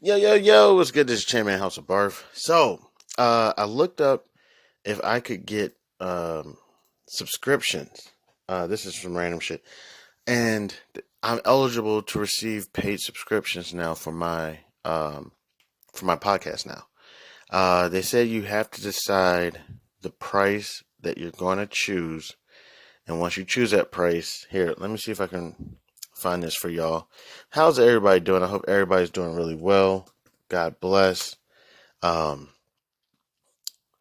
Yo, yo, yo, what's good? This is Chairman House of Barf. I looked up if I could get subscriptions. This is some random shit. And I'm eligible to receive paid subscriptions now for my podcast now. They said you have to decide the price that you're going to choose. And once you choose that price, here, let me see if I can find this for y'all. How's everybody doing? I hope everybody's doing really well. God bless. Um,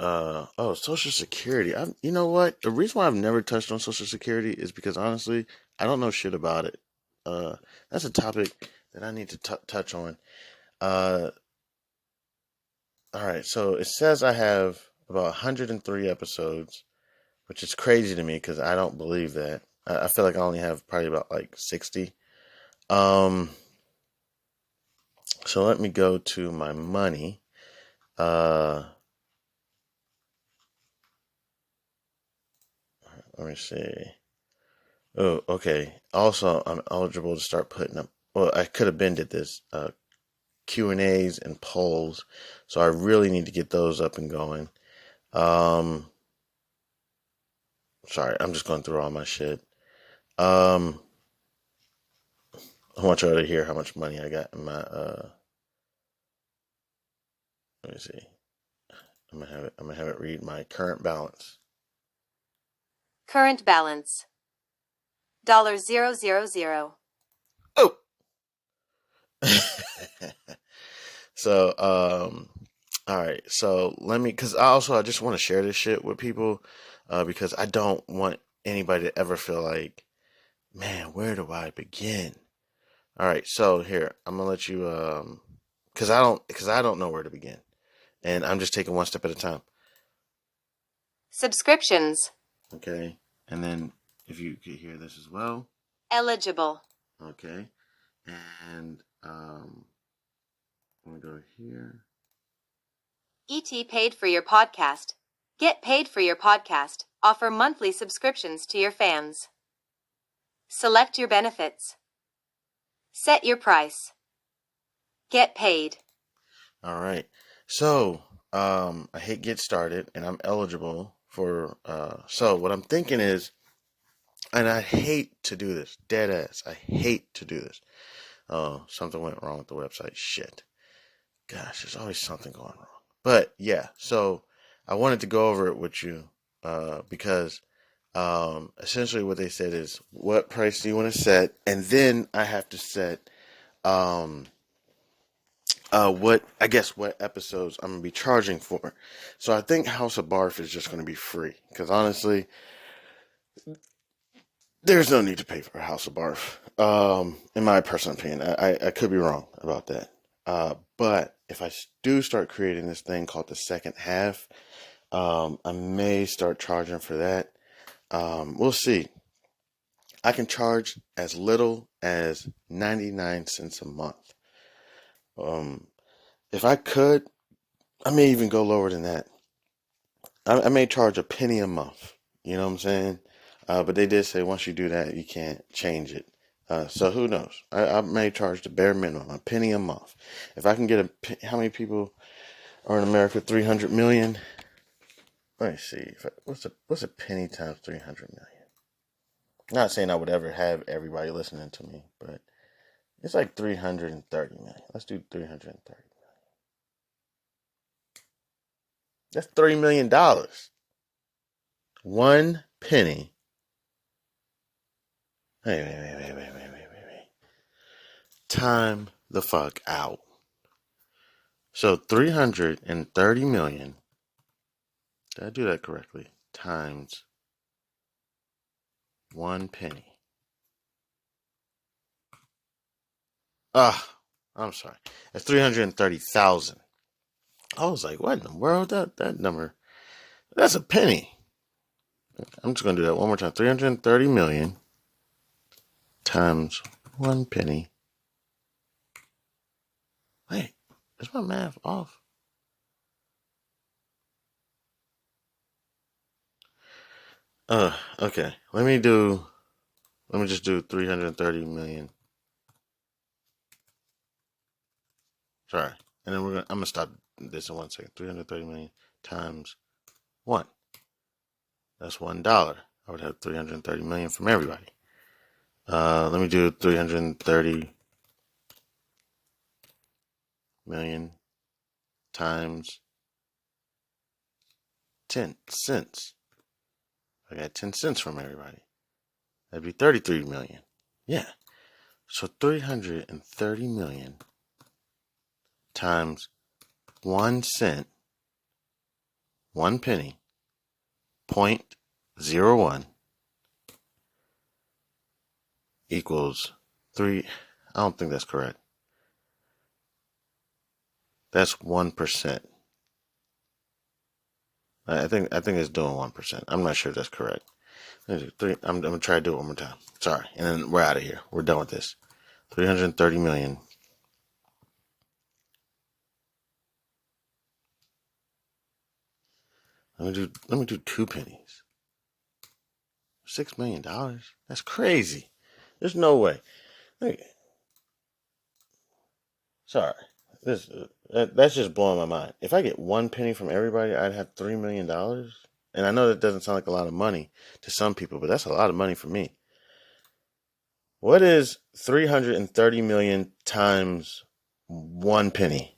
Social Security. You know what? The reason why I've never touched on Social Security is because honestly, I don't know shit about it. That's a topic that I need to touch on. Uh, all right. So it says I have about 103 episodes, which is crazy to me because I don't believe that. I feel like I only have probably about like 60. Um, so let me go to my money. Let me see. Oh, okay. Also, I'm eligible to start putting up. Well, I could have been did this Q&As and polls, so I really need to get those up and going. Um, Sorry, I'm just going through all my shit. Um, I want y'all to hear how much money I got in my. Let me see. I'm gonna have it read my current balance. Current balance $000. Oh. So, all right. So let me, because I just want to share this shit with people, because I don't want anybody to ever feel like, man, where do I begin? All right. So here, I'm gonna let you, because I don't know where to begin, and I'm just taking one step at a time. Subscriptions. Okay. And then if you could hear this as well. Eligible. Okay. And let me go here. ET paid for your podcast. Get paid for your podcast. Offer monthly subscriptions to your fans. Select your benefits. Set your price. Get paid. All right. So, I hit get started and I'm eligible for, so what I'm thinking is, and I hate to do this, dead ass. I hate to do this. Oh, something went wrong with the website. Shit. Gosh, there's always something going wrong. But yeah, so I wanted to go over it with you, because, essentially what they said is, what price do you want to set? And then I have to set, um, what episodes I'm gonna be charging for. So I think House of Barf is just gonna be free because honestly, there's no need to pay for House of Barf. In my personal opinion, I could be wrong about that. But if I do start creating this thing called the second half, I may start charging for that. We'll see. I can charge as little as 99 cents a month. Um, if I could, I may even go lower than that. I may charge a penny a month. You know what I'm saying? But they did say once you do that, you can't change it. So who knows? I may charge the bare minimum, a penny a month. If I can get how many people are in America? 300 million. Let me see. What's a penny times 300 million? Not saying I would ever have everybody listening to me, but it's like 330 million. Let's do 330 million. That's $3 million. One penny. Wait. Time the fuck out. So 330 million. Did I do that correctly? Times one penny. Ah, I'm sorry. That's 330,000. I was like, what in the world? That number. That's a penny. I'm just gonna do that one more time. 330 million times one penny. Wait, is my math off? Okay. Let me just do 330 million Sorry. And then I'm gonna stop this in 1 second. 330 million times 1. That's $1. I would have 330 million from everybody. Let me do 330 million times 10 cents. I got 10 cents from everybody. That'd be 33 million. Yeah. So 330 million times 1 cent, 1 penny, 0.01 equals 3. I don't think that's correct. That's 1%. I think it's doing 1%. I'm not sure if that's correct. I'm gonna try to do it one more time. Sorry, and then we're out of here. We're done with this. 330 million. Let me do 2 pennies. $6 million. That's crazy. There's no way. Sorry, that's just blowing my mind. If I get 1 penny from everybody, I'd have $3 million. And I know that doesn't sound like a lot of money to some people, but that's a lot of money for me. What is 330 million times 1 penny?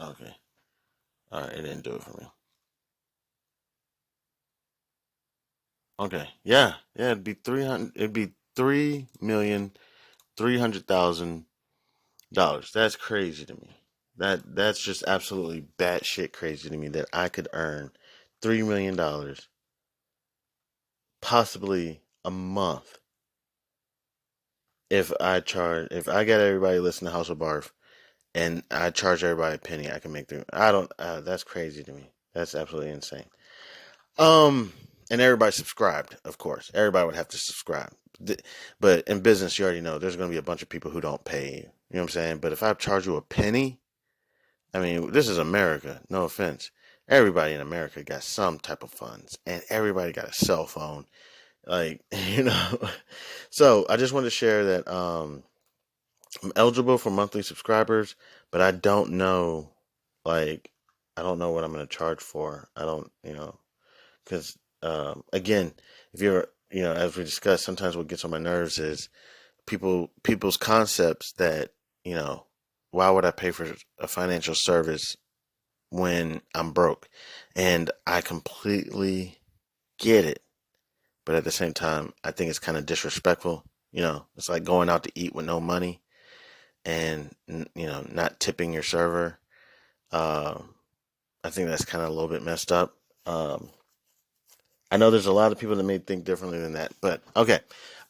Okay. All right, it didn't do it for me. Okay. Yeah. Yeah, it'd be 300 it'd be 3,300,000. That's crazy to me. That's just absolutely batshit crazy to me that I could earn $3 million possibly a month if I get everybody to listen to House of Barf and I charge everybody a penny, I can make them. I don't. That's crazy to me. That's absolutely insane. Um, and everybody subscribed, of course. Everybody would have to subscribe. But in business, you already know there's going to be a bunch of people who don't pay you. You know what I'm saying? But if I charge you a penny, I mean, this is America. No offense. Everybody in America got some type of funds, and everybody got a cell phone. Like, So I just wanted to share that I'm eligible for monthly subscribers, but I don't know, like, I don't know what I'm going to charge for. I don't, because again, if you're, as we discussed, sometimes what gets on my nerves is people's concepts that, you know, why would I pay for a financial service when I'm broke? And I completely get it. But at the same time, I think it's kind of disrespectful. It's like going out to eat with no money and, not tipping your server. Um, I think that's kind of a little bit messed up. I know there's a lot of people that may think differently than that, but okay.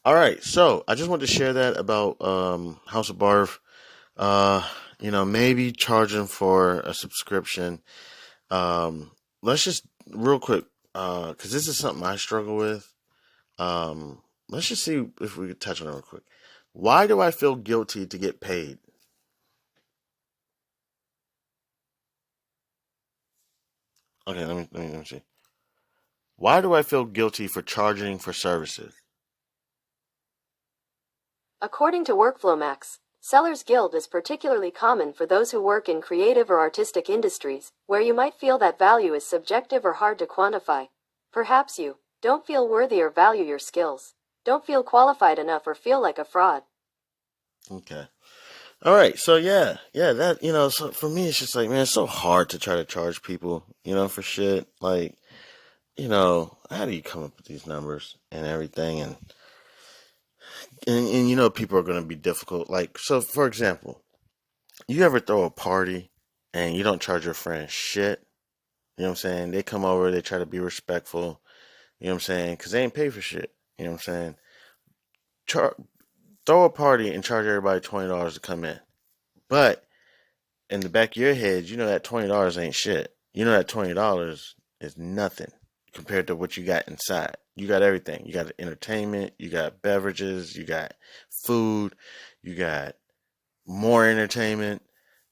All right. So I just wanted to share that about House of Barf. Maybe charging for a subscription. Let's just real quick, because this is something I struggle with. Let's just see if we could touch on it real quick. Why do I feel guilty to get paid? Okay, let me see. Why do I feel guilty for charging for services? According to WorkflowMax, Sellers Guild is particularly common for those who work in creative or artistic industries, where you might feel that value is subjective or hard to quantify. Perhaps you don't feel worthy or value your skills, don't feel qualified enough, or feel like a fraud. Okay. All right. So yeah, that so for me, it's just like, man, it's so hard to try to charge people, for shit. Like, how do you come up with these numbers and everything? And people are going to be difficult. Like, so for example, you ever throw a party and you don't charge your friends shit? You know what I'm saying? They come over, they try to be respectful. You know what I'm saying? Because they ain't pay for shit. You know what I'm saying? Char- Throw a party and charge everybody $20 to come in. But in the back of your head, you know that $20 ain't shit. You know that $20 is nothing compared to what you got inside. You got everything. You got entertainment, you got beverages, you got food, you got more entertainment.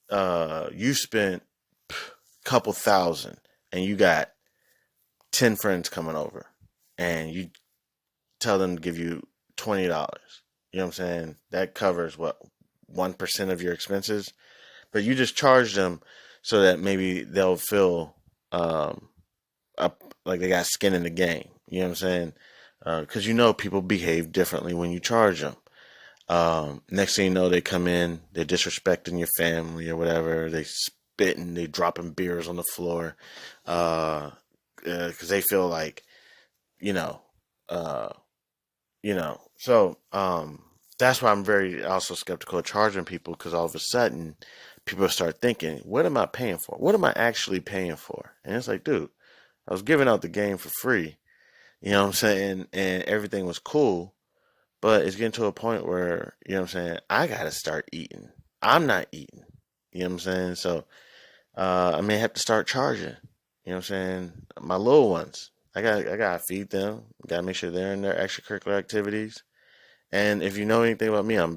You spent a couple thousand and you got 10 friends coming over and you tell them to give you $20. You know what I'm saying? That covers what, 1% of your expenses, but you just charge them so that maybe they'll feel up like they got skin in the game. You know what I'm saying? Because people behave differently when you charge them. Next thing you know, they come in, they're disrespecting your family or whatever. They spitting, they dropping beers on the floor, because they feel like, you know, uh, So that's why I'm very also skeptical of charging people, because all of a sudden people start thinking, what am I paying for? What am I actually paying for? And it's like, dude, I was giving out the game for free. You know what I'm saying? And everything was cool. But it's getting to a point where, I got to start eating. I'm not eating. You know what I'm saying? So I may have to start charging. You know what I'm saying? My little ones. I gotta feed them. Gotta make sure they're in their extracurricular activities. And if you know anything about me, I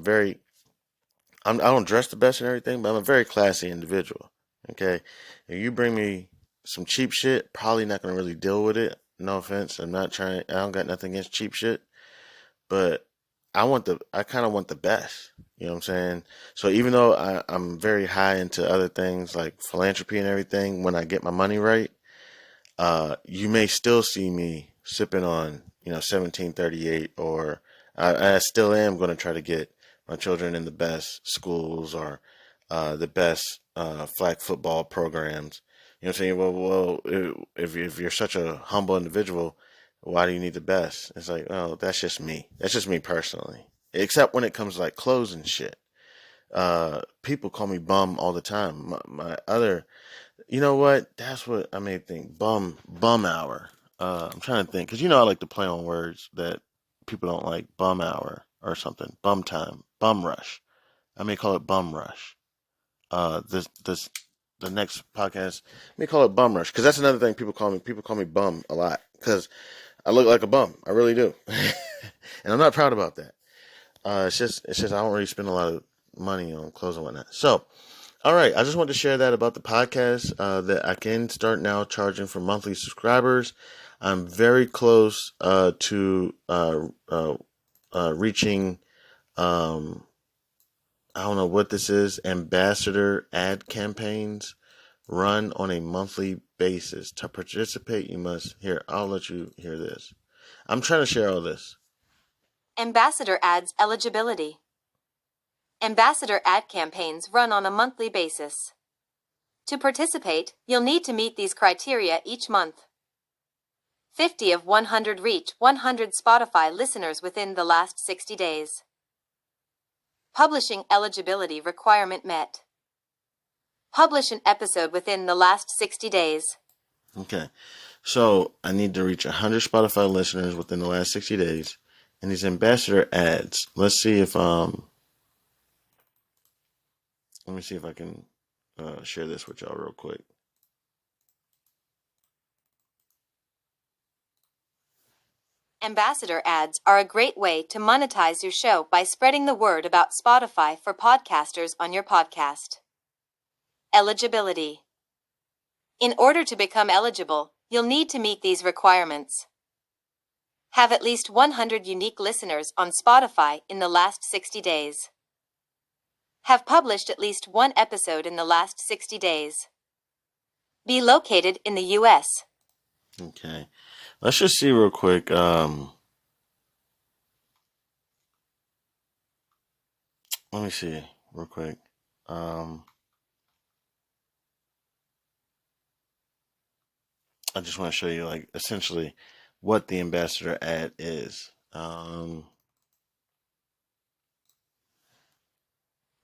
don't dress the best and everything, but I'm a very classy individual. Okay, if you bring me some cheap shit, probably not gonna really deal with it. No offense, I'm not trying. I don't got nothing against cheap shit, but I kind of want the best. You know what I'm saying? So even though I'm very high into other things like philanthropy and everything, when I get my money right, you may still see me sipping on, 1738, or I still am going to try to get my children in the best schools, or the best flag football programs. You know what I'm saying? If you're such a humble individual, why do you need the best? It's like, oh, that's just me. That's just me personally. Except when it comes to like clothes and shit. People call me bum all the time. My other You know what? That's what I may think. Bum hour. I'm trying to think, because I like to play on words that people don't like. Bum hour or something. Bum time. Bum rush. I may call it bum rush. This the next podcast I may call it bum rush, because that's another thing people call me. People call me bum a lot because I look like a bum. I really do, and I'm not proud about that. It's just I don't really spend a lot of money on clothes and whatnot. So all right, I just wanted to share that about the podcast, that I can start now charging for monthly subscribers. I'm very close to reaching, um, I don't know what this is, ambassador ad campaigns run on a monthly basis. To participate, you must here. I'll let you hear this. I'm trying to share all this. Ambassador ads eligibility. Ambassador ad campaigns run on a monthly basis. To participate, you'll need to meet these criteria each month. 50 of 100 reach 100 Spotify listeners within the last 60 days. Publishing eligibility requirement met. Publish an episode within the last 60 days. Okay, so I need to reach 100 Spotify listeners within the last 60 days. And these ambassador ads, let's see if let me see if I can share this with y'all real quick. Ambassador ads are a great way to monetize your show by spreading the word about Spotify for podcasters on your podcast. Eligibility. In order to become eligible, you'll need to meet these requirements. Have at least 100 unique listeners on Spotify in the last 60 days. Have published at least one episode in the last 60 days. Be located in the U.S. Okay, let's just see real quick. Let me see real quick. I just want to show you, like, essentially what the ambassador ad is.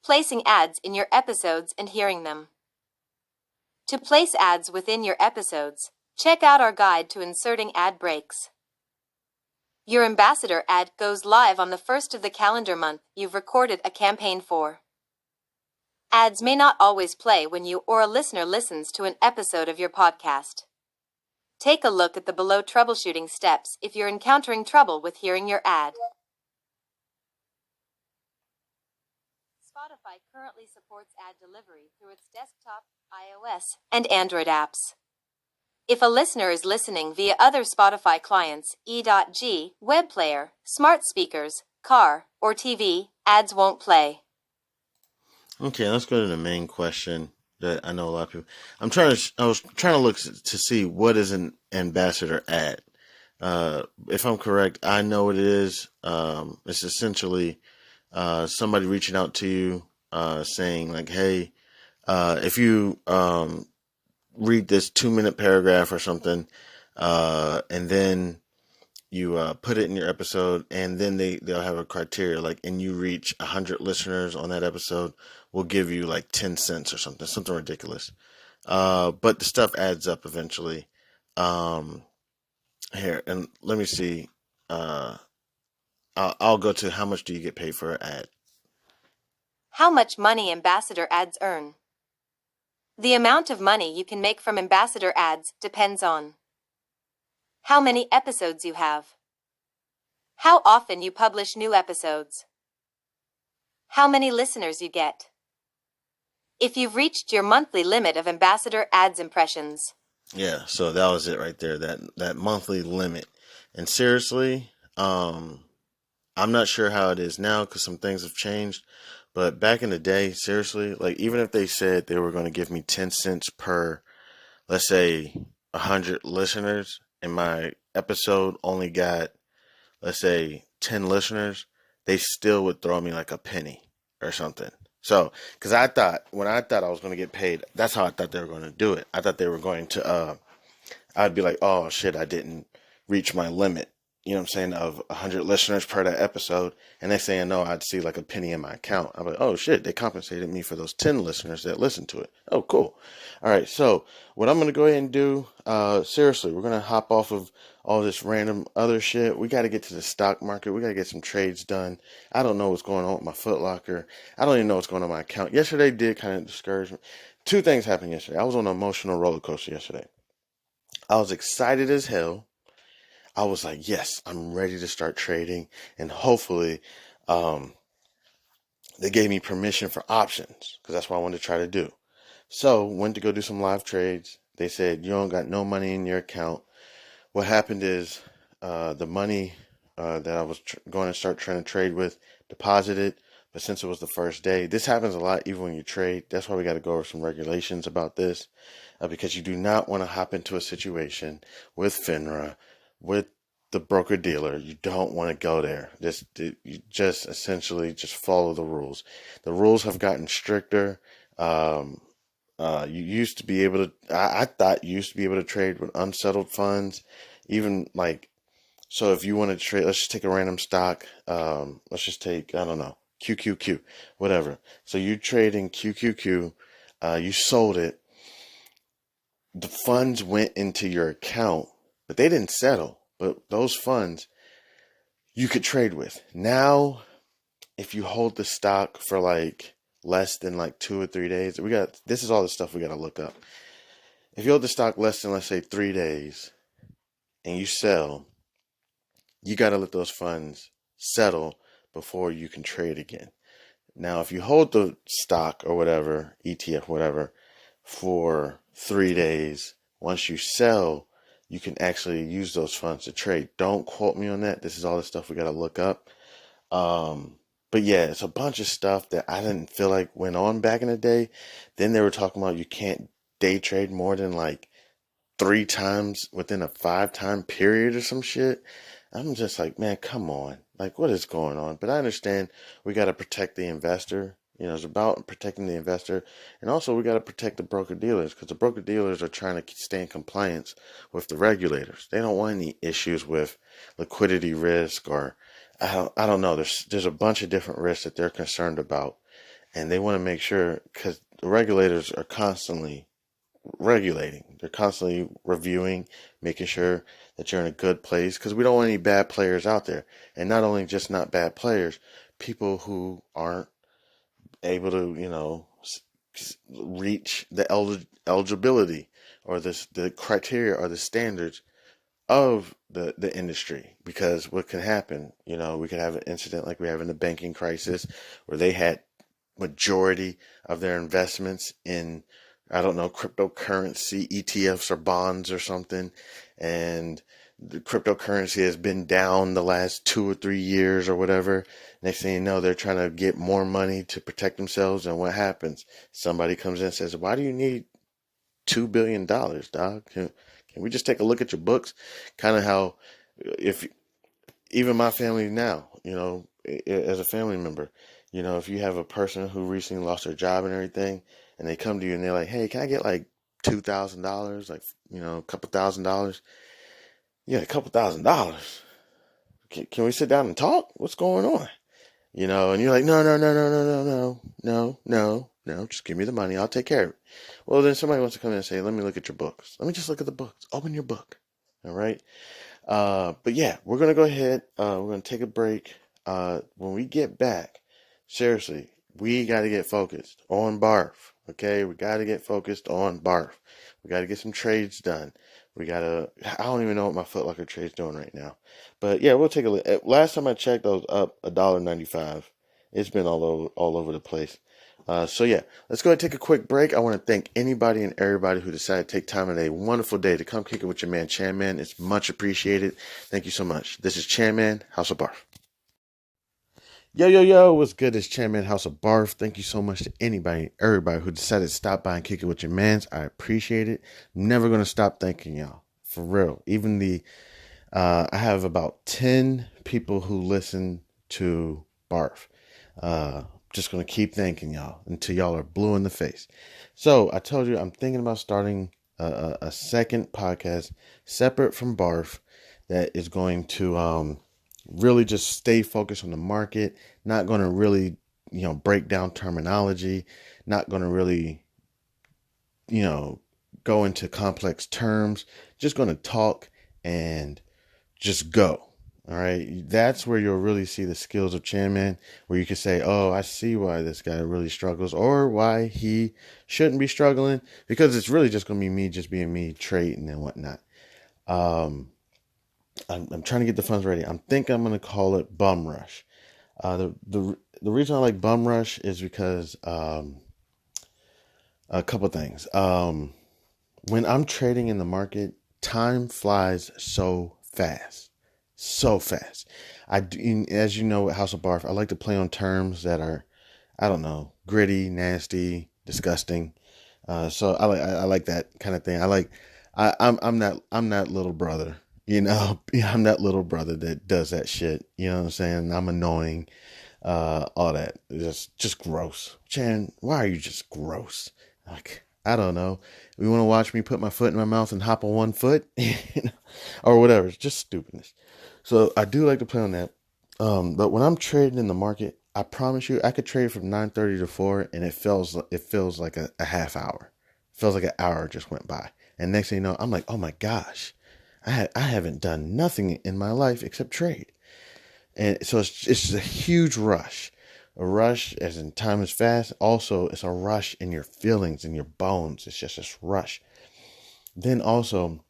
Placing ads in your episodes and hearing them. To place ads within your episodes, check out our guide to inserting ad breaks. Your ambassador ad goes live on the first of the calendar month you've recorded a campaign for. Ads may not always play when you or a listener listens to an episode of your podcast. Take a look at the below troubleshooting steps if you're encountering trouble with hearing your ad. Spotify currently supports ad delivery through its desktop, iOS, and Android apps. If a listener is listening via other Spotify clients, E.g., web player, smart speakers, car, or TV, ads won't play. Okay, let's go to the main question that I know a lot of people. I was trying to look to see what is an ambassador ad. If I'm correct, I know what it is. It's essentially somebody reaching out to you, saying like, "Hey, if you read this 2 minute paragraph or something, and then you put it in your episode, and then they'll have a criteria like, and you reach 100 listeners on that episode, we'll give you like 10 cents or something ridiculous. But the stuff adds up eventually. Um, Here, and let me see. Uh, I'll go to how much do you get paid for an ad? How much money ambassador ads earn? The amount of money you can make from ambassador ads depends on how many episodes you have, how often you publish new episodes, how many listeners you get, if you've reached your monthly limit of ambassador ads impressions. Yeah, so that was it right there. That monthly limit. And seriously, I'm not sure how it is now because some things have changed. But back in the day, seriously, like even if they said they were going to give me 10 cents per, let's say, 100 listeners, and my episode only got, let's say, 10 listeners, they still would throw me like a penny or something. So, because when I thought I was going to get paid, that's how I thought they were going to do it. I thought they were going to, I'd be like, oh shit, I didn't reach my limit. You know what I'm saying? Of 100 listeners per that episode. And they saying no, I'd see like a penny in my account. I'm like, oh shit, they compensated me for those 10 listeners that listened to it. Oh, cool. All right. So what I'm going to go ahead and do, seriously, we're going to hop off of all this random other shit. We got to get to the stock market. We got to get some trades done. I don't know what's going on with my Foot Locker. I don't even know what's going on with my account. Yesterday did kind of discourage me. Two things happened yesterday. I was on an emotional roller coaster yesterday. I was excited as hell. I was like, yes, I'm ready to start trading. And hopefully, um, they gave me permission for options because that's what I wanted to try to do. So, went to go do some live trades. They said, you don't got no money in your account. What happened is the money that I was going to start trying to trade with deposited. But since it was the first day, this happens a lot even when you trade. That's why we got to go over some regulations about this because you do not want to hop into a situation with FINRA, with the broker dealer. You don't want to go there. You just essentially just follow the rules. The rules have gotten stricter. You used to be able to, I thought you used to be able to trade with unsettled funds, even like, so if you want to trade, let's just take a random stock. Let's just take, I don't know, QQQ, whatever. So you trade in QQQ, you sold it. The funds went into your account, but they didn't settle. But those funds you could trade with. Now, if you hold the stock for like less than like 2 or 3 days, this is all the stuff we got to look up. If you hold the stock less than, let's say, 3 days and you sell, you got to let those funds settle before you can trade again. Now, if you hold the stock or whatever, ETF, whatever, for 3 days, once you sell, you can actually use those funds to trade. Don't quote me on that. This is all the stuff we got to look up. But yeah, it's a bunch of stuff that I didn't feel like went on back in the day. Then they were talking about you can't day trade more than like 3 times within a 5 time period or some shit. I'm just like, man, come on. Like, what is going on? But I understand we got to protect the investor. You know, it's about protecting the investor. And also, we got to protect the broker dealers because the broker dealers are trying to stay in compliance with the regulators. They don't want any issues with liquidity risk or I don't know. There's a bunch of different risks that they're concerned about. And they want to make sure because the regulators are constantly regulating. They're constantly reviewing, making sure that you're in a good place because we don't want any bad players out there. And not only just not bad players, people who aren't able to, reach the eligibility or the criteria or the standards of the industry. Because what can happen, we could have an incident like we have in the banking crisis where they had majority of their investments in, I don't know, cryptocurrency, ETFs or bonds or something. And the cryptocurrency has been down the last 2 or 3 years or whatever. Next thing you know, they're trying to get more money to protect themselves. And what happens? Somebody comes in and says, why do you need $2 billion, dog? Can we just take a look at your books? Kind of how, if even my family now, as a family member, if you have a person who recently lost their job and everything, and they come to you and they're like, hey, can I get like $2,000, like, a couple $1,000s? Yeah, a couple $1,000s. Can we sit down and talk? What's going on? And you're like, no, no, no, no, no, no, no, no, no, no, just give me the money. I'll take care of it. Well, then somebody wants to come in and say, let me look at your books. Let me just look at the books. Open your book. All right. But yeah, we're going to go ahead. We're going to take a break. When we get back, seriously, we got to get focused on BARF. Okay. We got to get focused on BARF. We got to get some trades done. I don't even know what my Foot Locker trade's doing right now. But yeah, we'll take a look. Last time I checked, I was up $1.95. It's been all over the place. So yeah, let's go ahead and take a quick break. I want to thank anybody and everybody who decided to take time in a wonderful day to come kick it with your man, Chan Man. It's much appreciated. Thank you so much. This is Chan Man, House of Barf. Yo, yo, yo, what's good? It's Chan Man, House of Barf. Thank you so much to anybody, everybody who decided to stop by and kick it with your mans. I appreciate it. Never going to stop thanking y'all. For real. Even I have about 10 people who listen to Barf. Just going to keep thanking y'all until y'all are blue in the face. So I told you I'm thinking about starting a second podcast separate from Barf that is going to really just stay focused on the market, not going to really, break down terminology, not going to really, go into complex terms, just going to talk and just go. All right. That's where you'll really see the skills of Chan Man, where you can say, oh, I see why this guy really struggles or why he shouldn't be struggling, because it's really just going to be me just being me, trading and whatnot. I'm trying to get the funds ready. I'm going to call it Bum Rush. The reason I like Bum Rush is because a couple things. When I'm trading in the market, time flies so fast. So fast. As you know, at House of Barf, I like to play on terms that are, I don't know, gritty, nasty, disgusting. So I like that kind of thing. I'm that little brother. I'm that little brother that does that shit. You know what I'm saying? I'm annoying. All that. Just gross. Chan, why are you just gross? Like, I don't know. You want to watch me put my foot in my mouth and hop on one foot? Or whatever. It's just stupidness. So I do like to play on that. But when I'm trading in the market, I promise you, I could trade from 9:30 to 4, and it feels like a half hour. It feels like an hour just went by. And next thing you know, I'm like, oh my gosh, I haven't done nothing in my life except trade. And so it's just a huge rush. A rush as in time is fast. Also, it's a rush in your feelings, in your bones. It's just this rush. Then also,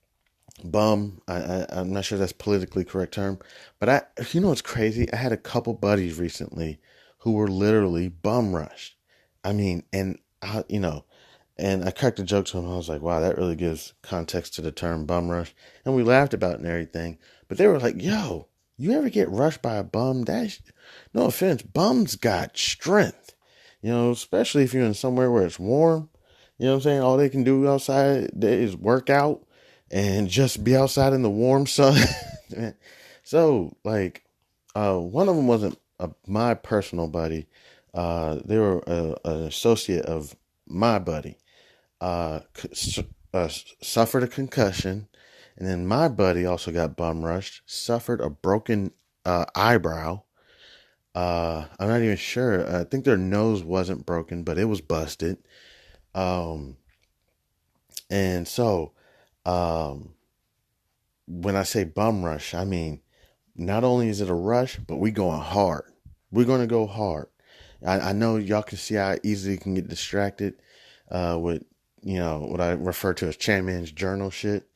bum, I'm not sure that's politically correct term, but what's crazy? I had a couple buddies recently who were literally bum rushed. I mean, and I cracked a joke to him. I was like, wow, that really gives context to the term bum rush. And we laughed about it and everything, but they were like, yo, you ever get rushed by a bum? No offense, bums got strength, especially if you're in somewhere where it's warm. You know what I'm saying? All they can do outside is work out and just be outside in the warm sun. So, like, one of them wasn't my personal buddy. They were an associate of my buddy. Suffered a concussion. And then my buddy also got bum rushed, suffered a broken eyebrow. I'm not even sure. I think their nose wasn't broken, but it was busted. And so, when I say bum rush, I mean, not only is it a rush, but we going hard. We're going to go hard. I know y'all can see how easily you can get distracted, with, what I refer to as Chan Man's journal shit.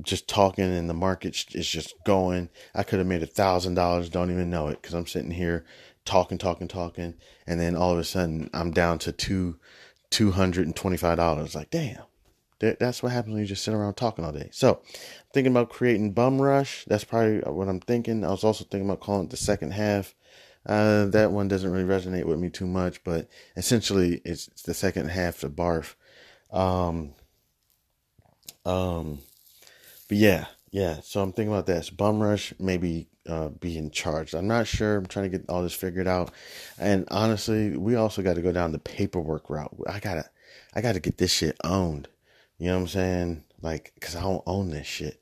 Just talking and the market is just going. I could have made $1,000, don't even know it, because I'm sitting here talking, and then all of a sudden I'm down to $225. Like, damn, That's what happens when you just sit around talking all day. So, thinking about creating Bum Rush. That's probably what I'm thinking. I was also thinking about calling it the second half. That one doesn't really resonate with me too much, but essentially it's the second half of Barf. Um, um, but yeah. So I'm thinking about that. So Bum Rush maybe be in charge. I'm not sure. I'm trying to get all this figured out. And honestly, we also got to go down the paperwork route. I gotta get this shit owned. You know what I'm saying? Like, cause I don't own this shit.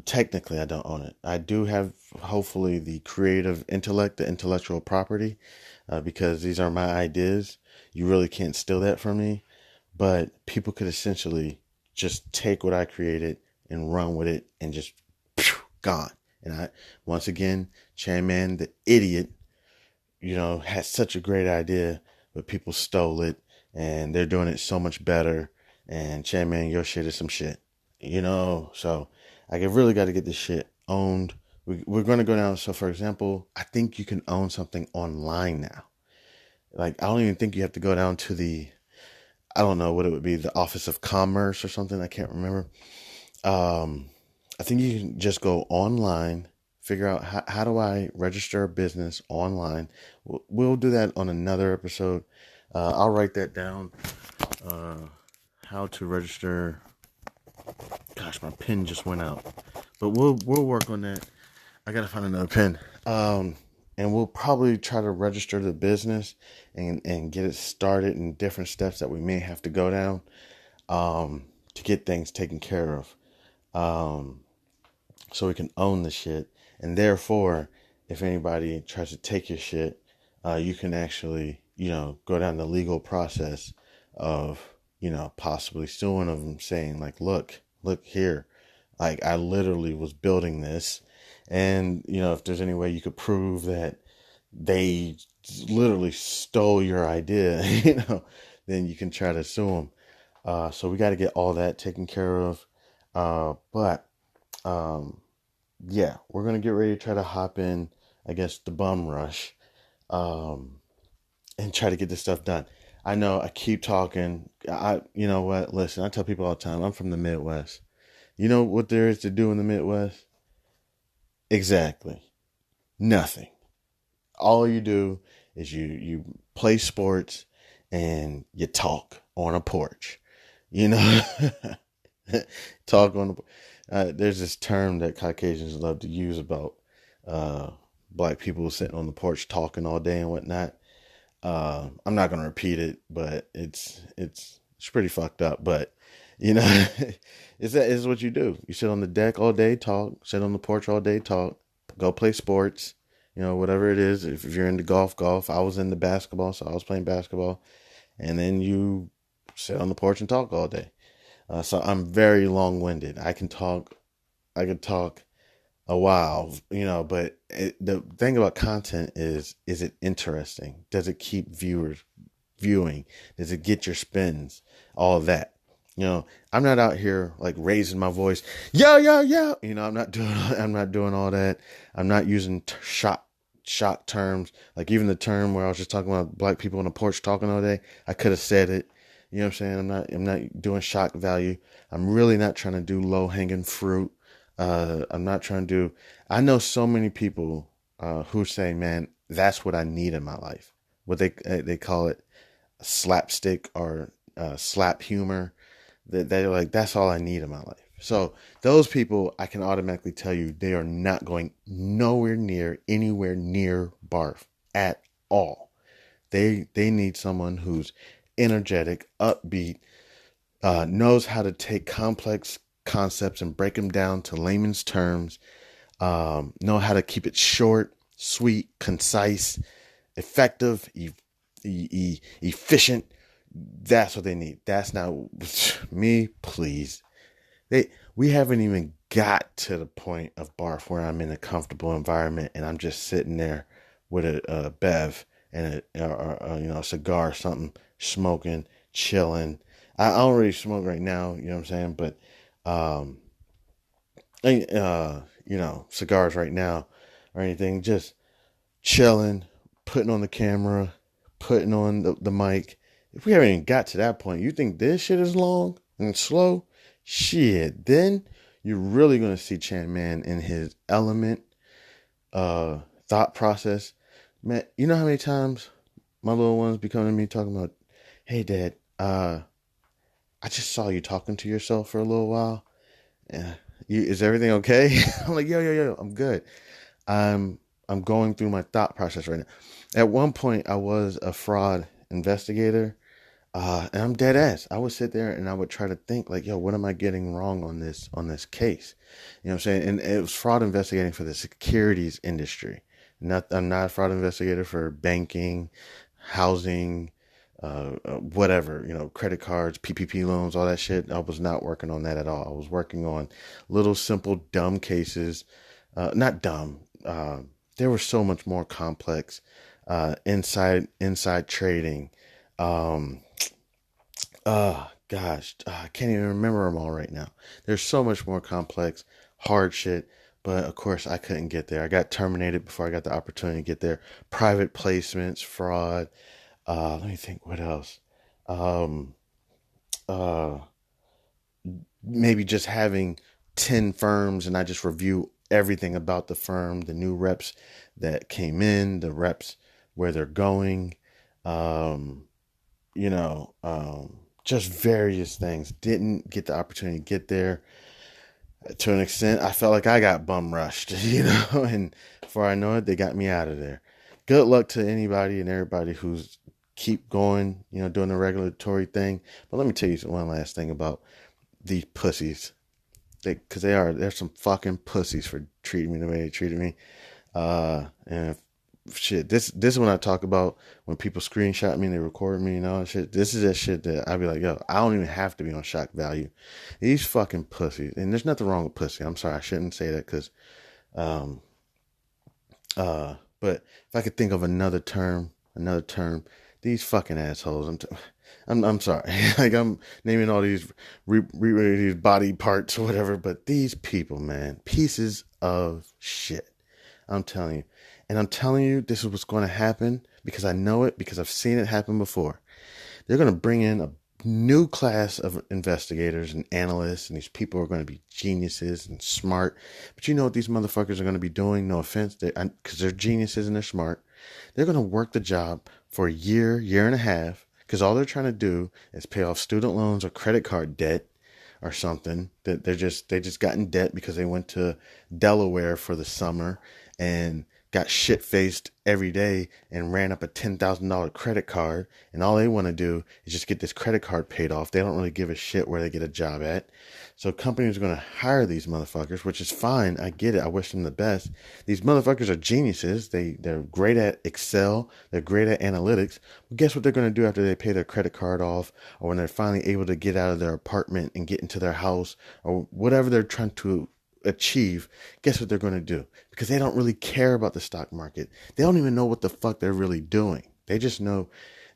Technically I don't own it. I do have hopefully the creative intellect, the intellectual property, because these are my ideas. You really can't steal that from me, but people could essentially just take what I created and run with it and just gone. And once again, Chan Man, the idiot, had such a great idea, but people stole it and they're doing it so much better. And Chan Man, your shit is some shit, so I really got to get this shit owned. We're going to go down. So for example, I think you can own something online now. Like, I don't even think you have to go down to I don't know what it would be, the Office of Commerce or something. I can't remember. I think you can just go online, figure out how do I register a business online. We'll do that on another episode. I'll write that down. How to register. Gosh, my pen just went out, but we'll work on that. I gotta find another pen. And we'll probably try to register the business and get it started in different steps that we may have to go down to get things taken care of. So we can own the shit. And therefore, if anybody tries to take your shit, you can actually, go down the legal process of, possibly suing them, saying like, look here, like I literally was building this. And, if there's any way you could prove that they literally stole your idea, then you can try to sue them. So we got to get all that taken care of. But yeah, we're going to get ready to try to hop in, I guess, the bum rush, and try to get this stuff done. I know I keep talking. You know what? Listen, I tell people all the time, I'm from the Midwest. You know what there is to do in the Midwest? Exactly. Nothing. All you do is you play sports and you talk on a porch. Talk on the. There's this term that Caucasians love to use about black people sitting on the porch talking all day and whatnot. I'm not gonna repeat it, but it's pretty fucked up. But it's what you do. You sit on the deck all day, talk. Sit on the porch all day, talk. Go play sports. Whatever it is. If you're into golf. I was into basketball, so I was playing basketball. And then you sit on the porch and talk all day. So I'm very long-winded. I could talk a while, but the thing about content is it interesting? Does it keep viewers viewing? Does it get your spins? All of that. I'm not out here like raising my voice. Yo, yo, yo. I'm not doing all that. I'm not using shock terms. Like even the term where I was just talking about black people on the porch talking all day. I could have said it. You know what I'm saying? I'm not doing shock value. I'm really not trying to do low hanging fruit. I'm not trying to do, I know so many people, who say, man, that's what I need in my life. What they call it slapstick or, slap humor. They're like, that's all I need in my life. So those people, I can automatically tell you, they are not going anywhere near barf at all. They need someone who's energetic, upbeat, knows how to take complex concepts and break them down to layman's terms, know how to keep it short, sweet, concise, effective, efficient. That's what they need. That's not me, please. We haven't even got to the point of barf where I'm in a comfortable environment and I'm just sitting there with a bev and a cigar or something, smoking, chilling. I don't really smoke right now, you know what I'm saying? But, cigars right now or anything, just chilling, putting on the camera, putting on the mic. If we haven't even got to that point, you think this shit is long? and slow, shit, then you're really gonna see Chan Man in his element, thought process. Man, you know how many times my little ones be coming to me talking about, hey dad, I just saw you talking to yourself for a little while. Yeah. Is everything okay? I'm like, yo, I'm good. I'm I'm going through my thought process right now. At one point I was a fraud investigator. And I'm dead ass. I would sit there and I would try to think like, yo, what am I getting wrong on this case? You know what I'm saying? And it was fraud investigating for the securities industry. I'm not a fraud investigator for banking, housing, whatever, credit cards, PPP loans, all that shit. I was not working on that at all. I was working on little simple dumb cases. Not dumb. They were so much more complex. Inside trading. Um, Gosh, I can't even remember them all right now. They're so much more complex, hard shit. But of course, I couldn't get there. I got terminated before I got the opportunity to get there. Private placements, fraud. Let me think. What else? Um, uh, Maybe just having 10 firms and I just review everything about the firm, the new reps that came in, the reps where they're going. Um, just various things. Didn't get the opportunity to get there to an extent. I felt like I got bum rushed, and before I know it, they got me out of there. Good luck to anybody and everybody who's keep going, doing the regulatory thing. But let me tell you one last thing about these pussies. Because they're some fucking pussies for treating me the way they treated me. And shit, this is when I talk about when people screenshot me and they record me and all that shit. This is that shit that I'd be like, yo, I don't even have to be on shock value. These fucking pussies, and there's nothing wrong with pussy. I'm sorry, I shouldn't say that because, um, but if I could think of another term, these fucking assholes. I'm sorry, like I'm naming all these these body parts or whatever, but these people, man, pieces of shit. I'm telling you. And I'm telling you, this is what's going to happen because I know it, because I've seen it happen before. They're going to bring in a new class of investigators and analysts, and these people are going to be geniuses and smart. But you know what these motherfuckers are going to be doing? No offense, because they're geniuses and they're smart. They're going to work the job for a year and a half, because all they're trying to do is pay off student loans or credit card debt or something. That they just got in debt because they went to Delaware for the summer and got shit faced every day and ran up a $10,000 credit card. And all they want to do is just get this credit card paid off. They don't really give a shit where they get a job at. So companies are going to hire these motherfuckers, which is fine. I get it. I wish them the best. These motherfuckers are geniuses. They're great at Excel. They're great at analytics. Well, guess what they're going to do after they pay their credit card off, or when they're finally able to get out of their apartment and get into their house, or whatever they're trying to achieve? Guess what they're going to do? Because they don't really care about the stock market. They don't even know what the fuck they're really doing. They just know,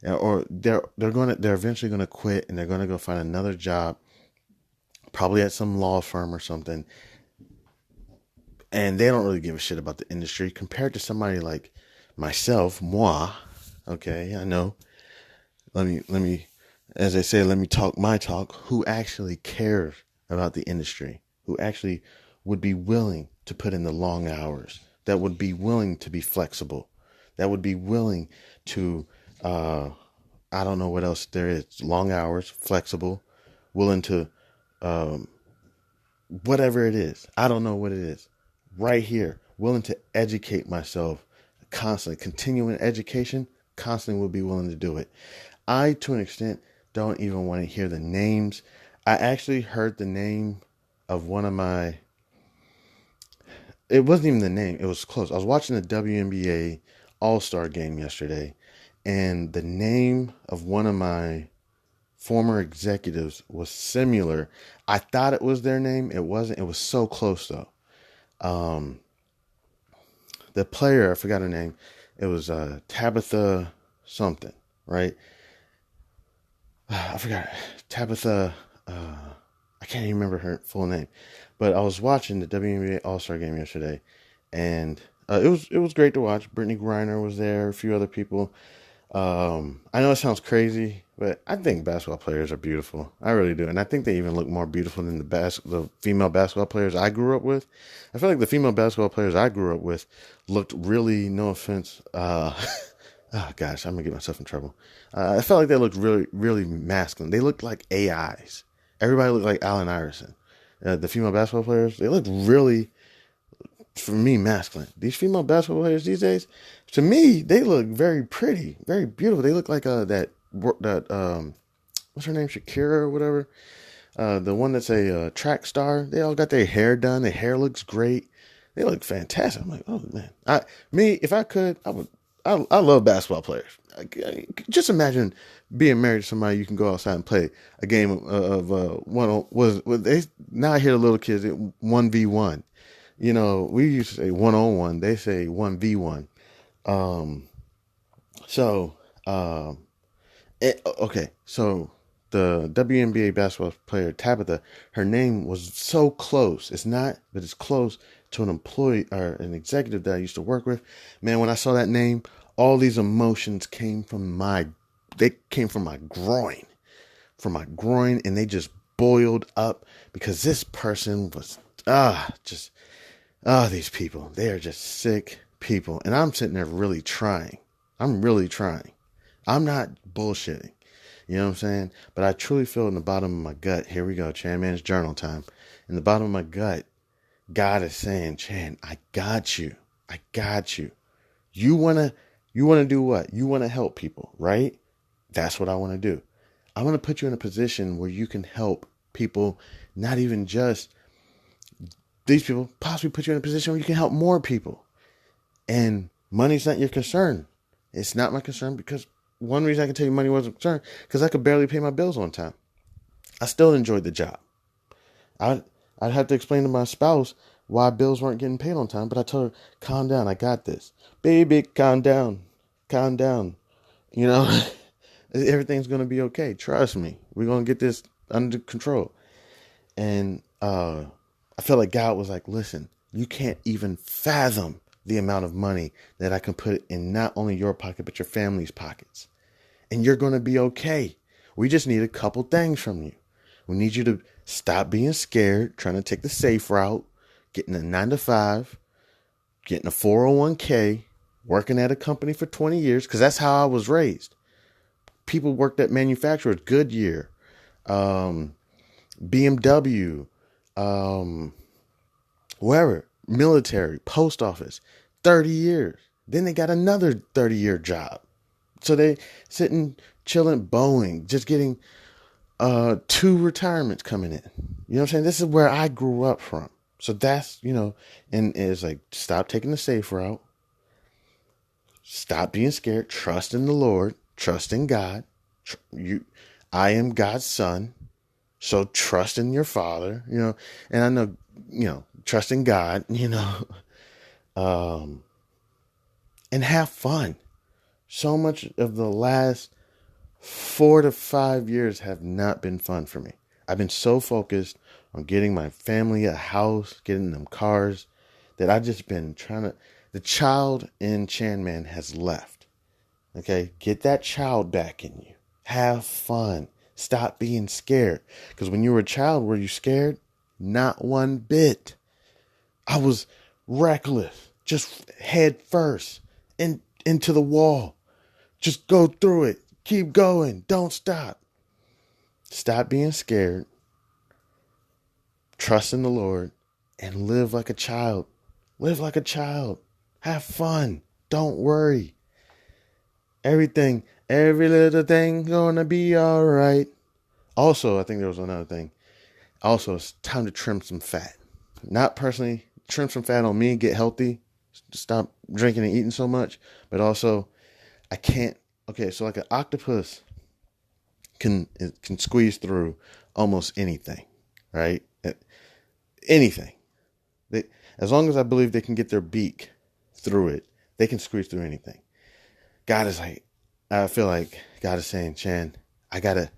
or they're eventually going to quit and they're going to go find another job, probably at some law firm or something. And they don't really give a shit about the industry compared to somebody like myself, moi. Okay, I know. Let me, as they say, let me talk my talk. Who actually cares about the industry? Who actually would be willing to put in the long hours, that would be willing to be flexible, that would be willing to, I don't know what else there is, long hours, flexible, willing to, whatever it is. I don't know what it is. Right here, willing to educate myself constantly, continuing education, constantly will be willing to do it. I, to an extent, don't even want to hear the names. I actually heard the name of one of my, it wasn't even the name, it was close. I was watching the WNBA All-Star game yesterday, and the name of one of my former executives was similar. I thought it was their name. It wasn't. It was so close, though. The player, I forgot her name. It was Tabitha something, right? I forgot. Tabitha, I can't even remember her full name. But I was watching the WNBA All-Star game yesterday, and it was great to watch. Brittany Griner was there, a few other people. I know it sounds crazy, but I think basketball players are beautiful. I really do, and I think they even look more beautiful than the female basketball players I grew up with. I feel like the female basketball players I grew up with looked really, no offense, oh gosh, I'm gonna get myself in trouble. I felt like they looked really, really masculine. They looked like AIs. Everybody looked like Allen Iverson. The female basketball players, they looked really, for me, masculine. These female basketball players these days, to me, they look very pretty, very beautiful. They look like that what's her name, Shakira or whatever. The one that's a track star. They all got their hair done. Their hair looks great. They look fantastic. I'm like, oh man, if I could, I would. I love basketball players. Just imagine being married to somebody you can go outside and play a game of they now I hear the little kids 1v1. You know, we used to say 1-on-1. They say 1v1. Um, so, okay. So the WNBA basketball player Tabitha, her name was so close. It's not, but it's close to an employee or an executive that I used to work with. Man, when I saw that name, all these emotions they came from my groin, and they just boiled up because this person was just these people, they are just sick people. And I'm sitting there really trying. I'm really trying. I'm not bullshitting. You know what I'm saying? But I truly feel in the bottom of my gut, here we go, Chan Man's journal time. In the bottom of my gut, God is saying, Chan, I got you. I got you. You wanna do what? You wanna help people, right? That's what I want to do. I want to put you in a position where you can help people, not even just these people, possibly put you in a position where you can help more people. And money's not your concern. It's not my concern because one reason I can tell you money wasn't a concern because I could barely pay my bills on time. I still enjoyed the job. I'd have to explain to my spouse why bills weren't getting paid on time, but I told her, calm down, I got this. Baby, calm down. Calm down. You know, everything's going to be okay. Trust me. We're going to get this under control. And I felt like God was like, listen, you can't even fathom the amount of money that I can put in not only your pocket, but your family's pockets. And you're going to be okay. We just need a couple things from you. We need you to stop being scared, trying to take the safe route, getting a 9-to-5, getting a 401k, working at a company for 20 years, because that's how I was raised. People worked at manufacturers, Goodyear, BMW, wherever, military, post office, 30 years. Then they got another 30-year job. So they sitting, chilling, Boeing, just getting 2 retirements coming in. You know what I'm saying? This is where I grew up from. So that's, and it's like, stop taking the safe route. Stop being scared. Trust in the Lord. Trust in God. I am God's son. So trust in your father, and I know, trust in God, and have fun. So much of the last 4 to 5 years have not been fun for me. I've been so focused on getting my family a house, getting them cars, that I've just been the child in Chan Man has left. Okay. Get that child back in you. Have fun. Stop being scared. Because when you were a child, were you scared? Not one bit. I was reckless. Just head first into the wall. Just go through it. Keep going. Don't stop. Stop being scared. Trust in the Lord and live like a child. Live like a child. Have fun. Don't worry. Every little thing gonna be all right. Also, I think there was another thing. Also, it's time to trim some fat. Not personally, trim some fat on me, get healthy, stop drinking and eating so much. But also, I can't. Okay, so like an octopus can squeeze through almost anything, right? Anything. As long as I believe they can get their beak through it, they can squeeze through anything. God is like, I feel like God is saying, Chan, I gotta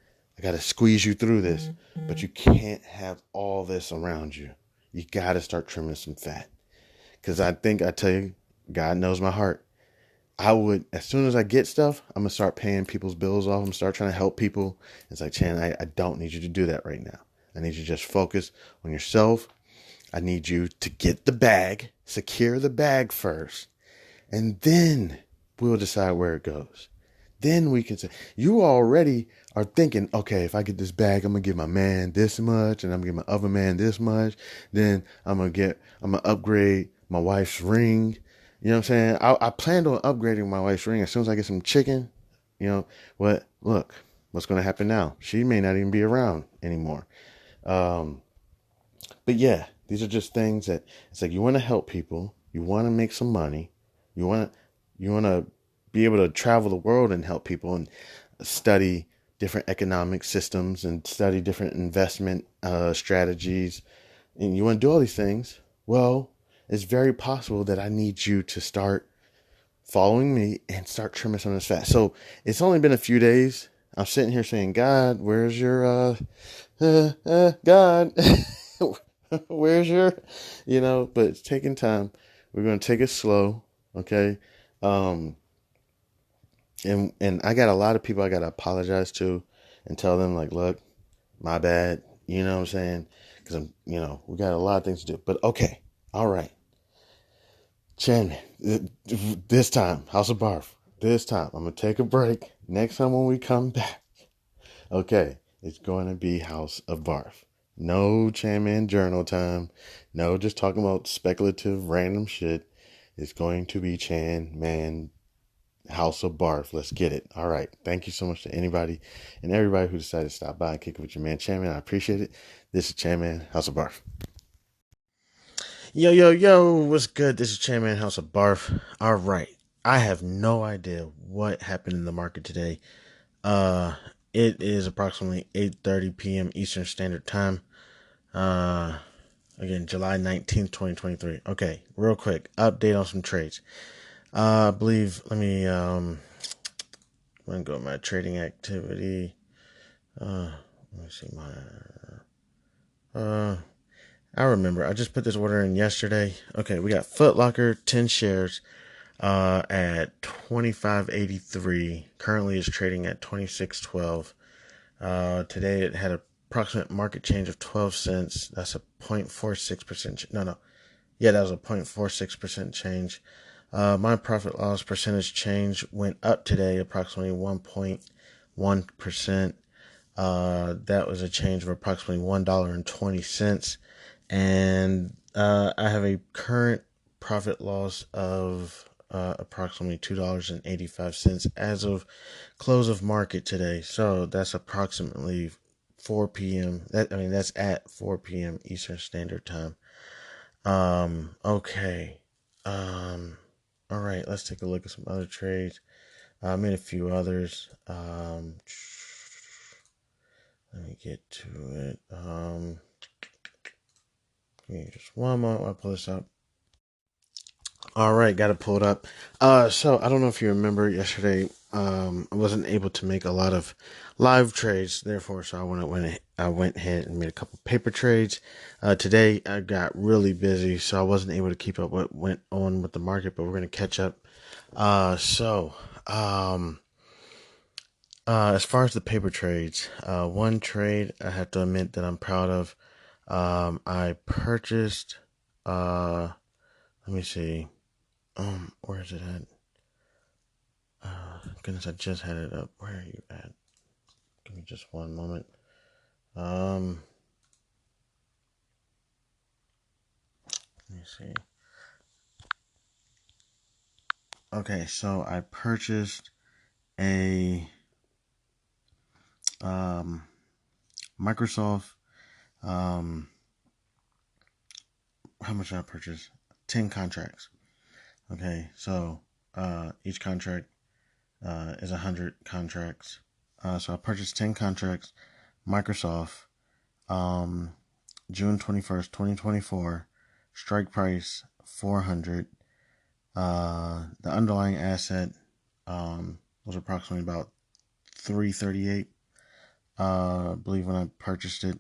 squeeze you through this, but you can't have all this around you. You gotta start trimming some fat. Because I tell you, God knows my heart. I would, as soon as I get stuff, I'm gonna start paying people's bills off. I'm gonna start trying to help people. It's like, Chan, I don't need you to do that right now. I need you to just focus on yourself. I need you to get the bag, secure the bag first, and then we'll decide where it goes. Then we can say, you already are thinking, okay, if I get this bag, I'm gonna give my man this much, and I'm gonna give my other man this much. Then I'm gonna upgrade my wife's ring. You know what I'm saying? I planned on upgrading my wife's ring as soon as I get some chicken. You know what? Look, what's gonna happen now? She may not even be around anymore. Um, but yeah, these are just things that it's like you want to help people, you want to make some money, you want to be able to travel the world and help people and study different economic systems and study different investment strategies, and you want to do all these things. Well, it's very possible that I need you to start following me and start trimming some of this fat. So it's only been a few days. I'm sitting here saying, God, where's your God, where's your, but it's taking time. We're going to take it slow. Okay. Um, and I got a lot of people I got to apologize to and tell them like, look, my bad. You know what I'm saying? Cause we got a lot of things to do, but okay. All right. Chairman, this time, House of Barf, this time, I'm going to take a break. Next time when we come back, okay, it's going to be House of Barf. No Chairman Journal time. No just talking about speculative random shit. It's going to be Chan Man House of Barf. Let's get it. All right. Thank you so much to anybody and everybody who decided to stop by and kick it with your man Chan Man. I appreciate it. This is Chan Man House of Barf. Yo, yo, yo, what's good? This is Chairman House of Barf. All right. I have no idea what happened in the market today. Uh it is approximately 8:30 p.m. Eastern Standard Time. Uh again, July 19th, 2023. Okay, real quick, update on some trades. I believe let me go to my trading activity. Let me see I remember. I just put this order in yesterday. Okay, we got Foot Locker, 10 shares at 25.83. Currently is trading at 26.12. Today it had an approximate market change of 12 cents. That's a 0.46%. No. Yeah, that was a 0.46% change. My profit loss percentage change went up today, approximately 1.1%. That was a change of approximately $1.20. And I have a current profit loss of approximately $2.85 as of close of market today. So that's approximately 4 p.m. That's at 4 p.m. Eastern Standard Time. Okay. All right, let's take a look at some other trades. I made a few others. Let me get to it. Give me just one moment while I pull this up. All right, got it pulled up. So I don't know if you remember yesterday. I wasn't able to make a lot of live trades, therefore, so I went ahead and made a couple paper trades. Today I got really busy, so I wasn't able to keep up what went on with the market, but we're gonna catch up. As far as the paper trades, one trade I have to admit that I'm proud of. I purchased. Let me see. Where is it at? Goodness, I just had it up. Where are you at? Give me just one moment. Let me see. Okay, so I purchased a Microsoft. How much did I purchase? 10 contracts. Okay, so each contract is 100 contracts. So I purchased 10 contracts. Microsoft, June 21st, 2024. Strike price 400. The underlying asset was approximately about 338. I believe when I purchased it.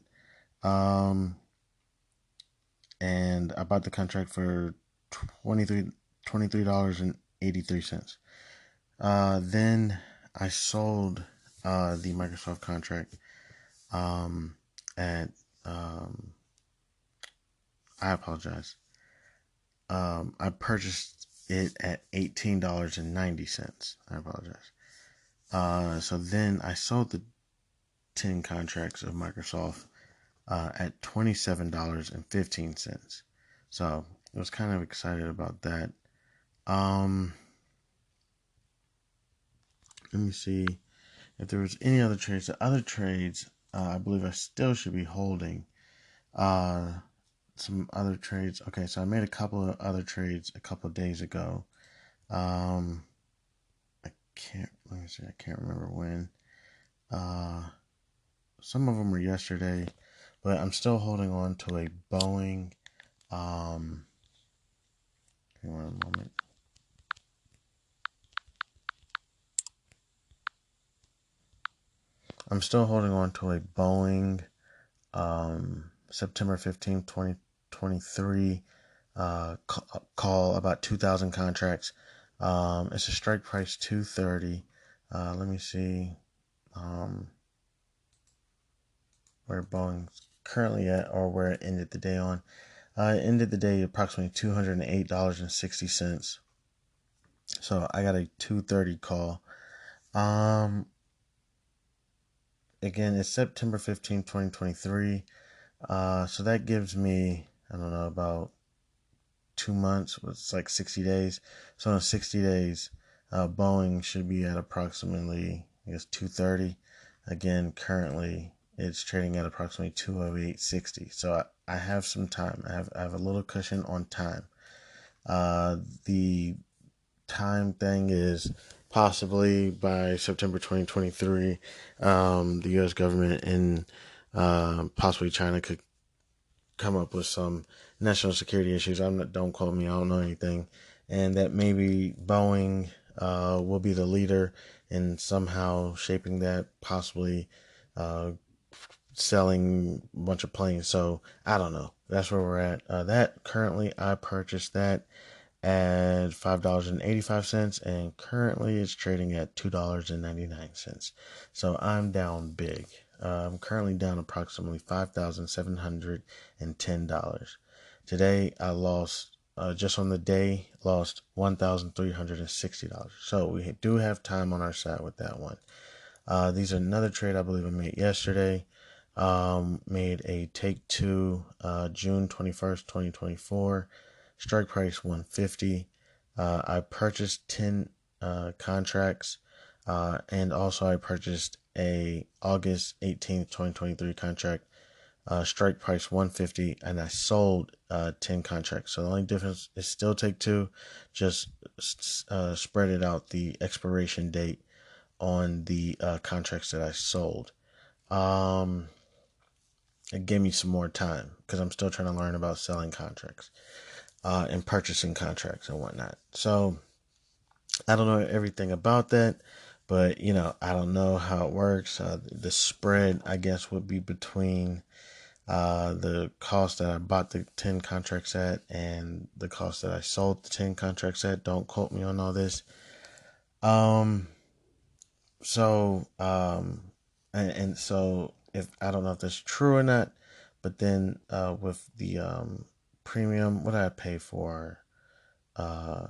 And I bought the contract for $23.83. Then I sold the Microsoft contract um, at, I apologize. I purchased it at $18.90. I apologize. So then I sold the 10 contracts of Microsoft at $27.15. So I was kind of excited about that. Let me see if there was any other trades. The other trades, I believe I still should be holding. Some other trades. Okay, so I made a couple of other trades a couple of days ago. I can't. Let me see. I can't remember when. Uh, some of them were yesterday, but I'm still holding on to a Boeing. Give me one moment. I'm still holding on to a Boeing September 15th, 2023 call about 2,000 contracts. It's a strike price 230. Let me see where Boeing's currently at or where it ended the day on. It ended the day approximately $208.60. So I got a 230 call. Again, it's September 15th, 2023. So that gives me, I don't know, about 2 months. It's like 60 days. So in 60 days, Boeing should be at approximately, I guess, 230. Again, currently it's trading at approximately 208.60. So I have some time. I have a little cushion on time. The time thing is possibly by September 2023, the U.S. government and possibly China could come up with some national security issues. Don't quote me, I don't know anything, and that maybe Boeing will be the leader in somehow shaping that, possibly selling a bunch of planes. So I don't know. That's where we're at. That currently, I purchased that at $5.85, and currently it's trading at $2.99. So I'm down big. I'm currently down approximately $5,710. Today I lost, just on the day, lost $1,360. So we do have time on our side with that one. These are another trade I believe I made yesterday. Made a take two, June 21st, 2024. Strike price 150. I purchased 10 contracts, and also I purchased a August 18th, 2023 contract. Strike price 150, and I sold 10 contracts. So the only difference is still take two, just spread it out the expiration date on the contracts that I sold. It gave me some more time because I'm still trying to learn about selling contracts and purchasing contracts and whatnot. So I don't know everything about that, but I don't know how it works. The spread, I guess, would be between the cost that I bought the 10 contracts at and the cost that I sold the 10 contracts at. Don't quote me on all this. So, and so if I don't know if that's true or not, but then with the premium, what did I pay uh,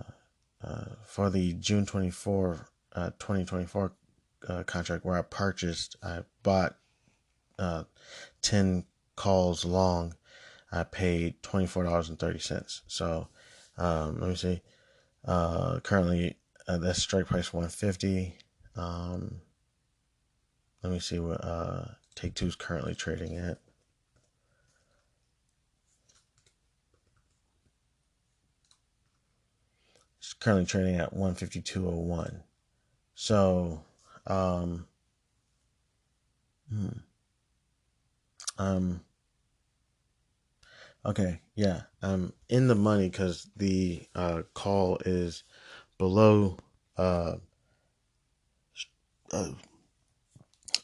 for the June 2024 contract where I bought 10 calls long. I paid $24.30. So let me see. Currently, that's strike price 150. Let me see what Take Two's currently trading at. It's currently trading at 152.01. So, um, hmm, um, okay, yeah, I'm in the money because the call is below uh,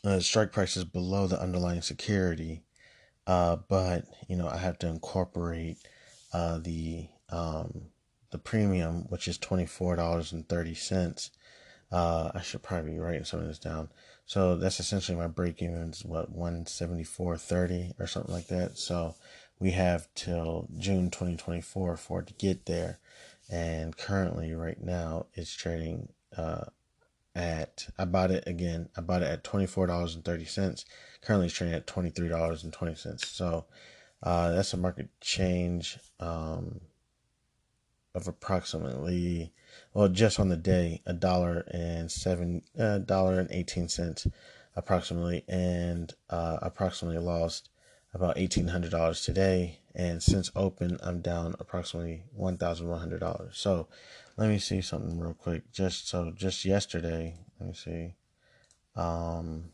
uh, strike price is below the underlying security. But I have to incorporate uh, the um, the premium, which is $24.30. I should probably be writing some of this down. So that's essentially my break even is what, 174.30 or something like that. So we have till June 2024 for it to get there. And currently right now it's trading I bought it at $24.30. Currently it's trading at $23.20. So that's a market change of approximately, well, just on the day, $1.18 approximately, and approximately lost about $1,800 today. And since open, I'm down approximately $1,100. So let me see something real quick. Just yesterday, let me see. I'm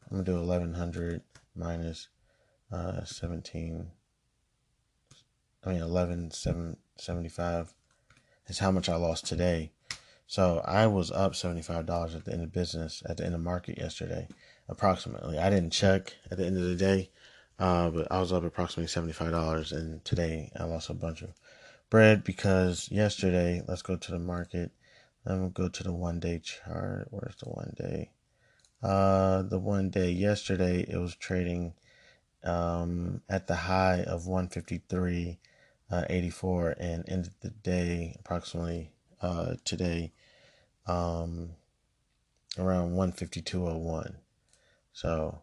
gonna do 1,100 minus 17. 11,775 is how much I lost today. So I was up $75 at the end of business, at the end of market yesterday, approximately. I didn't check at the end of the day, but I was up approximately $75, and today I lost a bunch of bread because yesterday, let's go to the market. Then we'll go to the 1 day chart. Where's the 1 day? The 1 day yesterday, it was trading at the high of 153.84 and ended the day approximately today around 152.01. So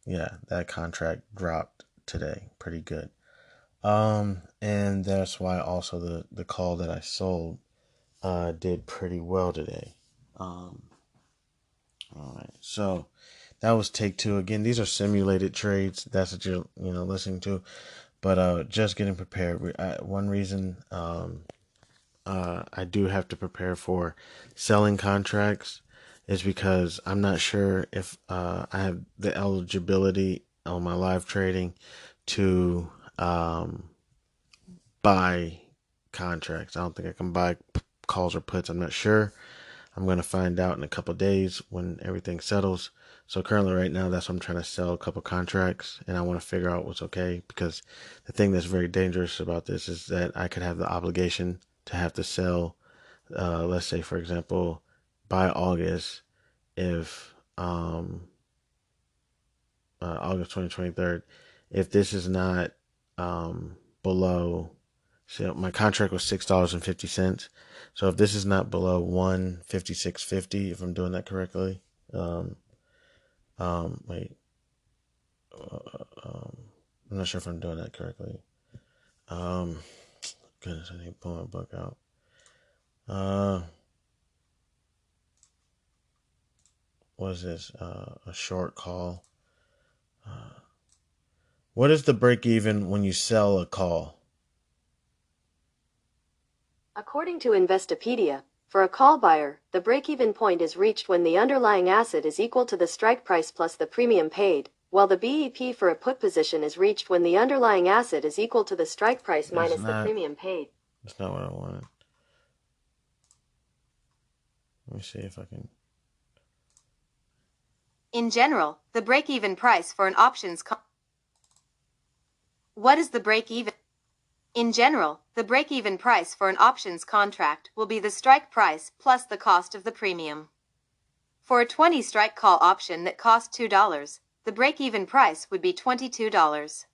yeah, that contract dropped today pretty good. And that's why also the call that I sold did pretty well today. All right, so that was take two. Again, these are simulated trades. That's what you're listening to. But just getting prepared. One reason I do have to prepare for selling contracts is because I'm not sure if I have the eligibility on my live trading to buy contracts. I don't think I can buy calls or puts. I'm not sure. I'm going to find out in a couple of days when everything settles. So currently right now, that's what I'm trying to sell a couple contracts, and I want to figure out what's okay, because the thing that's very dangerous about this is that I could have the obligation to have to sell, let's say, for example, by August, if August 2023, if this is not below, so my contract was $6.50. So if this is not below 156.50, if I'm doing that correctly, wait, I'm not sure if I'm doing that correctly. Goodness, I need to pull my book out. What is this? A short call. What is the break even when you sell a call? According to Investopedia, for a call buyer, the break-even point is reached when the underlying asset is equal to the strike price plus the premium paid, while the BEP for a put position is reached when the underlying asset is equal to the strike price minus the premium paid. That's not what I wanted. Let me see if I can. In general, the break-even price for an options What is the break-even? In general, the break-even price for an options contract will be the strike price plus the cost of the premium. For a 20 strike call option that costs $2, the break-even price would be $22.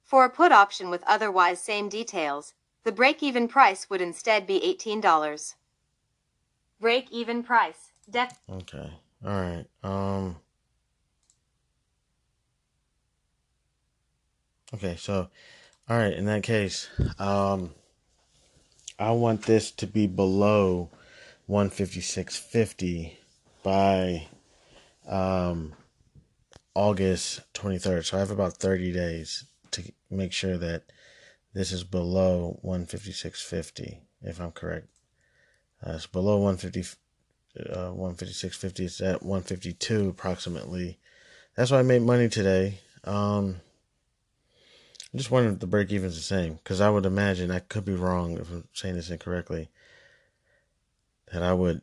For a put option with otherwise same details, the break-even price would instead be $18. Break-even price. Okay. All right. Okay. So, all right. In that case, I want this to be below 156.50 by August 23rd. So I have about 30 days to make sure that this is below 156.50, if I'm correct. It's below 156.50. It's at 152 approximately. That's why I made money today. I'm just wondering if the break even is the same, because I would imagine, I could be wrong if I'm saying this incorrectly, that I would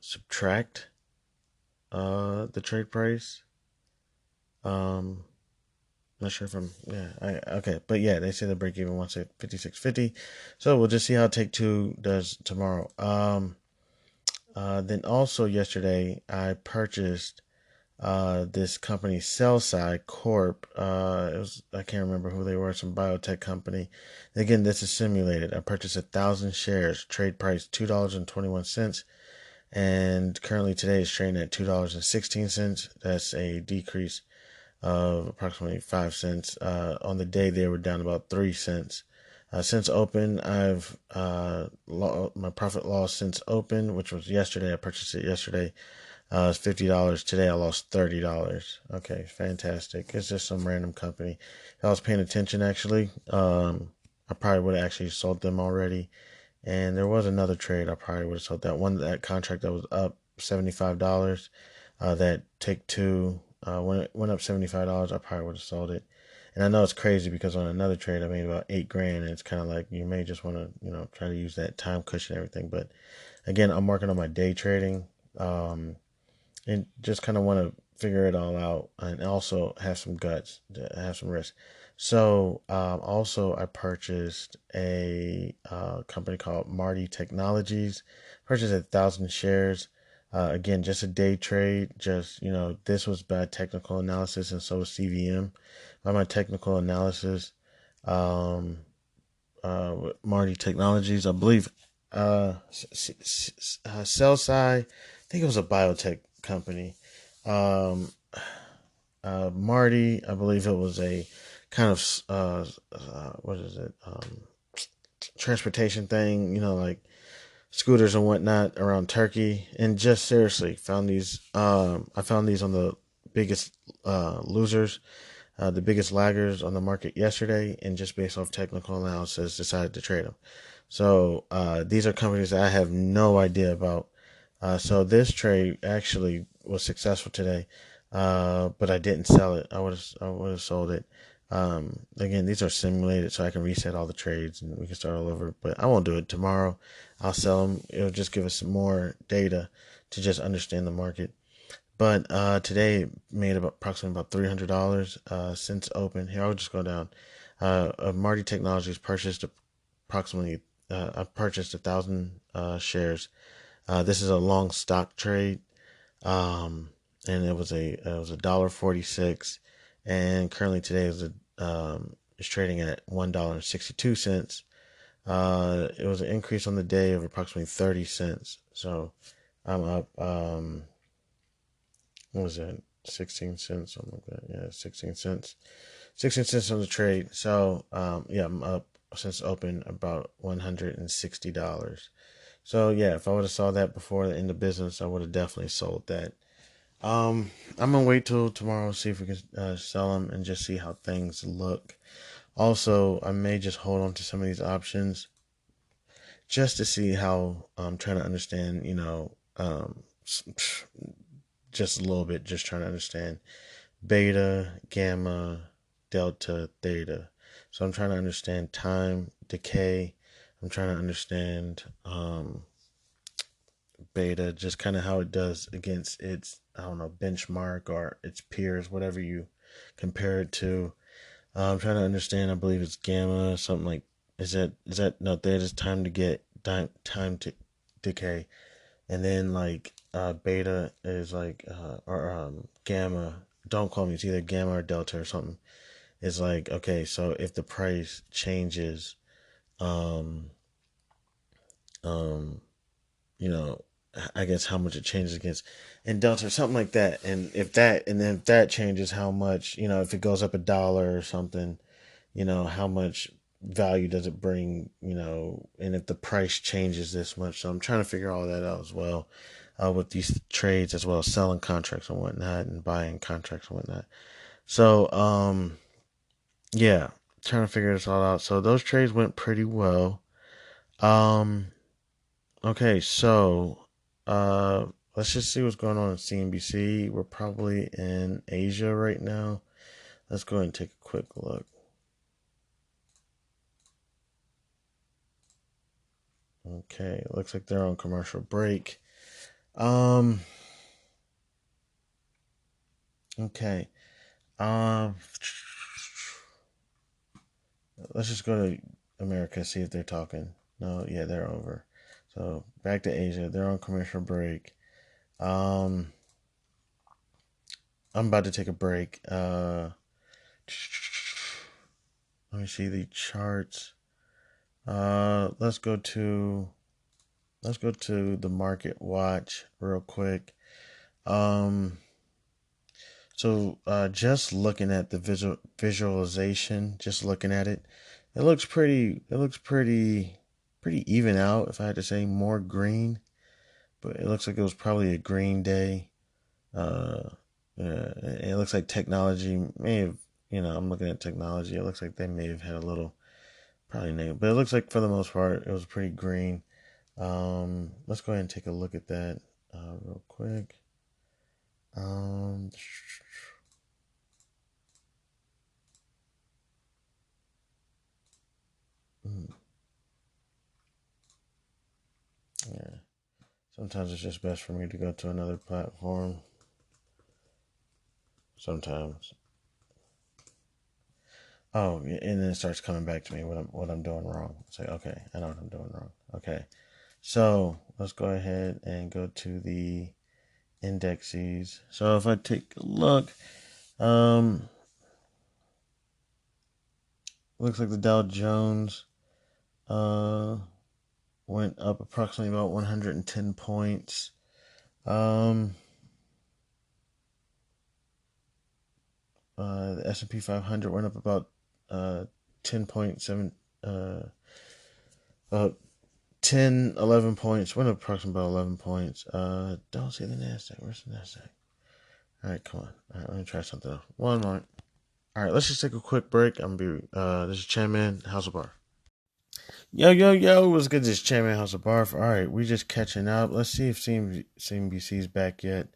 subtract the trade price Not sure if I'm, yeah, okay. But yeah, they say the break even once at 56.50. So we'll just see how Take Two does tomorrow. Then also yesterday, I purchased this company, Cellside Corp. It was, I can't remember who they were, some biotech company. And again, this is simulated. I purchased 1,000 shares, trade price $2.21, and currently today is trading at $2.16. That's a decrease of approximately 5 cents. On the day, they were down about 3 cents. Since open, I've my profit loss since open, which was yesterday. I purchased it yesterday. It's $50. Today I lost $30. Okay, fantastic. It's just some random company. If I was paying attention, actually, I probably would have actually sold them already. And there was another trade I probably would have sold that one, that contract that was up $75. That Take Two when it went up $75, I probably would have sold it. And I know it's crazy because on another trade I made about 8 grand, and it's kind of like you may just want to try to use that time cushion and everything. But again, I'm working on my day trading. And just kind of want to figure it all out and also have some guts, have some risk. So also I purchased a company called Marty Technologies. Purchased 1,000 shares. Again, just a day trade. Just this was by technical analysis, and so was CVM. By my technical analysis, um, with Marty Technologies, I believe, Cellside, I think it was a biotech company. Um, Marty, I believe it was a kind of what is it? Transportation thing, like scooters and whatnot around Turkey. And just seriously found these. I found these on the biggest losers, the biggest laggers on the market yesterday, and just based off technical analysis, decided to trade them. So these are companies that I have no idea about. So this trade actually was successful today, but I didn't sell it. I would have sold it. Again, these are simulated, so I can reset all the trades and we can start all over. But I won't do it tomorrow. I'll sell them. It'll just give us some more data to just understand the market. But today made approximately about $300 since open. Here, I'll just go down. Marty Technologies purchased approximately. I purchased 1,000 shares. This is a long stock trade, um, and it was $1.46, and currently today is trading at $1.62. It was an increase on the day of approximately 30 cents. So I'm up. What was that? 16 cents, something like that. Yeah, 16 cents. 16 cents on the trade. So yeah, I'm up since open about $160. So yeah, if I would have saw that before the end of business, I would have definitely sold that. I'm gonna wait till tomorrow, see if we can sell them and just see how things look. Also, I may just hold on to some of these options just to see how I'm trying to understand. Just a little bit, just trying to understand beta, gamma, delta, theta. So I'm trying to understand time, decay. I'm trying to understand beta, just kind of how it does against its, I don't know, benchmark or its peers, whatever you compare it to. I'm trying to understand. I believe it's gamma, something like. Is that no? That is time to get time to decay, and then like beta is like or gamma. Don't call me. It's either gamma or delta or something. It's like, okay, so if the price changes, um, um, you know, I guess how much it changes against and delta or something like that. And if that changes, how much, if it goes up $1 or something, how much value does it bring, and if the price changes this much. So I'm trying to figure all that out as well, with these trades, as well as selling contracts and whatnot and buying contracts and whatnot. So, yeah, trying to figure this all out. So those trades went pretty well. Um, Okay, so let's just see what's going on in CNBC. We're probably in Asia right now. Let's go ahead and take a quick look. Okay, looks like they're on commercial break. Um, okay. Um, let's just go to America, see if they're talking. No, yeah, they're over. So back to Asia. They're on commercial break. Um, I'm about to take a break. Let me see the charts. Let's go to the market watch real quick. Um, just looking at the visualization, just looking at it, it looks pretty. It looks pretty even out. If I had to say, more green, but it looks like it was probably a green day. Uh, it looks like technology may have. I'm looking at technology. It looks like they may have had a little probably negative, but it looks like for the most part it was pretty green. Let's go ahead and take a look at that real quick. Um, hmm, yeah. Sometimes it's just best for me to go to another platform. Sometimes. Oh, yeah, and then it starts coming back to me what I'm doing wrong. It's like, okay, I know what I'm doing wrong. Okay, so let's go ahead and go to the indexes. So if I take a look, um, looks like the Dow Jones uh went up approximately about 110 points. Um, the S&P 500 went up about 10.7 uh about 10, 11 points. Went up approximately about 11 points. Don't see the NASDAQ. Where's the NASDAQ? All right, come on. All right, let me try something else. One moment. All right, let's just take a quick break. This is Chairman House of Bar. Yo, yo, yo, what's good? This is Chairman House of Barf. All right, we just catching up. Let's see if CNBC's back yet.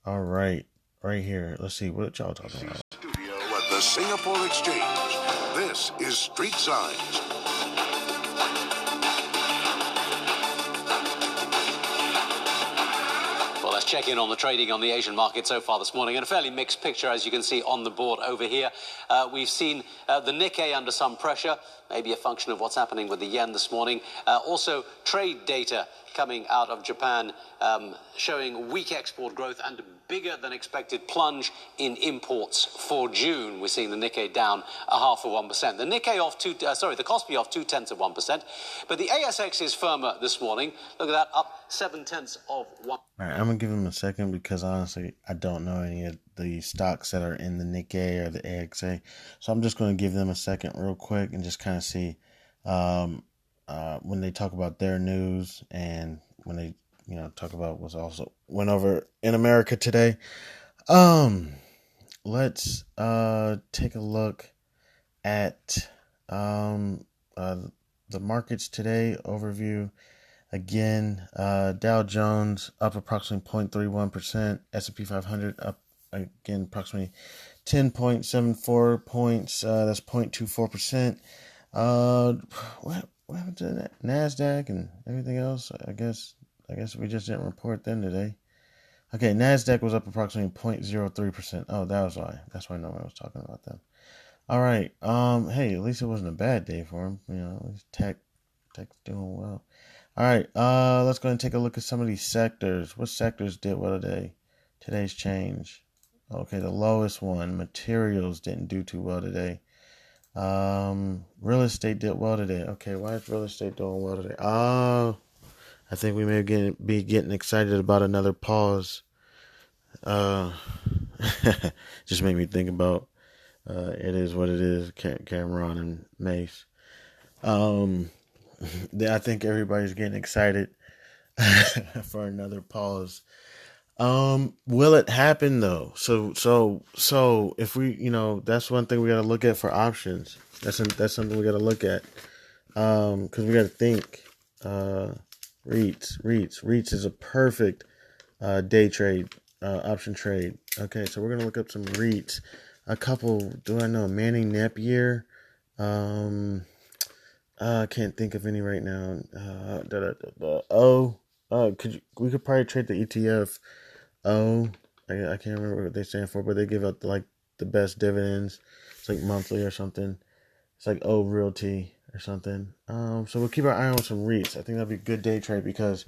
All right here. Let's see what y'all talking about. Studio at the Singapore Exchange. This is Street Signs. Well, let's check in on the trading on the Asian market so far this morning. And a fairly mixed picture, as you can see on the board over here. We've seen the Nikkei under some pressure, maybe a function of what's happening with the yen this morning. Also, trade data coming out of Japan showing weak export growth and bigger than expected plunge in imports for June. We're seeing the Nikkei down 0.5%. The Nikkei off the Kospi off 0.2%. But the ASX is firmer this morning. Look at that, up 0.7%. All right, I'm gonna give him a second because honestly, I don't know any of the stocks that are in the Nikkei or the AXA, so I'm just gonna give them a second real quick and just kind of see when they talk about their news and when they talk about what's also went over in America today. Let's take a look at the markets today overview. Again, Dow Jones up approximately 0.31%. S&P 500 up again approximately 10.74 points. That's 0.24%. What happened to that? NASDAQ and everything else? I guess we just didn't report them today. Okay, NASDAQ was up approximately 0.03%. Oh, that was why. That's why nobody was talking about them. All right. Hey, at least it wasn't a bad day for them. At least tech's doing well. All right, let's go and take a look at some of these sectors. What sectors did well today? Today's change. Okay, the lowest one, materials, didn't do too well today. Real estate did well today. Okay, why is real estate doing well today? Oh, I think we may be getting excited about another pause. Just made me think about it is what it is, Cameron and Mace. I think everybody's getting excited for another pause. Will it happen though? So if we, that's one thing we got to look at for options. That's something we got to look at. Because we got to think. REITs is a perfect day trade, option trade. Okay, so we're gonna look up some REITs. A couple. Do I know Manning Napier? I can't think of any right now. We could probably trade the ETF. I can't remember what they stand for, but they give out like the best dividends. It's like monthly or something. It's like O Realty or something. So we'll keep our eye on some REITs. I think that'll be a good day trade because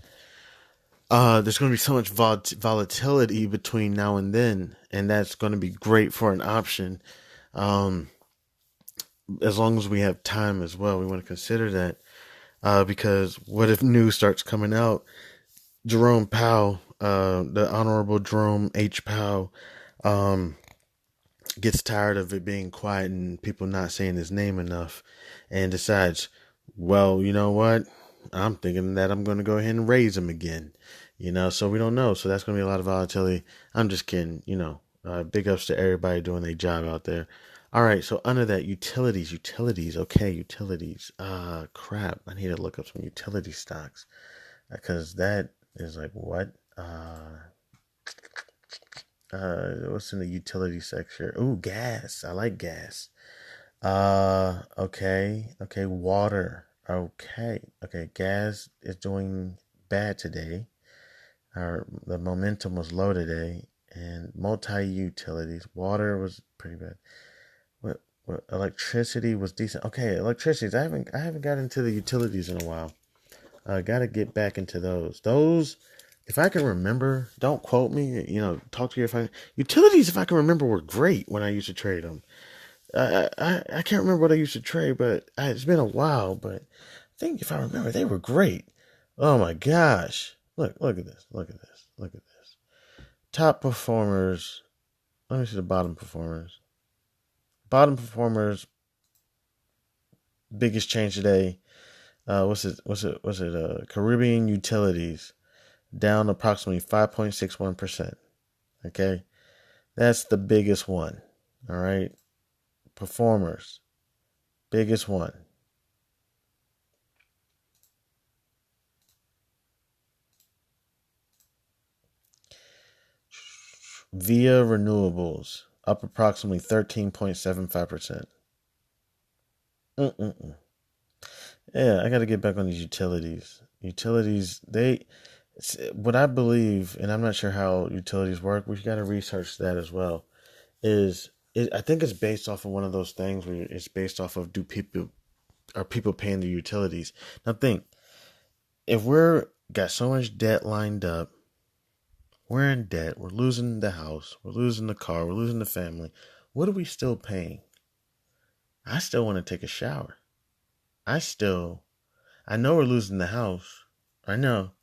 there's going to be so much volatility between now and then, and that's going to be great for an option. Um, as long as we have time as well, we want to consider that because what if news starts coming out? Jerome Powell, the Honorable Jerome H. Powell, um, gets tired of it being quiet and people not saying his name enough and decides, well, you know what? I'm thinking that I'm going to go ahead and raise him again. So we don't know. So that's going to be a lot of volatility. I'm just kidding. Big ups to everybody doing their job out there. All right. So under that, utilities. Okay, utilities. Crap. I need to look up some utility stocks because that is like what? What's in the utility sector? Ooh, gas. I like gas. Okay, water. Okay, gas is doing bad today. The momentum was low today, and multi-utilities. Water was pretty bad. What electricity was decent. Okay, electricities. I haven't got into the utilities in a while. Gotta get back into those. Those, if I can remember, don't quote me. Talk to you if I utilities. If I can remember, were great when I used to trade them. I can't remember what I used to trade, but it's been a while. But I think if I remember, they were great. Oh my gosh! Look at this! Look at this! Look at this! Top performers. Let me see the bottom performers. Bottom performers. Biggest change today. What's it? Caribbean Utilities down approximately 5.61%. Okay, that's the biggest one. All right, performers, biggest one. Via Renewables up approximately 13.75%. Yeah, I got to get back on these utilities. Utilities, what I believe, and I'm not sure how utilities work. We've got to research that as well. I think it's based off of one of those things where it's based off of are people paying their utilities? Now think, if we're got so much debt lined up, we're in debt, we're losing the house, we're losing the car, we're losing the family. What are we still paying? I still want to take a shower. I know we're losing the house. I know.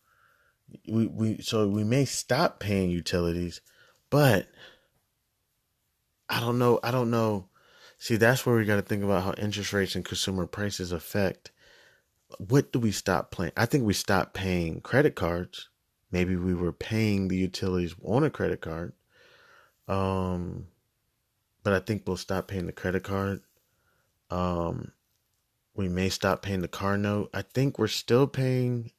So we may stop paying utilities, but I don't know. See, that's where we got to think about how interest rates and consumer prices affect. What do we stop paying? I think we stopped paying credit cards. Maybe we were paying the utilities on a credit card. But I think we'll stop paying the credit card. We may stop paying the car note. I think we're still paying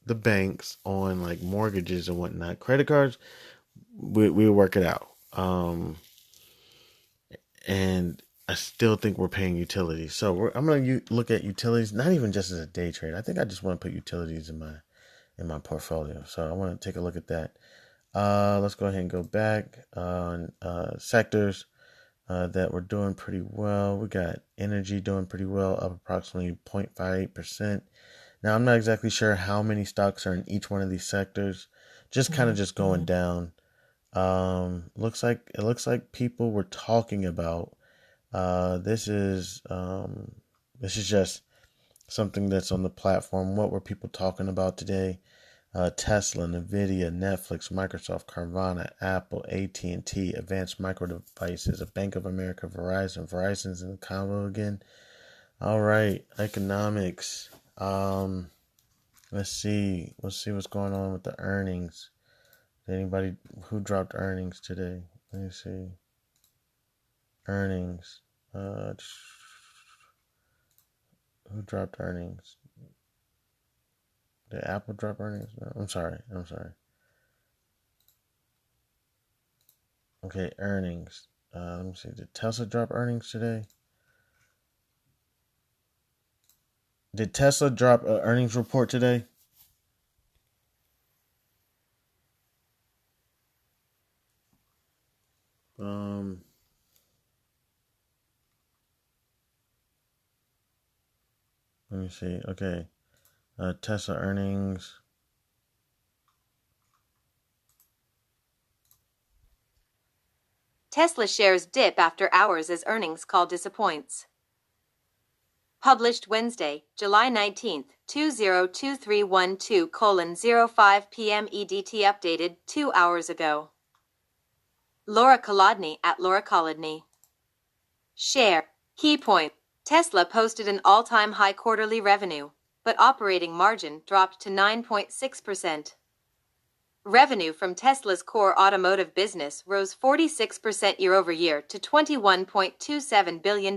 the banks on like mortgages and whatnot. Credit cards, we'll work it out. And I still think we're paying utilities. So I'm going to look at utilities, not even just as a day trade. I think I just want to put utilities in my portfolio. So I want to take a look at that. Let's go ahead and go back on sectors that we're doing pretty well. We got energy doing pretty well, up approximately 0.58%. Now, I'm not exactly sure how many stocks are in each one of these sectors. Just kind of just going down. Looks like people were talking about. This is just something that's on the platform. What were people talking about today? Tesla, Nvidia, Netflix, Microsoft, Carvana, Apple, AT&T, Advanced Micro Devices, a Bank of America, Verizon. Verizon's in the combo again. All right, economics. Let's see what's going on with the earnings. Anybody who dropped earnings today? Let me see. Earnings. Who dropped earnings? Did Apple drop earnings? No, I'm sorry. Okay, earnings. Let me see. Did Tesla drop earnings today? Did Tesla drop an earnings report today? Let me see. Okay. Tesla earnings. Tesla shares dip after hours as earnings call disappoints. Published Wednesday, July 19th, 202312:05 p.m. EDT, updated 2 hours ago. Laura Kolodny at Laura Kolodny. Share. Key point. Tesla posted an all-time high quarterly revenue, but operating margin dropped to 9.6%. Revenue from Tesla's core automotive business rose 46% year-over-year to $21.27 billion,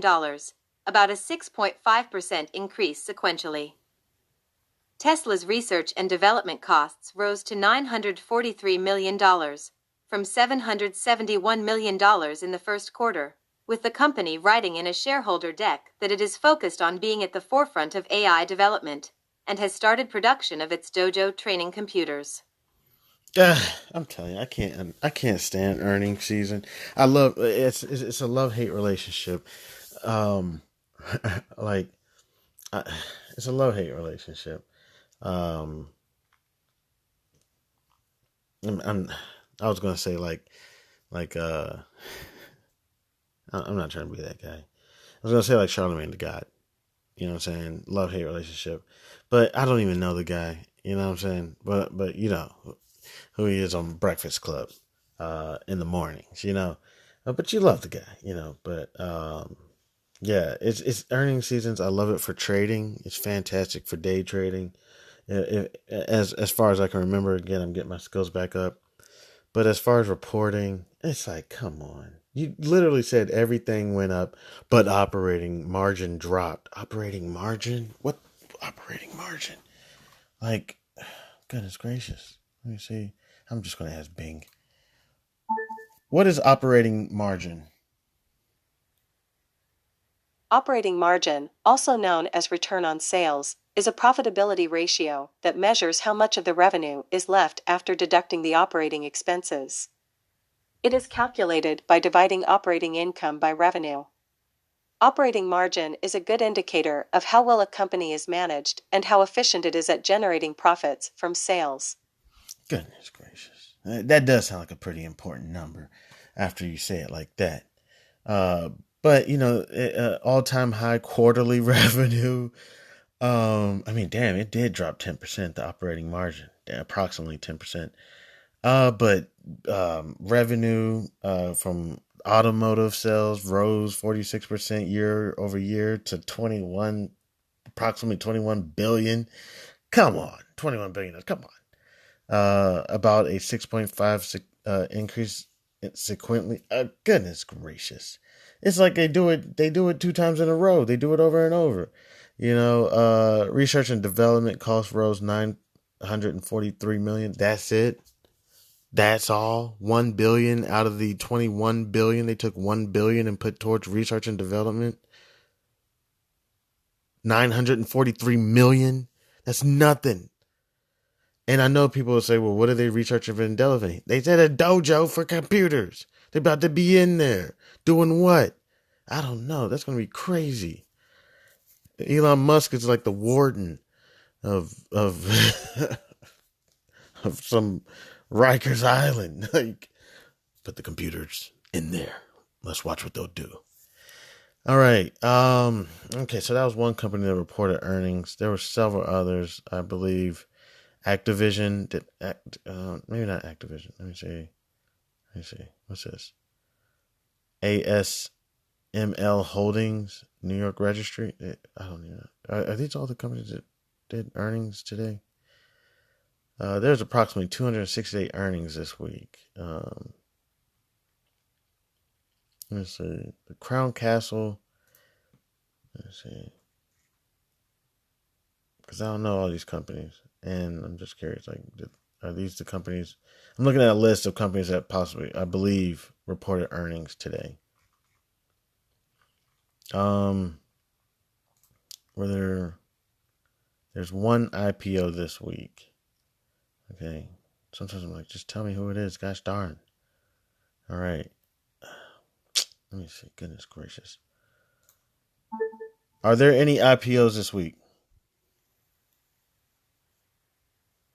about a 6.5% increase sequentially. Tesla's research and development costs rose to $943 million, from $771 million in the first quarter, with the company writing in a shareholder deck that it is focused on being at the forefront of AI development and has started production of its Dojo training computers. I'm telling you, I can't stand earnings season. I love it's a love hate relationship. Um, like I, it's a love hate relationship. Um, I'm I was gonna say like I'm not trying to be that guy. I was gonna say like Charlemagne the God. You know what I'm saying? Love hate relationship, but I don't even know the guy. You know what I'm saying? But you know who he is on Breakfast Club, in the mornings. You know, but you love the guy. You know, but yeah, it's earnings seasons. I love it for trading. It's fantastic for day trading. As far as I can remember, again, I'm getting my skills back up. But as far as reporting, it's like, come on. You literally said everything went up, but operating margin dropped. Operating margin? What operating margin? Like, goodness gracious. Let me see. I'm just going to ask Bing. What is operating margin? Operating margin, also known as return on sales, is a profitability ratio that measures how much of the revenue is left after deducting the operating expenses. It is calculated by dividing operating income by revenue. Operating margin is a good indicator of how well a company is managed and how efficient it is at generating profits from sales. Goodness gracious. That does sound like a pretty important number after you say it like that. Uh, but, you know, all-time high quarterly revenue. I mean, damn, it did drop 10%, the operating margin, approximately 10%. But revenue from automotive sales rose 46% year over year to approximately 21 billion. Come on, 21 billion. Come on. About a 6.5 increase sequentially. Goodness gracious. It's like they do it 2 times in a row. They do it over and over. You know, research and development costs rose 943 million. That's it. That's all. 1 billion out of the 21 billion. They took 1 billion and put towards research and development. 943 million. That's nothing. And I know people will say, well, what are they researching and developing? They said a dojo for computers. They're about to be in there. Doing what? I don't know. That's going to be crazy. Elon Musk is like the warden of of some Rikers Island. Like, put the computers in there. Let's watch what they'll do. All right. Okay, so that was one company that reported earnings. There were several others, I believe. Activision did maybe not Activision. Let me see. What's this? ASML Holdings, New York Registry. I don't even know. Are these all the companies that did earnings today? There's approximately 268 earnings this week. Let's see. The Crown Castle. Let's see. Because I don't know all these companies. And I'm just curious, like, are these the companies? I'm looking at a list of companies that possibly, I believe, reported earnings today. There's one IPO this week. Okay. Sometimes I'm like, just tell me who it is. Gosh darn. All right. Let me see. Goodness gracious. Are there any IPOs this week?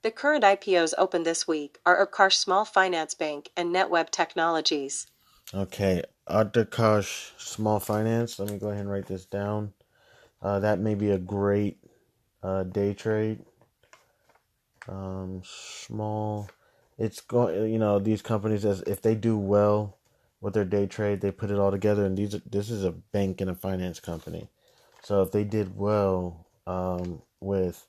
The current IPOs open this week are Urkash Small Finance Bank and NetWeb Technologies. Okay, Artakash Small Finance. Let me go ahead and write this down. That may be a great day trade. Small. It's going. These companies, as if they do well with their day trade, they put it all together. And this is a bank and a finance company. So if they did well with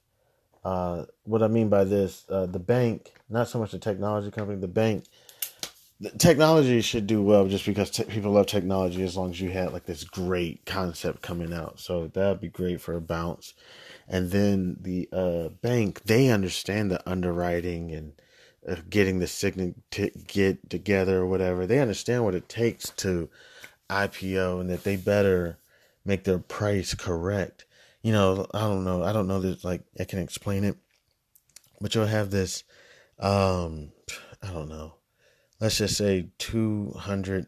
what I mean by this, the bank, not so much the technology company, the bank. The technology should do well just because people love technology as long as you had like this great concept coming out. So that would be great for a bounce. And then the bank, they understand the underwriting and getting the signet to get together or whatever. They understand what it takes to IPO and that they better make their price correct. I don't know. I don't know that like I can explain it, but you'll have this, I don't know. Let's just say $200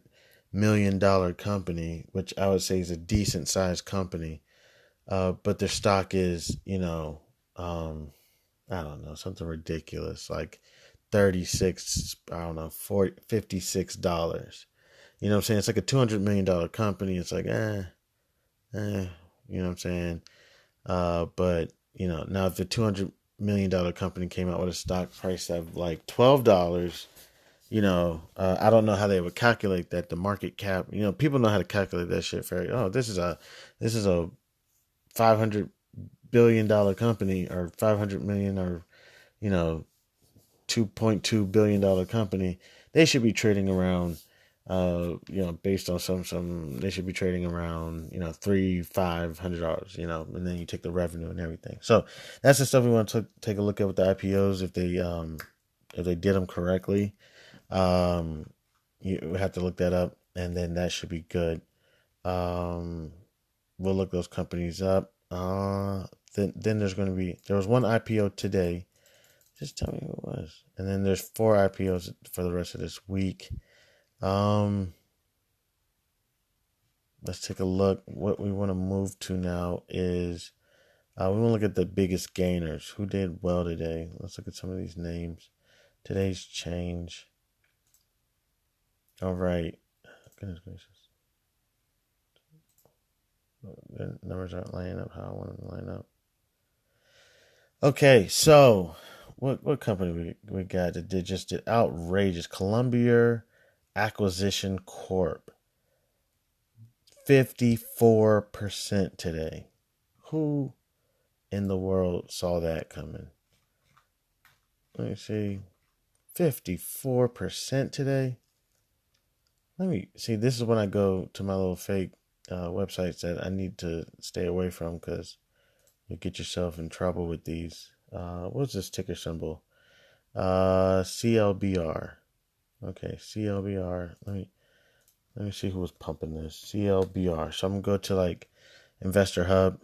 million company, which I would say is a decent sized company. But their stock is, I don't know, something ridiculous, like 36, I don't know, $56. You know what I'm saying? It's like a $200 million company. It's like, you know what I'm saying? But, now if the $200 million company came out with a stock price of like $12, I don't know how they would calculate that. The market cap, people know how to calculate that shit. This is a $500 billion company or 500 million or, $2.2 billion company. They should be trading around, based on they should be trading around, $300-$500, and then you take the revenue and everything. So that's the stuff we want to take a look at with the IPOs. If they did them correctly, you have to look that up, and then that should be good. We'll look those companies up. Then there was one IPO today. Just tell me who it was. And then there's 4 IPOs for the rest of this week. Let's take a look. What we want to move to now is we want to look at the biggest gainers. Who did well today? Let's look at some of these names. Today's change. All right. Goodness gracious. The numbers aren't lining up how I want them to line up. Okay, so what company we got that did outrageous? Columbia Acquisition Corp. 54% today. Who in the world saw that coming? Let me see. 54% today. Let me see. This is when I go to my little fake websites that I need to stay away from because you get yourself in trouble with these. What's this ticker symbol? CLBR. Okay, CLBR. Let me see who was pumping this. CLBR. So I'm gonna go to like Investor Hub.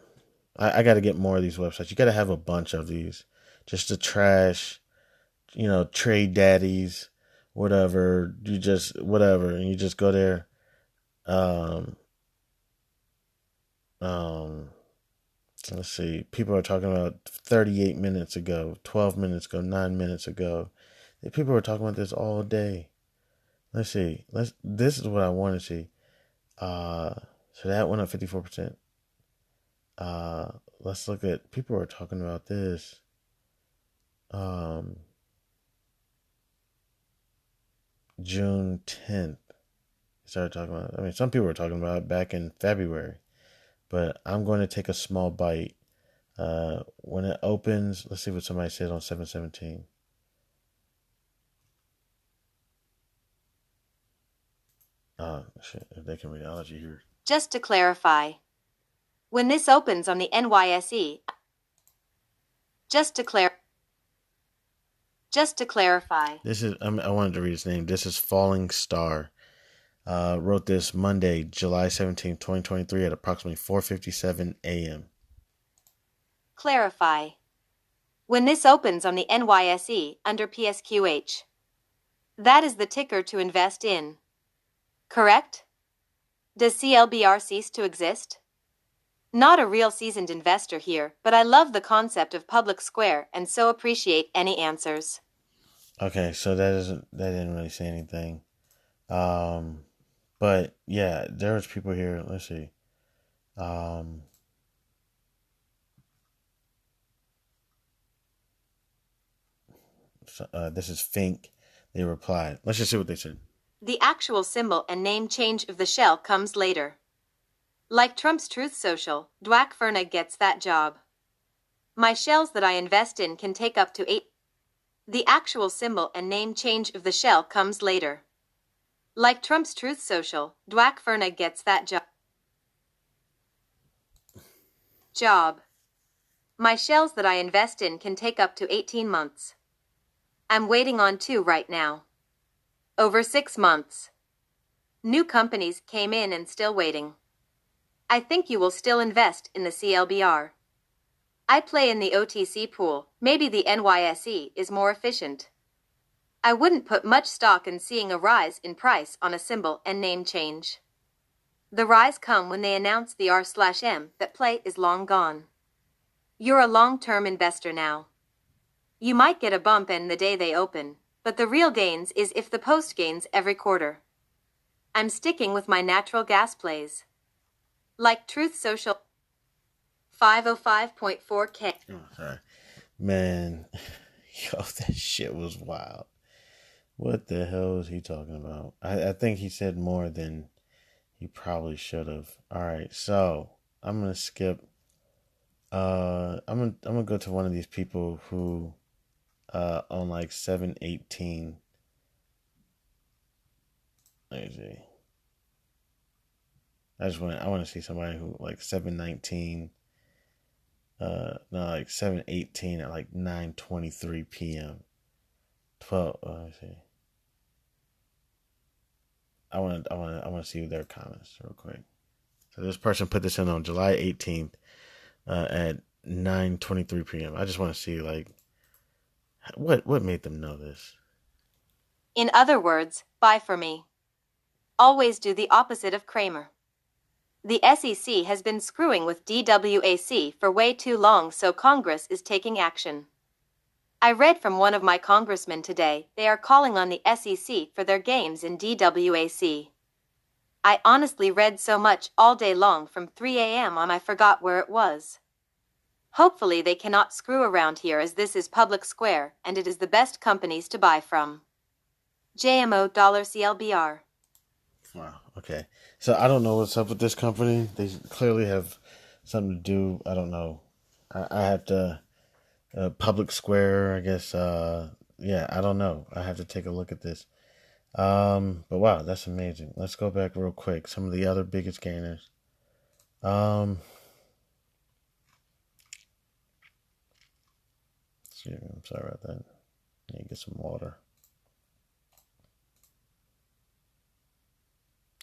I got to get more of these websites. You got to have a bunch of these just to trash, trade daddies, whatever. Whatever, and you just go there. Let's see. People are talking about 38 minutes ago, 12 minutes ago, 9 minutes ago. People are talking about this all day. Let's see. This is what I want to see. So that went up 54%. Let's look at, people are talking about this. June 10th. Started talking about, some people were talking about it back in February. But I'm going to take a small bite. When it opens, let's see what somebody said on 7/17. Shit, if they can radiology here. Just to clarify, when this opens on the NYSE, just to clarify. This is, I wanted to read his name. This is Falling Star. Wrote this Monday, July 17, 2023 at approximately 4:57 a.m. Clarify. When this opens on the NYSE under PSQH. That is the ticker to invest in. Correct? Does CLBR cease to exist? Not a real seasoned investor here, but I love the concept of public square and so appreciate any answers. Okay, so that didn't really say anything. But yeah, there's people here. Let's see. This is Fink. They replied. Let's just see what they said. The actual symbol and name change of the shell comes later. Like Trump's Truth Social, Dwack Ferna gets that job. My shells that I invest in can take up to 8. The actual symbol and name change of the shell comes later. Like Trump's Truth Social, Dwack Ferna gets that job. My shells that I invest in can take up to 18 months. I'm waiting on 2 right now. Over 6 months. New companies came in and still waiting. I think you will still invest in the CLBR. I play in the OTC pool. Maybe the NYSE is more efficient. I wouldn't put much stock in seeing a rise in price on a symbol and name change. The rise come when they announce the R/M that play is long gone. You're a long-term investor now. You might get a bump in the day they open, but the real gains is if the post gains every quarter. I'm sticking with my natural gas plays. Like Truth Social 505.4K. Oh, sorry. Man, yo, that shit was wild. What the hell is he talking about? I think he said more than he probably should have. All right, so I'm gonna skip. I'm gonna go to one of these people who, on like 7/18. Let me see. I want to see somebody who like 7/19. No, like 7/18 at like 9:23 p.m. 12. Let me see. I want to see their comments real quick. So this person put this in on July 18th at 9:23 p.m. I just want to see like what made them know this. In other words, buy for me. Always do the opposite of Kramer. The SEC has been screwing with DWAC for way too long, so Congress is taking action. I read from one of my congressmen today they are calling on the SEC for their gains in DWAC. I honestly read so much all day long from 3 a.m. on I forgot where it was. Hopefully they cannot screw around here, as this is public square and it is the best companies to buy from. JMO $CLBR. Wow. Okay. So I don't know what's up with this company. They clearly have something to do. I don't know. I have to public square. I guess. Yeah. I don't know. I have to take a look at this. But wow, that's amazing. Let's go back real quick. Some of the other biggest gainers. I'm sorry about that. I need to get some water.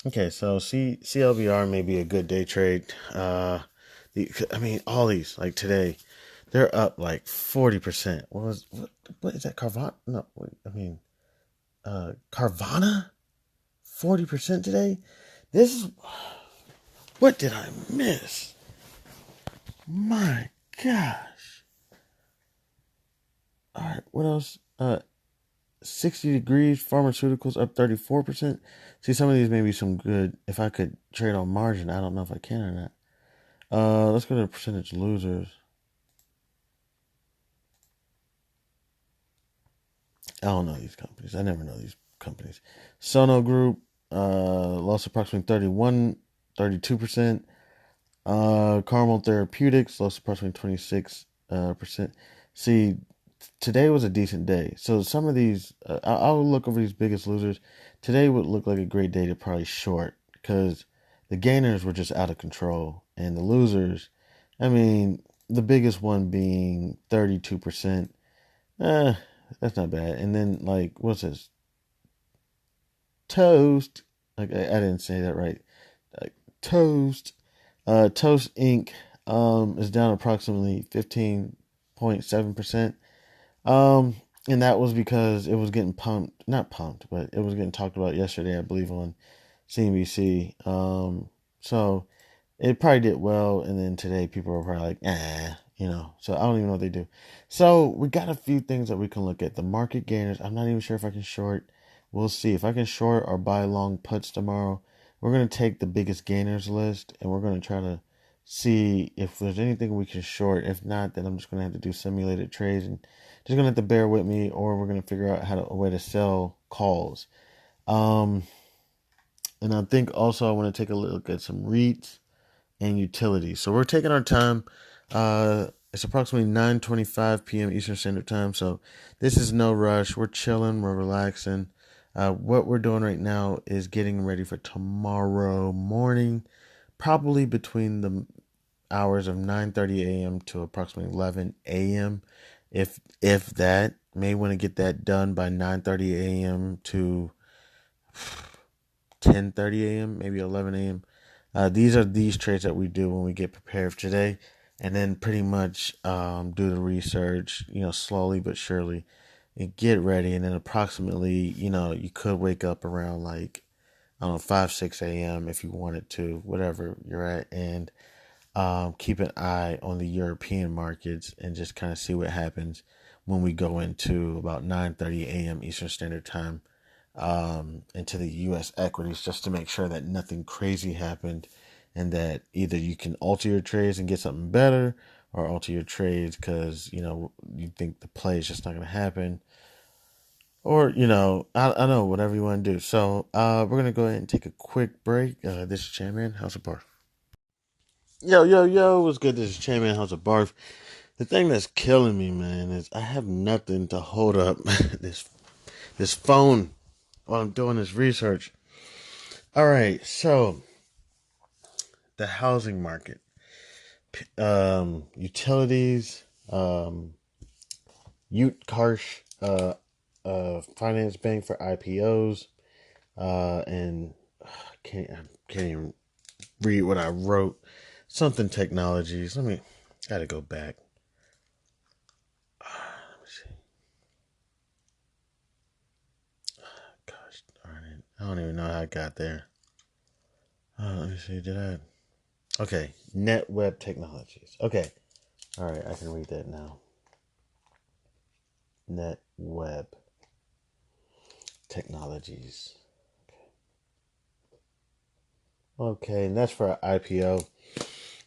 Okay, so CLBR may be a good day trade. All these, like today, they're up like 40%. What is that? Carvana? No, wait, Carvana? 40% today? What did I miss? My gosh. All right, what else? 60 Degrees Pharmaceuticals up 34%. See, some of these may be some good. If I could trade on margin, I don't know if I can or not. Let's go to the percentage losers. I don't know these companies. I never know these companies. Sono Group lost approximately 32%. Carmel Therapeutics lost approximately 26%. See, today was a decent day. So some of these, I'll look over these biggest losers. Today would look like a great day to probably short, because the gainers were just out of control. And the losers, the biggest one being 32%. That's not bad. And then, like, what's this? Toast. Like, I didn't say that right. Like, Toast. Toast Inc. Is down approximately 15.7%. And that was because it was getting not pumped, but it was getting talked about yesterday, I believe, on CNBC. So it probably did well, and then today people are probably like, So I don't even know what they do. So we got a few things that we can look at. The market gainers. I'm not even sure if I can short. We'll see if I can short or buy long puts tomorrow. We're gonna take the biggest gainers list, and we're gonna try to see if there's anything we can short. If not, then I'm just gonna have to do simulated trades and just gonna have to bear with me, or we're gonna figure out a way to sell calls. Um, and I think also I want to take a look at some REITs and utilities. So we're taking our time. It's approximately 9:25 p.m. Eastern Standard Time. So this is no rush. We're chilling. We're relaxing. What we're doing right now is getting ready for tomorrow morning, probably between the hours of 9:30 a.m. to approximately 11 a.m. If that, may want to get that done by 9:30 a.m. to 10:30 a.m., maybe 11 a.m. These are these trades that we do when we get prepared for today, and then pretty much do the research, slowly but surely, and get ready. And then approximately, you could wake up around like, I don't know, 5, 6 a.m. if you wanted to, whatever you're at, and keep an eye on the European markets and just kind of see what happens when we go into about 9:30 a.m. Eastern Standard Time into the U.S. equities, just to make sure that nothing crazy happened and that either you can alter your trades and get something better, or alter your trades because, you think the play is just not going to happen, or, I don't know, whatever you want to do. So we're going to go ahead and take a quick break. This is Chairman House of Barf. Yo, what's good? This is Chairman House of Barf. The thing that's killing me, man, is I have nothing to hold up this phone while I'm doing this research. All right, so the housing market, utilities, Ute Karsh, finance bank for IPOs, and I can't even read what I wrote. Something technologies. Gotta go back. Let me see. Gosh darn it. I don't even know how I got there. Let me see. Okay. Net Web Technologies. Okay. All right. I can read that now. Net Web Technologies. Okay, and that's for our IPO.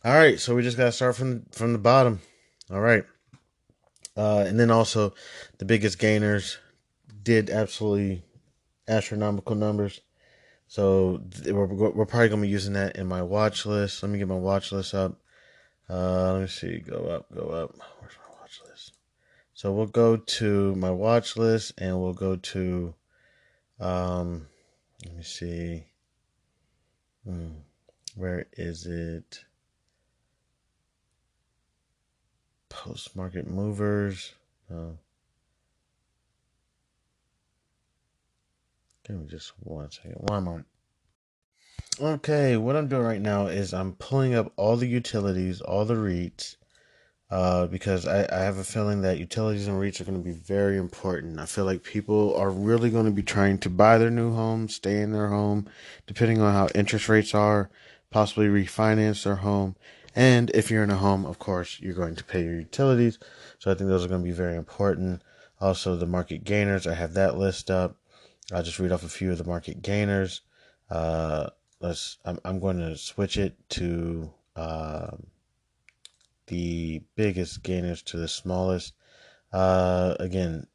All right, so we just gotta start from the bottom. All right, and then also the biggest gainers did absolutely astronomical numbers. So we're probably gonna be using that in my watch list. Let me get my watch list up. Let me see. Go up. Where's my watch list? So we'll go to my watch list, and we'll go to. Let me see. Where is it? Post market movers. Give me just 1 second. 1 moment. Okay, what I'm doing right now is I'm pulling up all the utilities, all the REITs, because I have a feeling that utilities and REITs are going to be very important. I feel like people are really going to be trying to buy their new home, stay in their home, depending on how interest rates are, possibly refinance their home. And if you're in a home, of course, you're going to pay your utilities. So I think those are going to be very important. Also, the market gainers, I have that list up. I'll just read off a few of the market gainers. Uh, I'm going to switch it to the biggest gainers to the smallest. Again,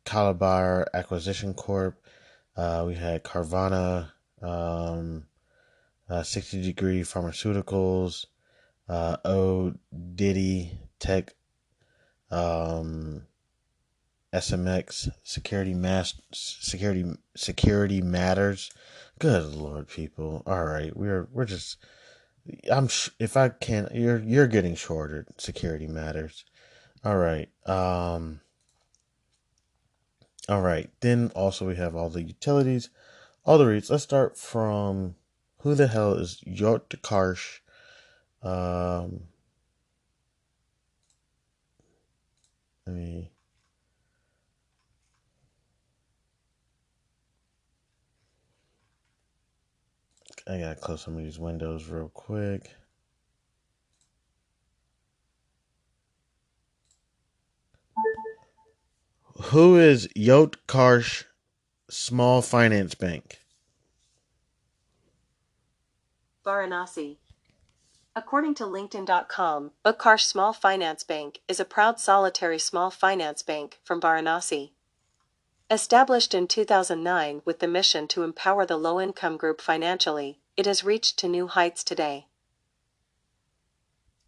Calabar Acquisition Corp. We had Carvana, 60 Degree Pharmaceuticals, O Diddy Tech, SMX Security Matters. Good Lord, people. All right, we're just. If I can, you're getting shorted. Security Matters. All right. All right. Then also we have all the utilities, all the REITs. Let's start from who the hell is Yort Karsh? Let me. I gotta close some of these windows real quick. Who is Yotkarsh Small Finance Bank? Varanasi. According to LinkedIn.com, Utkarsh Small Finance Bank is a proud solitary small finance bank from Varanasi. Established in 2009 with the mission to empower the low-income group financially, it has reached to new heights today.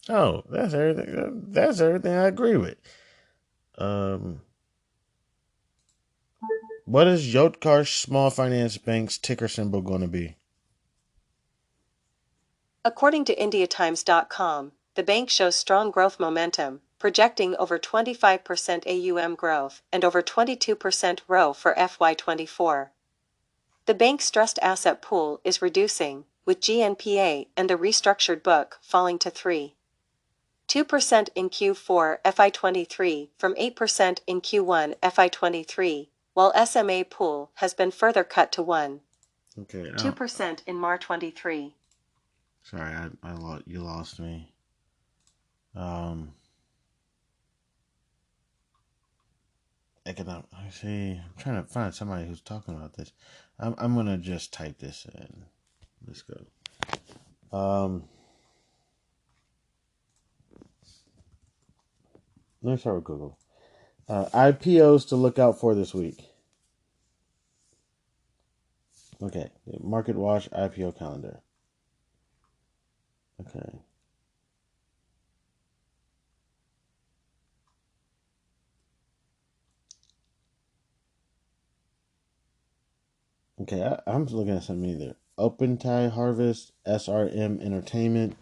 Oh, that's everything. That's everything I agree with. What is Yotkarsh Small Finance Bank's ticker symbol going to be? According to IndiaTimes.com, the bank shows strong growth momentum, projecting over 25% AUM growth and over 22% ROE for FY24. The bank's stressed asset pool is reducing, with GNPA and the restructured book falling to 3.2% in Q4 FY23 from 8% in Q1 FY23, while SMA pool has been further cut to 2% in March 23. Sorry, you lost me. Economic. I see. I'm trying to find somebody who's talking about this. I'm gonna just type this in. Let's go. Let me start with Google. IPOs to look out for this week. Okay, Market Watch IPO calendar. Okay. Okay, I'm just looking at something either. Open Tie Harvest, SRM Entertainment,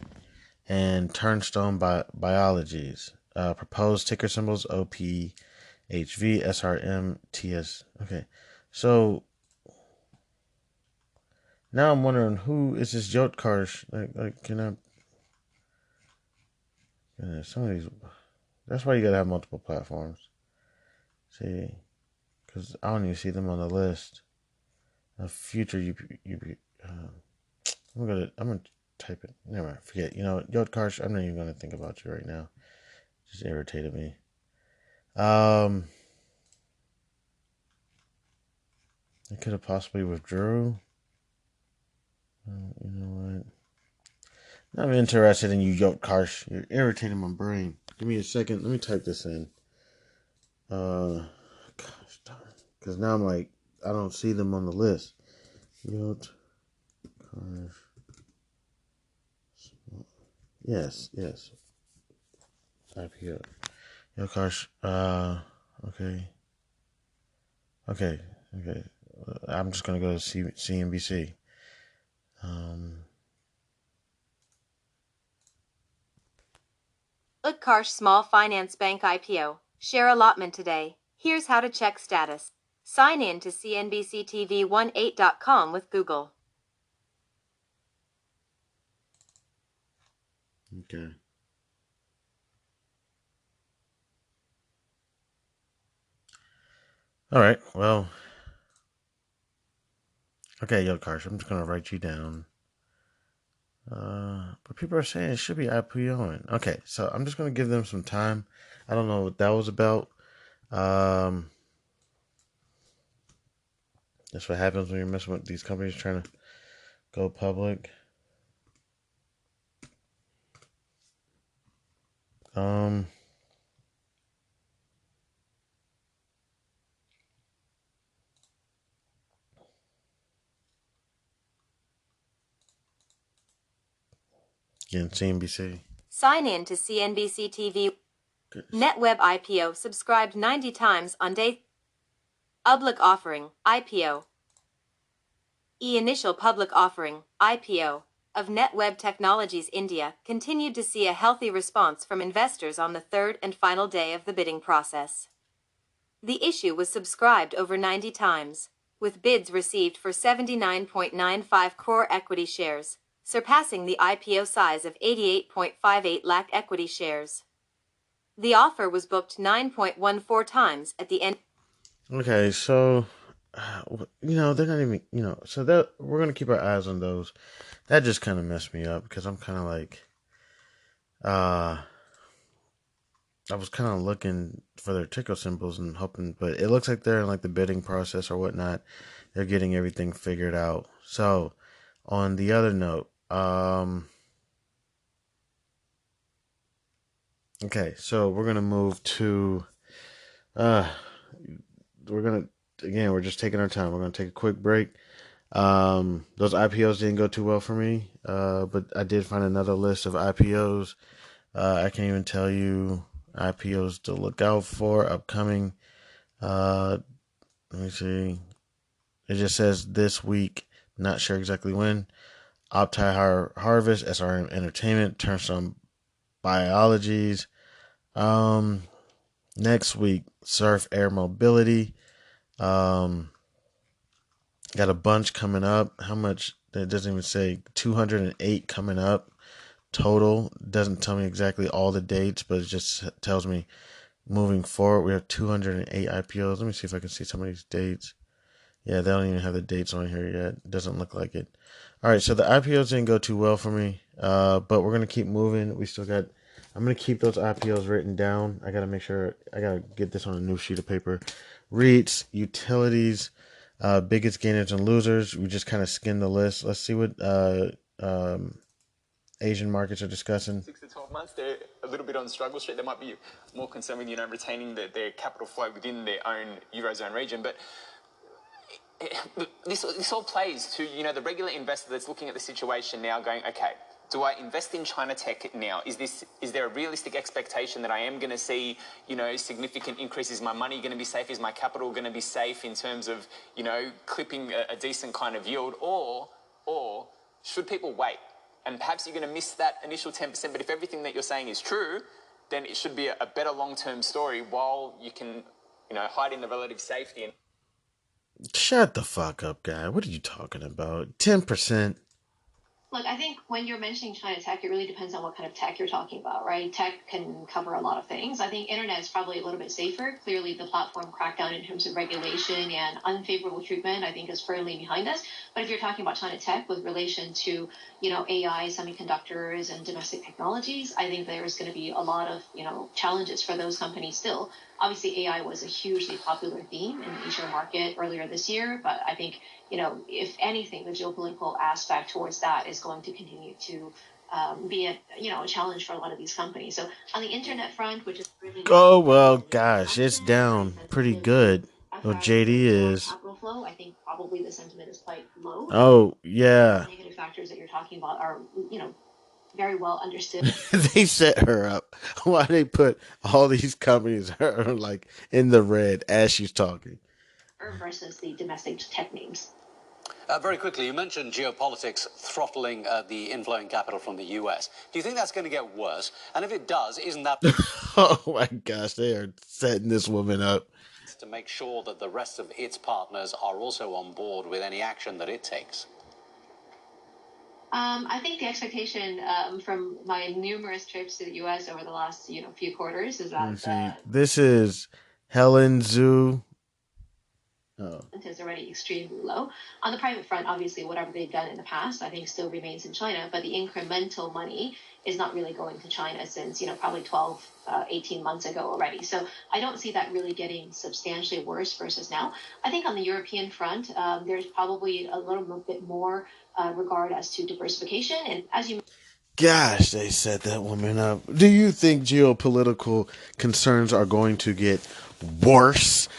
and Turnstone Biologies. Proposed ticker symbols OPHV, SRM, TS. Okay, so now I'm wondering who is this Yotkarsh? Some of these. That's why you gotta have multiple platforms. See, because I don't even see them on the list. Future I'm gonna type it. Never mind, forget. You know what, Yotkarsh, I'm not even gonna think about you right now. Just irritated me. I could have possibly withdrew. You know what? I'm interested in you, Yotkarsh. You're irritating my brain. Give me a second. Let me type this in. Gosh darn. Because now I'm like, I don't see them on the list. Yotkarsh. Yes. IPO. Yotkarsh. Okay. I'm just gonna go to CNBC. Utkarsh Small Finance Bank IPO. Share allotment today. Here's how to check status. Sign in to CNBCTV18.com with Google. Okay. All right. Well. Okay, Yotkarsh, I'm just gonna write you down. But people are saying it should be IPOing. Okay, so I'm just gonna give them some time. I don't know what that was about. That's what happens when you're messing with these companies trying to go public. Again, CNBC. Sign in to CNBC TV. NetWeb IPO subscribed 90 times on day. Public offering, IPO. Initial public offering, IPO, of NetWeb Technologies India continued to see a healthy response from investors on the third and final day of the bidding process. The issue was subscribed over 90 times, with bids received for 79.95 crore equity shares, surpassing the IPO size of 88.58 lakh equity shares. The offer was booked 9.14 times at the end. Okay, so they're not even, so that we're going to keep our eyes on those. That just kind of messed me up because I'm kind of like, uh, I was kind of looking for their ticker symbols and hoping, but it looks like they're in like the bidding process or whatnot. They're getting everything figured out. So, on the other note, okay, so we're gonna move to, uh, we're gonna again, we're just taking our time. We're gonna take a quick break. Those IPOs didn't go too well for me, but I did find another list of IPOs. I can't even tell you IPOs to look out for upcoming. Let me see. It just says this week. Not sure exactly when. Opti Harvest, SRM Entertainment, Turnstone Biologies. Um, Next week, Surf Air Mobility. Um, got a bunch coming up. How much? It doesn't even say. 208 coming up total. Doesn't tell me exactly all the dates, but it just tells me moving forward. We have 208 IPOs. Let me see if I can see some of these dates. Yeah, they don't even have the dates on here yet. It doesn't look like it. All right, so the IPOs didn't go too well for me, but we're gonna keep moving. We still got. I'm gonna keep those IPOs written down. I gotta make sure. I gotta get this on a new sheet of paper. REITs, utilities, biggest gainers and losers. We just kind of skimmed the list. Let's see what Asian markets are discussing. 6 to 12 months, they're a little bit on struggle street. They might be more concerned with retaining their capital flow within their own eurozone region, but this all plays to the regular investor that's looking at the situation now, going, okay, do I invest in China tech now? Is there a realistic expectation that I am going to see significant increases? Is my money going to be safe? Is my capital going to be safe in terms of clipping a decent kind of yield, or should people wait? And perhaps you're going to miss that initial 10%, but if everything that you're saying is true, then it should be a better long-term story while you can hide in the relative safety. Shut the fuck up, guy. What are you talking about? 10%. Look, I think when you're mentioning China tech, it really depends on what kind of tech you're talking about, right? Tech can cover a lot of things. I think internet is probably a little bit safer. Clearly, the platform crackdown in terms of regulation and unfavorable treatment, I think, is firmly behind us. But if you're talking about China tech with relation to, AI, semiconductors, and domestic technologies, I think there's going to be a lot of, challenges for those companies still. Obviously, AI was a hugely popular theme in the Asian market earlier this year, but I think if anything, the geopolitical aspect towards that is going to continue to be a challenge for a lot of these companies. So on the internet front, which is really Oh, well, gosh, it's down pretty good. Well, JD is. capital flow, I think probably the sentiment is quite low. Oh, yeah. The negative factors that you're talking about are very well understood. They set her up. Why they put all these companies her like in the red as she's talking? Versus the domestic tech names. Very quickly, you mentioned geopolitics throttling the inflowing capital from the US. Do you think that's going to get worse? And if it does, isn't that Oh my gosh, they are setting this woman up to make sure that the rest of its partners are also on board with any action that it takes? I think the expectation from my numerous trips to the U.S. over the last few quarters is that this is Helen Zhu. Is already extremely low. On the private front, obviously, whatever they've done in the past, I think still remains in China, but the incremental money is not really going to China since, probably 12, 18 months ago already. So I don't see that really getting substantially worse versus now. I think on the European front, there's probably a little bit more regard as to diversification. And as you Gosh, they set that woman up. Do you think geopolitical concerns are going to get worse?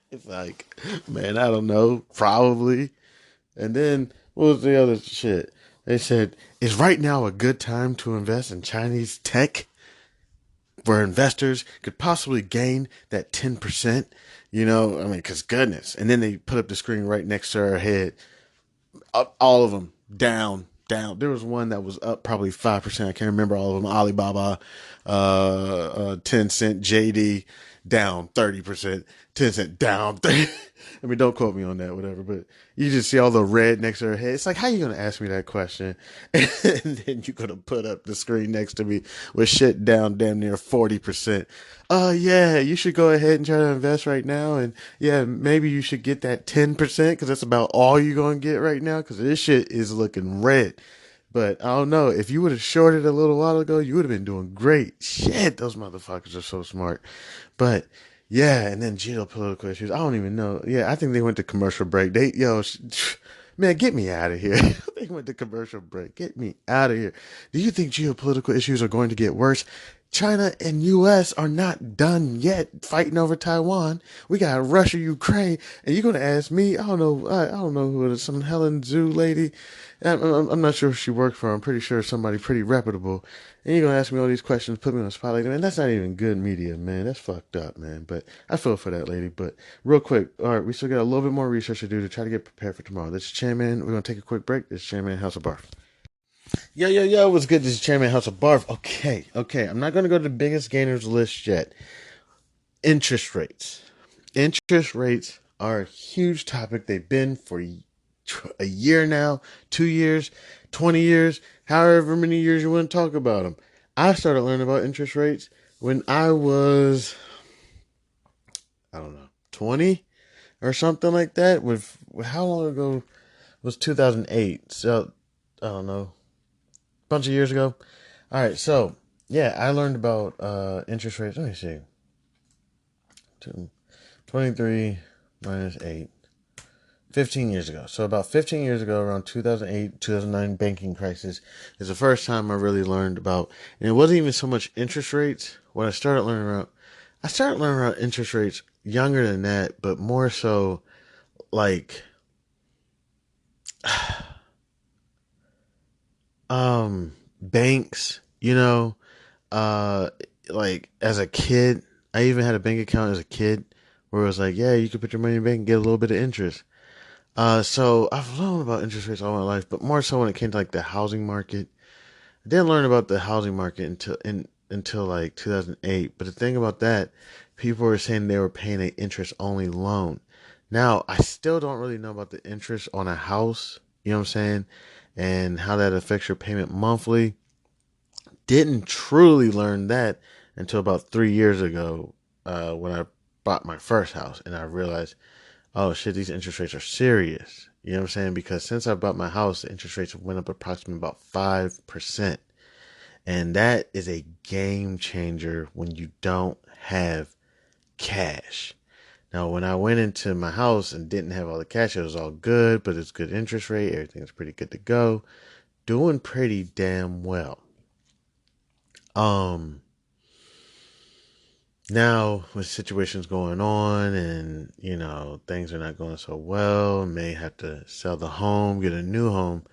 It's like, man, I don't know. Probably. And then, what was the other shit? They said, is right now a good time to invest in Chinese tech where investors could possibly gain that 10%? Because goodness. And then they put up the screen right next to her head. All of them down. There was one that was up probably 5%. I can't remember all of them. Alibaba, Tencent, JD, down 30%, Tencent down 30. I mean, don't quote me on that, whatever, but you just see all the red next to her head. It's like, how you going to ask me that question? And then you're going to put up the screen next to me with shit down damn near 40%. Yeah, you should go ahead and try to invest right now. And yeah, maybe you should get that 10% because that's about all you're going to get right now because this shit is looking red. But I don't know. If you would have shorted a little while ago, you would have been doing great. Shit, those motherfuckers are so smart. But yeah, and then geopolitical issues. I don't even know. Yeah, I think they went to commercial break. Man, get me out of here. They went to commercial break. Get me out of here. Do you think geopolitical issues are going to get worse? China and U.S. are not done yet fighting over Taiwan. We got Russia, Ukraine, and you're gonna ask me? I don't know. I don't know who it is. Some Helen Zhu lady. I'm not sure if she worked for. I'm pretty sure somebody pretty reputable. And you're gonna ask me all these questions, put me on the spotlight. Man, that's not even good media, man. That's fucked up, man. But I feel for that lady. But real quick, all right, we still got a little bit more research to do to try to get prepared for tomorrow. This is Chairman. We're gonna take a quick break. This is Chairman House of Barf. Yo, what's good? This is Chairman House of Barf. Okay. I'm not going to go to the biggest gainers list yet. Interest rates. Interest rates are a huge topic. They've been for a year now, 2 years, 20 years, however many years you want to talk about them. I started learning about interest rates when I was, I don't know, 20 or something like that. With how long ago was 2008? So, I don't know. Bunch of years ago. All right, so yeah, I learned about interest rates. Let me see. 23 minus 8. 15 years ago. So about 15 years ago, around 2008, 2009 banking crisis is the first time I really learned about, and it wasn't even so much interest rates. When I started learning about interest rates younger than that, but more so like banks, like as a kid, I even had a bank account as a kid where it was like, yeah, you could put your money in the bank and get a little bit of interest. So I've known about interest rates all my life, but more so when it came to like the housing market. I didn't learn about the housing market until like 2008. But the thing about that, people were saying they were paying an interest only loan. Now I still don't really know about the interest on a house. You know what I'm saying? And how that affects your payment monthly. Didn't truly learn that until about 3 years ago, when I bought my first house, and I realized, oh shit, these interest rates are serious. You know what I'm saying? Because since I bought my house, the interest rates went up approximately about 5%. And that is a game changer when you don't have cash. Now, when I went into my house and didn't have all the cash, it was all good, but it's good interest rate. Everything's pretty good to go. Doing pretty damn well. Um, Now with situations going on and things are not going so well, may have to sell the home, get a new home,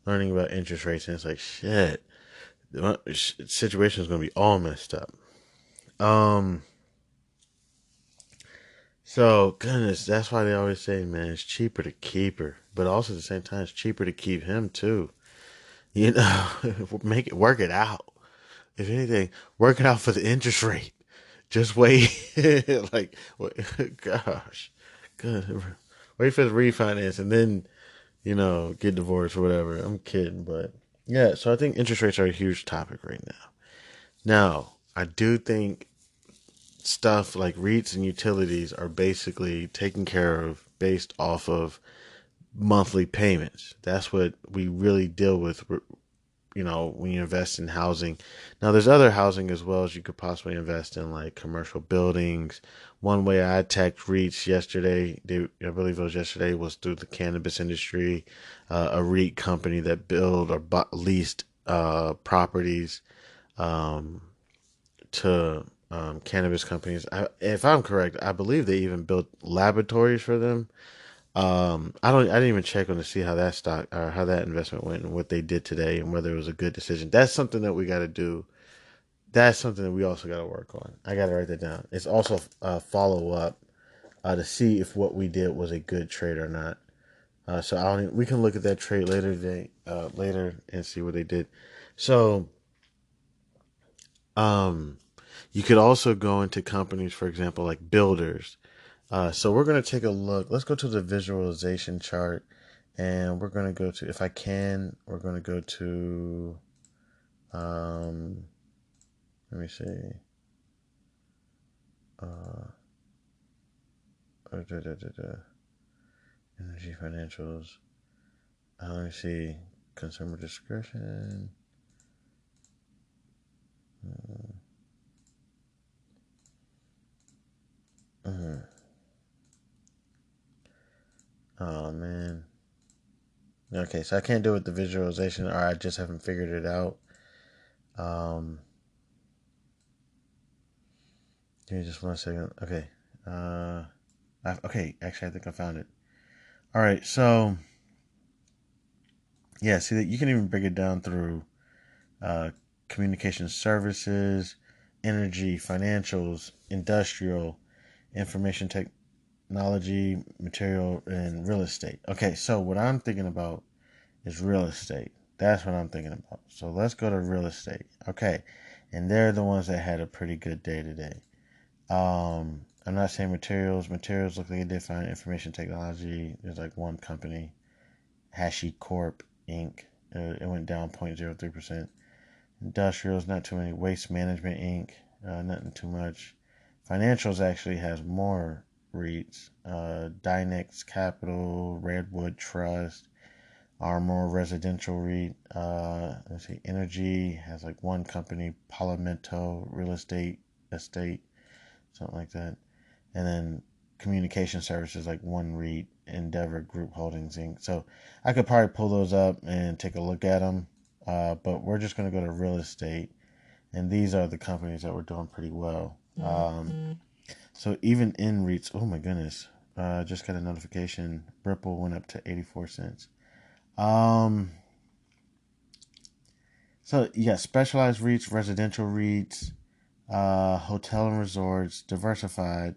learning about interest rates, and it's like shit, the situation is going to be all messed up. um so goodness, that's why they always say, man, it's cheaper to keep her, but also at the same time it's cheaper to keep him too. you know Make it, work it out. If anything, work it out for the interest rate. Just wait. Like, gosh, good. Wait for the refinance and then, get divorced or whatever. I'm kidding, but yeah. So I think interest rates are a huge topic right now. Now, I do think stuff like REITs and utilities are basically taken care of based off of monthly payments. That's what we really deal with, when you invest in housing. Now, there's other housing as well as you could possibly invest in, like commercial buildings. One way I attacked REITs yesterday, I believe it was yesterday, was through the cannabis industry. A REIT company that built or leased properties to cannabis companies. If I'm correct, I believe they even built laboratories for them. I didn't even check on to see how that stock or how that investment went and what they did today and whether it was a good decision. That's something that we got to do. That's something that we also got to work on. I got to write that down. It's also a follow up to see if what we did was a good trade or not. So we can look at that trade later today, later and see what they did. So, You could also go into companies, for example, like builders. So we're going to take a look. Let's go to the visualization chart, and we're going to go to, if I can, we're going to go to, let me see. Energy financials. Let me see. Consumer discretion. Oh man. Okay, so I can't do it with the visualization, or I just haven't figured it out. Give me just 1 second. Okay. Okay, actually I think I found it. All right, so yeah, see that you can even break it down through communication services, energy, financials, industrial, information technology, material, and real estate. Okay, so what I'm thinking about is real estate. That's what I'm thinking about. So let's go to real estate. Okay, and they're the ones that had a pretty good day today. I'm not saying materials. Materials look like it did fine. Information technology, there's like one company, Hashi Corp Inc. It went down 0.03%. Industrials, not too many. Waste Management Inc. Nothing too much. Financials actually has more REITs. Dynex Capital, Redwood Trust, Armor Residential REIT. Let's see. Energy has like one company, Palomento Real Estate, something like that. And then communication services like one REIT, Endeavor Group Holdings Inc. So I could probably pull those up and take a look at them. But we're just going to go to real estate. And these are the companies that were doing pretty well. So even in REITs, oh my goodness, just got a notification. Ripple went up to 84 cents. So you got specialized REITs, residential REITs, hotel and resorts, diversified,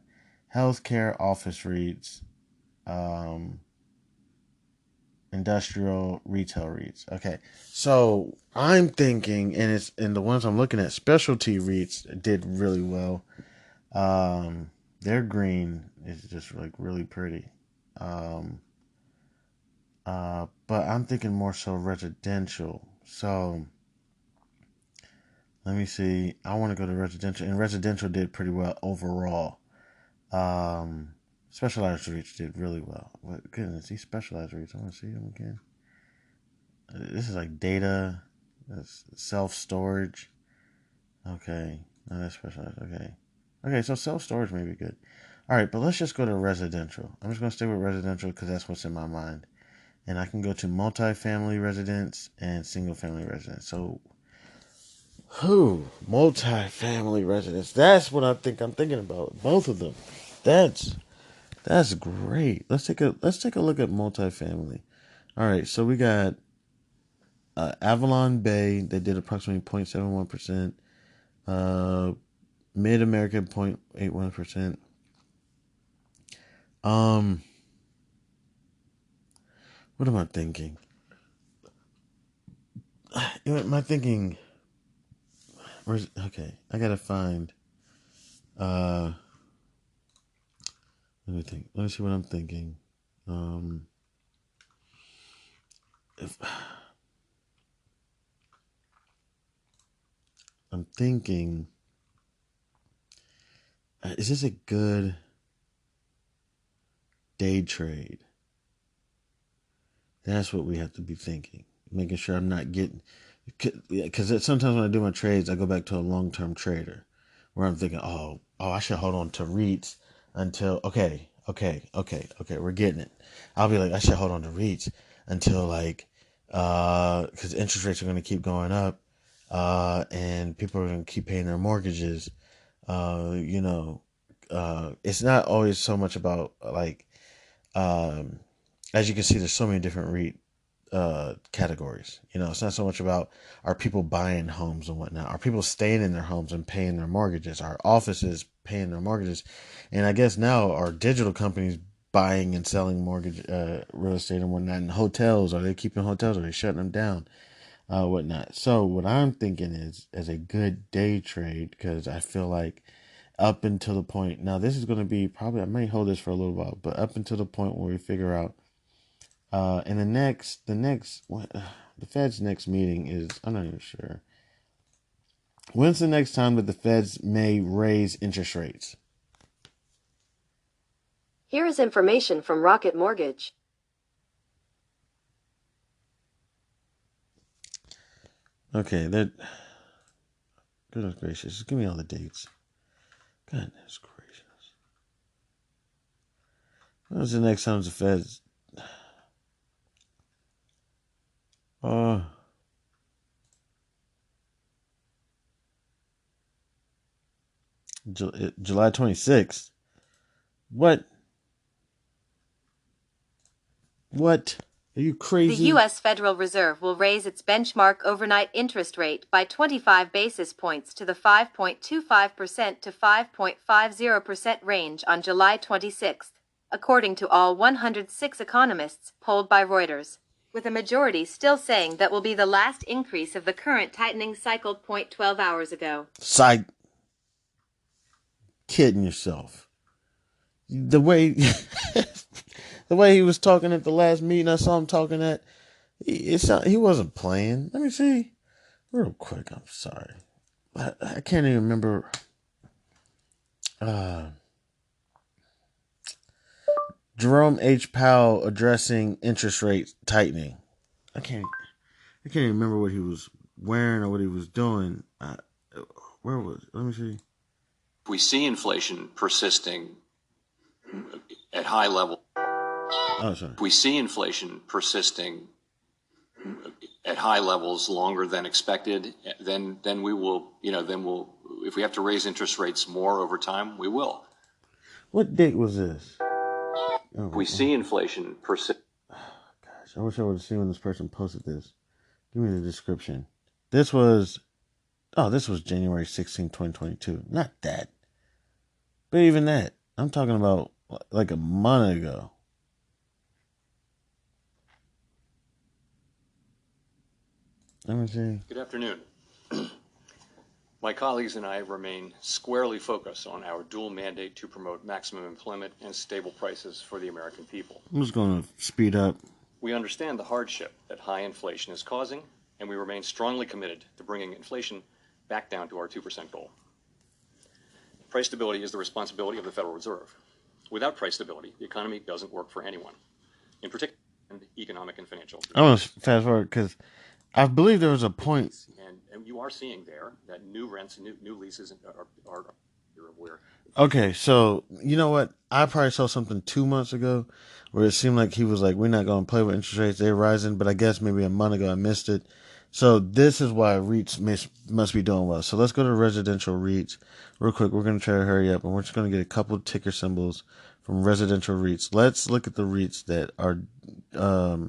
healthcare, office REITs, industrial, retail REITs. Okay, so I'm thinking, and the ones I'm looking at, specialty REITs did really well. Their green is just like really pretty. But I'm thinking more so residential. So let me see. I want to go to residential, and residential did pretty well overall. Specialized REITs did really well. But goodness, these specialized REITs, I want to see them again. This is like data, self-storage. Okay, no, that's specialized. Okay, so self-storage may be good. All right, but let's just go to residential. I'm just going to stay with residential because that's what's in my mind. And I can go to multifamily residence and single-family residence. So, multifamily residence. That's what I think I'm thinking about. Both of them. That's great. Let's take a look at multifamily. All right, so we got Avalon Bay. They did approximately 0.71%. Mid America 0.81%. What am I thinking? My thinking. Okay? I gotta find. Let me think. Let me see what I'm thinking. If I'm thinking, is this a good day trade? That's what we have to be thinking. Making sure I'm not getting, because sometimes when I do my trades, I go back to a long-term trader, where I'm thinking, oh, I should hold on to REITs until okay, we're getting it. I'll be like, I should hold on to REITs until like, because interest rates are going to keep going up, and people are going to keep paying their mortgages. It's not always so much about like, as you can see, there's so many different REIT categories. It's not so much about are people buying homes and whatnot. Are people staying in their homes and paying their mortgages? Are offices paying their mortgages? And I guess now are digital companies buying and selling mortgage real estate and whatnot? And hotels, are they keeping hotels? Are they shutting them down? whatnot. So what I'm thinking is as a good day trade, because I feel like up until the point, now this is going to be probably, I may hold this for a little while, but up until the point where we figure out, and the Fed's next meeting is, I'm not even sure. When's the next time that the Feds may raise interest rates? Here is information from Rocket Mortgage. Okay, goodness gracious, just give me all the dates. Goodness gracious. When's the next time the Feds? July 26th. What? What? Are you crazy? The U.S. Federal Reserve will raise its benchmark overnight interest rate by 25 basis points to the 5.25% to 5.50% range on July 26th, according to all 106 economists polled by Reuters, with a majority still saying that will be the last increase of the current tightening cycle. 12 hours ago. Psych. Kidding yourself. The way the way he was talking at the last meeting I saw him talking at, he wasn't playing. Let me see real quick. I'm sorry, I can't even remember. Jerome H. Powell addressing interest rate tightening. I can't even remember what he was wearing or what he was doing. Where was? Let me see. We see inflation persisting at high level. Oh, sorry. We see inflation persisting at high levels longer than expected, then we will, if we have to raise interest rates more over time, we will. What date was this? We see inflation persist. Gosh, I wish I would have seen when this person posted this. Give me the description. This was January 16, 2022. Not that. But even that, I'm talking about like a month ago. Let me see. Good afternoon. My colleagues and I remain squarely focused on our dual mandate to promote maximum employment and stable prices for the American people. I'm just going to speed up. We understand the hardship that high inflation is causing, and we remain strongly committed to bringing inflation back down to our 2% goal. Price stability is the responsibility of the Federal Reserve. Without price stability, the economy doesn't work for anyone, in particular, economic and financial. I want to fast forward because I believe there was a point. And you are seeing there that new rents and new leases are you're aware. Okay, so you know what? I probably saw something 2 months ago where it seemed like he was like, we're not going to play with interest rates. They're rising, but I guess maybe a month ago I missed it. So this is why REITs must be doing well. So let's go to residential REITs real quick. We're going to try to hurry up, and we're just going to get a couple of ticker symbols from residential REITs. Let's look at the REITs that are, all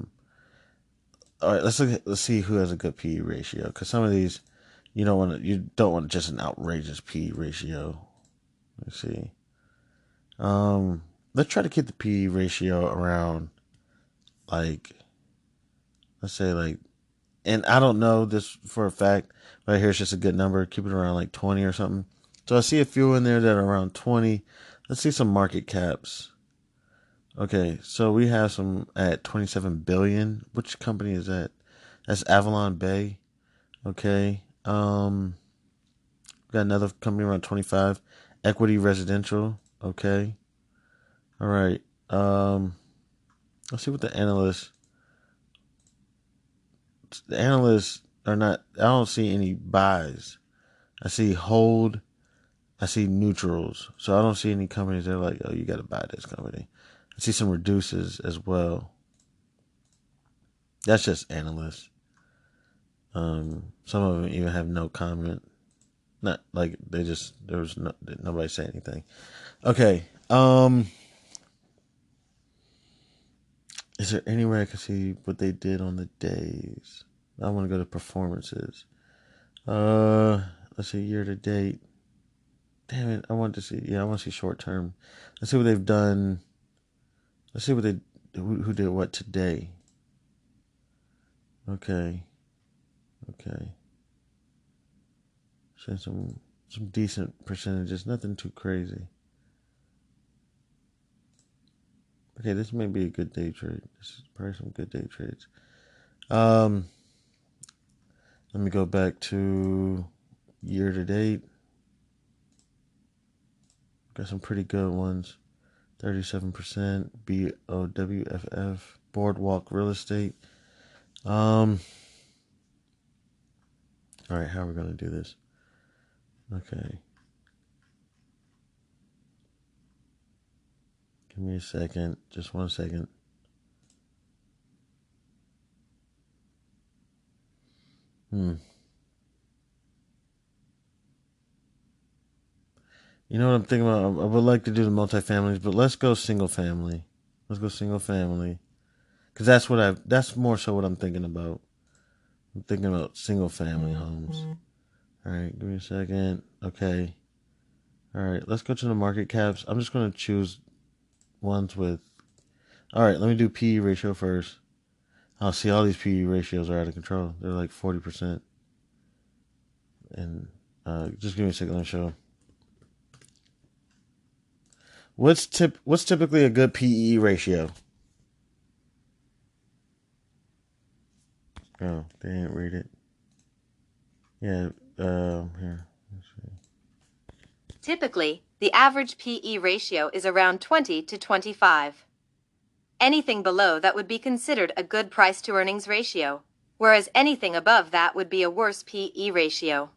right, let's see who has a good PE ratio, because some of these you don't want just an outrageous PE ratio. Let's see. Let's try to keep the PE ratio around, like, let's say like, and I don't know this for a fact, but here's just a good number. Keep it around like 20 or something. So I see a few in there that are around 20. Let's see some market caps. Okay, so we have some at 27 billion. Which company is that? That's Avalon Bay. Okay. Got another company around 25. Equity Residential. Okay. All right. Let's see what the analysts are not. I don't see any buys. I see hold. I see neutrals. So I don't see any companies that are like, oh, you got to buy this company. I see some reduces as well. That's just analysts. Some of them even have no comment. Not like there was nobody say anything. Okay. Is there any way I can see what they did on the days? I want to go to performances. Let's see year to date. Damn it! I want to see. Yeah, I want to see short term. Let's see what they've done. Let's see what who did what today. Okay. Okay. So some decent percentages, nothing too crazy. Okay, this may be a good day trade. This is probably some good day trades. Let me go back to year to date. Got some pretty good ones. 37% BOWFF, Boardwalk Real Estate. All right, how are we going to do this? Okay. Give me a second. Just 1 second. You know what I'm thinking about? I would like to do the multifamilies, but let's go single family. Let's go single family. Because that's more so what I'm thinking about. I'm thinking about single family homes. All right, give me a second. Okay. All right, let's go to the market caps. I'm just going to choose ones with. All right, let me do PE ratio first. I'll see all these PE ratios are out of control. They're like 40%. And just give me a second. Let me show. What's typically a good PE ratio? Oh, they didn't read it. Yeah, here. Let's see. Typically, the average PE ratio is around 20 to 25. Anything below that would be considered a good price to earnings ratio, whereas anything above that would be a worse PE ratio.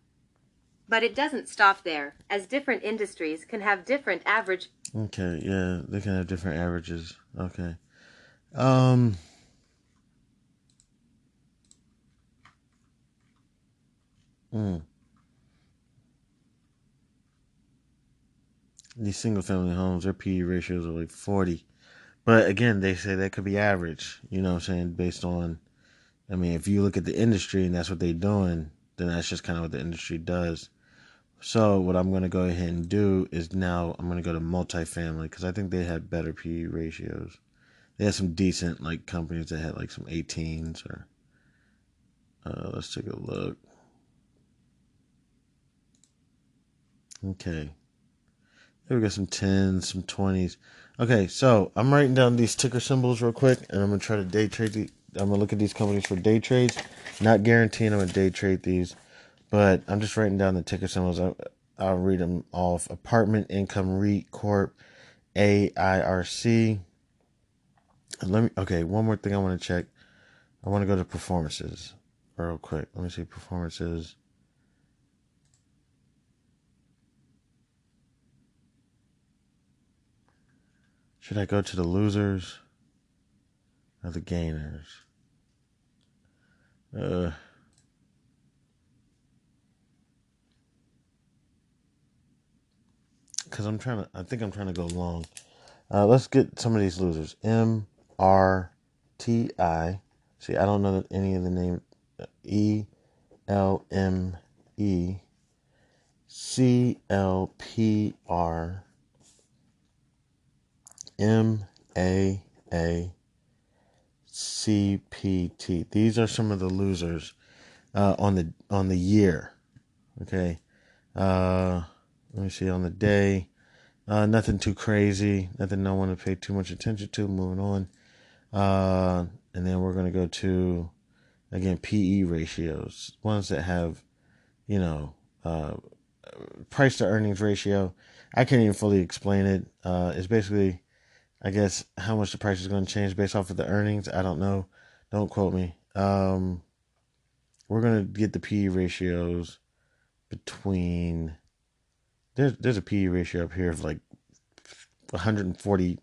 But it doesn't stop there, as different industries can have different average. Okay, yeah, they can have different averages. Okay. These single family homes, their PE ratios are like 40. But again, they say that could be average, you know what I'm saying, based on, I mean, if you look at the industry and that's what they're doing, then that's just kind of what the industry does. So what I'm going to go ahead and do is now I'm going to go to multifamily because I think they had better PE ratios. They had some decent like companies that had like some 18s or let's take a look. Okay. There we go, some 10s, some 20s. Okay, so I'm writing down these ticker symbols real quick, and I'm going to try to day trade. I'm going to look at these companies for day trades. Not guaranteeing I'm going to day trade these, but I'm just writing down the ticker symbols. I'll read them off. Apartment Income REIT Corp, AIRC. Okay, one more thing I want to check. I want to go to performances real quick. Let me see performances. Should I go to the losers or the gainers? Because I think I'm trying to go long. Let's get some of these losers. MRTI. See, I don't know any of the name. ELME. CLPR. MAACPT. These are some of the losers on the year. Okay. Let me see on the day. Nothing too crazy. Nothing I want to pay too much attention to. Moving on. And then we're going to go to, again, PE ratios. Ones that have, price to earnings ratio. I can't even fully explain it. It's basically, I guess, how much the price is going to change based off of the earnings. I don't know. Don't quote me. We're going to get the PE ratios between, there's a PE ratio up here of like 140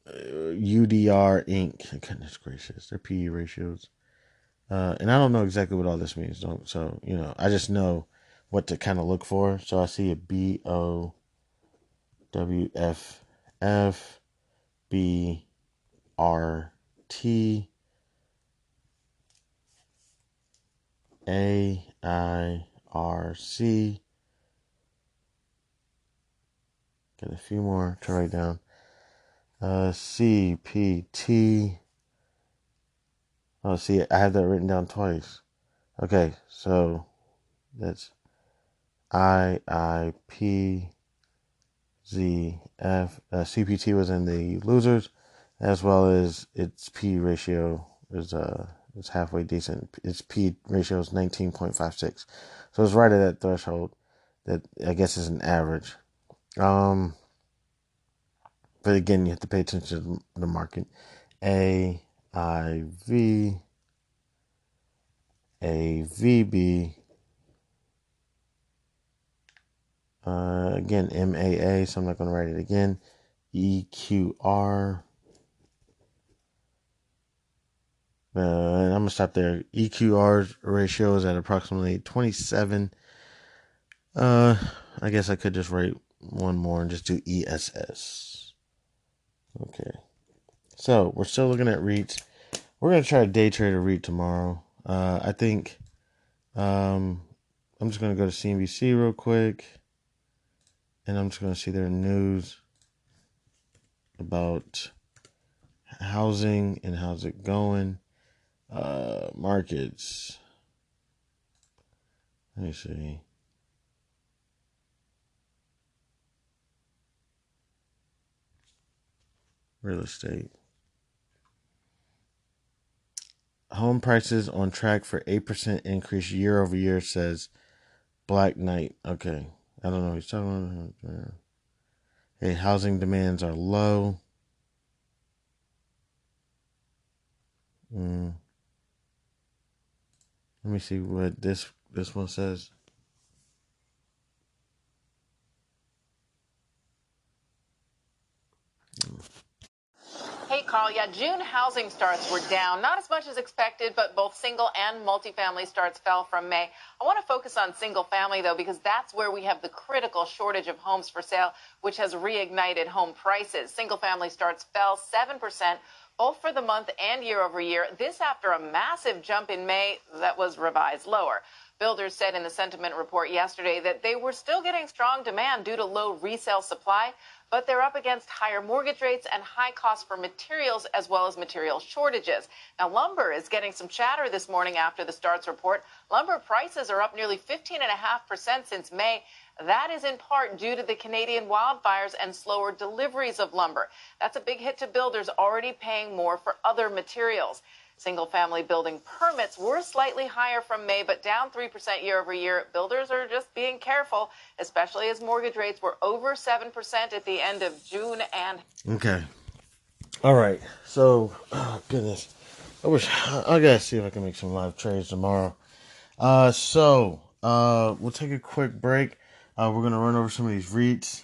UDR Inc. Goodness gracious, their PE ratios. And I don't know exactly what all this means. So, I just know what to kind of look for. So I see a BOWFF, BRT, AIRC. Got a few more to write down. CPT. Oh, see, I have that written down twice. Okay, so that's IIPZF. CPT was in the losers, as well as its P ratio is halfway decent. Its P ratio is 19.56, so it's right at that threshold that I guess is an average. But again, you have to pay attention to the market. AIV, AVB, again MAA, so I'm not going to write it again. EQR, and I'm going to stop there. EQR ratio is at approximately 27. I guess I could just write one more and just do ESS. Okay. So we're still looking at REITs. We're going to try to day trade a REIT tomorrow. I think I'm just going to go to CNBC real quick. And I'm just going to see their news about housing and how's it going. Markets. Let me see. Real estate. Home prices on track for 8% increase year over year, says Black Knight. Okay. I don't know what he's talking about. Hey, housing demands are low. Let me see what this one says. Hey, Carl. Yeah, June housing starts were down, not as much as expected, but both single and multifamily starts fell from May. I want to focus on single family, though, because that's where we have the critical shortage of homes for sale, which has reignited home prices. Single family starts fell 7%, both for the month and year over year. This after a massive jump in May that was revised lower. Builders said in the sentiment report yesterday that they were still getting strong demand due to low resale supply, but they're up against higher mortgage rates and high costs for materials as well as material shortages. Now, lumber is getting some chatter this morning after the starts report. Lumber prices are up nearly 15.5% since May. That is in part due to the Canadian wildfires and slower deliveries of lumber. That's a big hit to builders already paying more for other materials. Single-family building permits were slightly higher from May, but down 3% year over year. Builders are just being careful, especially as mortgage rates were over 7% at the end of June and... Okay. All right. So, oh, goodness. I gotta see if I can make some live trades tomorrow. We'll take a quick break. We're gonna run over some of these REITs.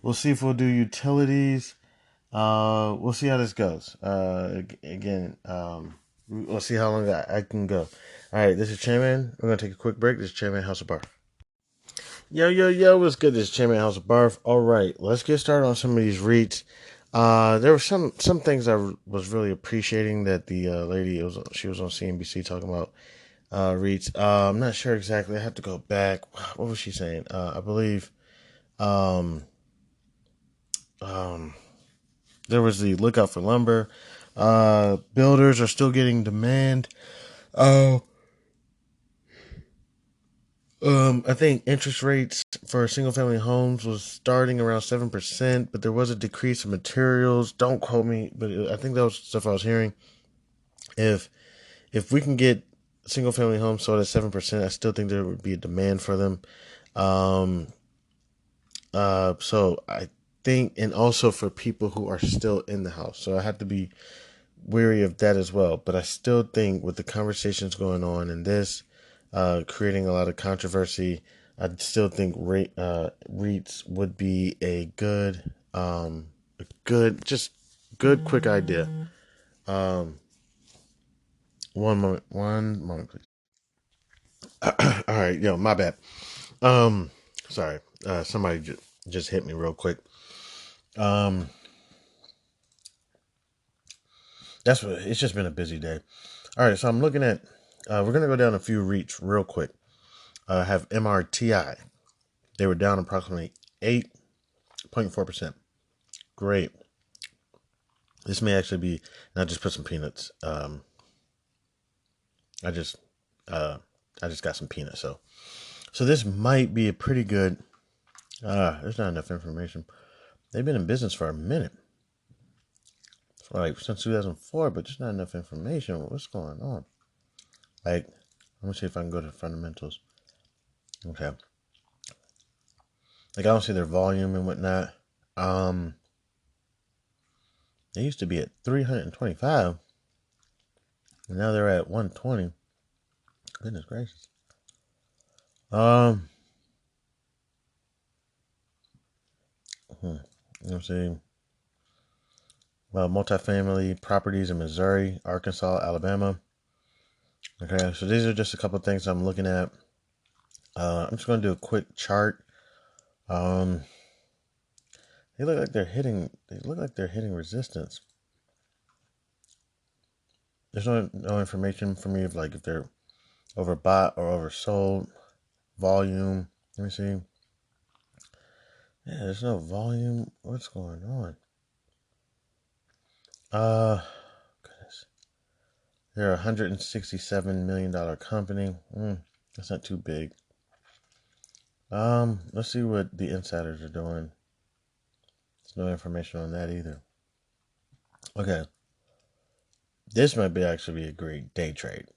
We'll see if we'll do utilities. We'll see how this goes. We'll see how long I can go. All right, this is Chairman. We're gonna take a quick break. This is Chairman House of Barf. Yo, what's good? This is Chairman House of Barf. All right, let's get started on some of these REITs. There were some things I was really appreciating that the lady she was on CNBC talking about REITs. I'm not sure exactly. I have to go back. What was she saying? I believe there was the lookout for lumber. Builders are still getting demand. I think interest rates for single family homes was starting around 7%, but there was a decrease in materials. Don't quote me, but I think that was stuff I was hearing. If we can get single family homes sold at 7%, I still think there would be a demand for them. So I think, and also for people who are still in the house. So I have to be wary of that as well. But I still think with the conversations going on in this, creating a lot of controversy, I still think REITs would be a good, quick idea. One moment, please. All right, my bad. Sorry, somebody just hit me real quick. It's just been a busy day. All right, so I'm looking at, we're gonna go down a few REITs real quick. Have MRTI. They were down approximately 8.4%. Great. This may actually be, and I just put some peanuts. I just got some peanuts. So this might be a pretty good. There's not enough information. They've been in business for a minute, like since 2004, but just not enough information. What's going on? Like, let me see if I can go to fundamentals. Okay. Like, I don't see their volume and whatnot. They used to be at 325, and now they're at 120. Goodness gracious. Let me see. Well, multifamily properties in Missouri, Arkansas, Alabama. Okay, so these are just a couple of things I'm looking at. I'm just going to do a quick chart. They look like they're hitting. They look like they're hitting resistance. There's no information for me of like if they're overbought or oversold. Volume. Let me see. Yeah, there's no volume. What's going on? Goodness. They're a $167 million company. That's not too big. Let's see what the insiders are doing. There's no information on that either. Okay. This might be actually a great day trade.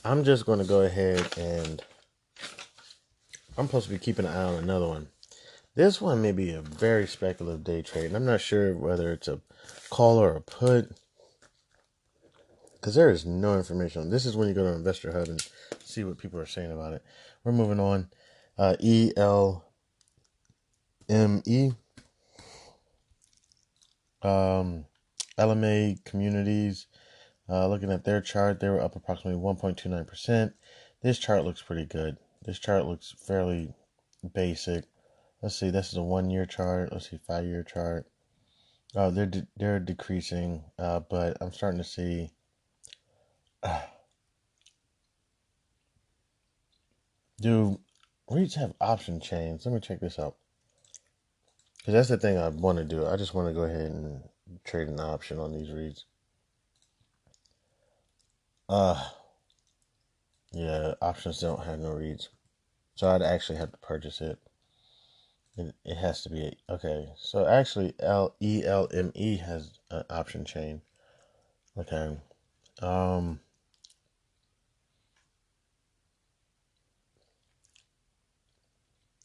I'm just going to go ahead and I'm supposed to be keeping an eye on another one. This one may be a very speculative day trade, and I'm not sure whether it's a call or a put because there is no information on. This is when you go to Investor Hub and see what people are saying about it. We're moving on. ELME. LMA Communities. Looking at their chart, they were up approximately 1.29%. This chart looks pretty good. This chart looks fairly basic. Let's see, this is a 1-year chart. Let's see, 5-year chart. Oh, they're decreasing, but I'm starting to see. Do REITs have option chains? Let me check this out. Because that's the thing I want to do. I just want to go ahead and trade an option on these REITs. Yeah, options don't have no REITs. So I'd actually have to purchase it. It has to be okay. So actually, ELME has an option chain. Okay.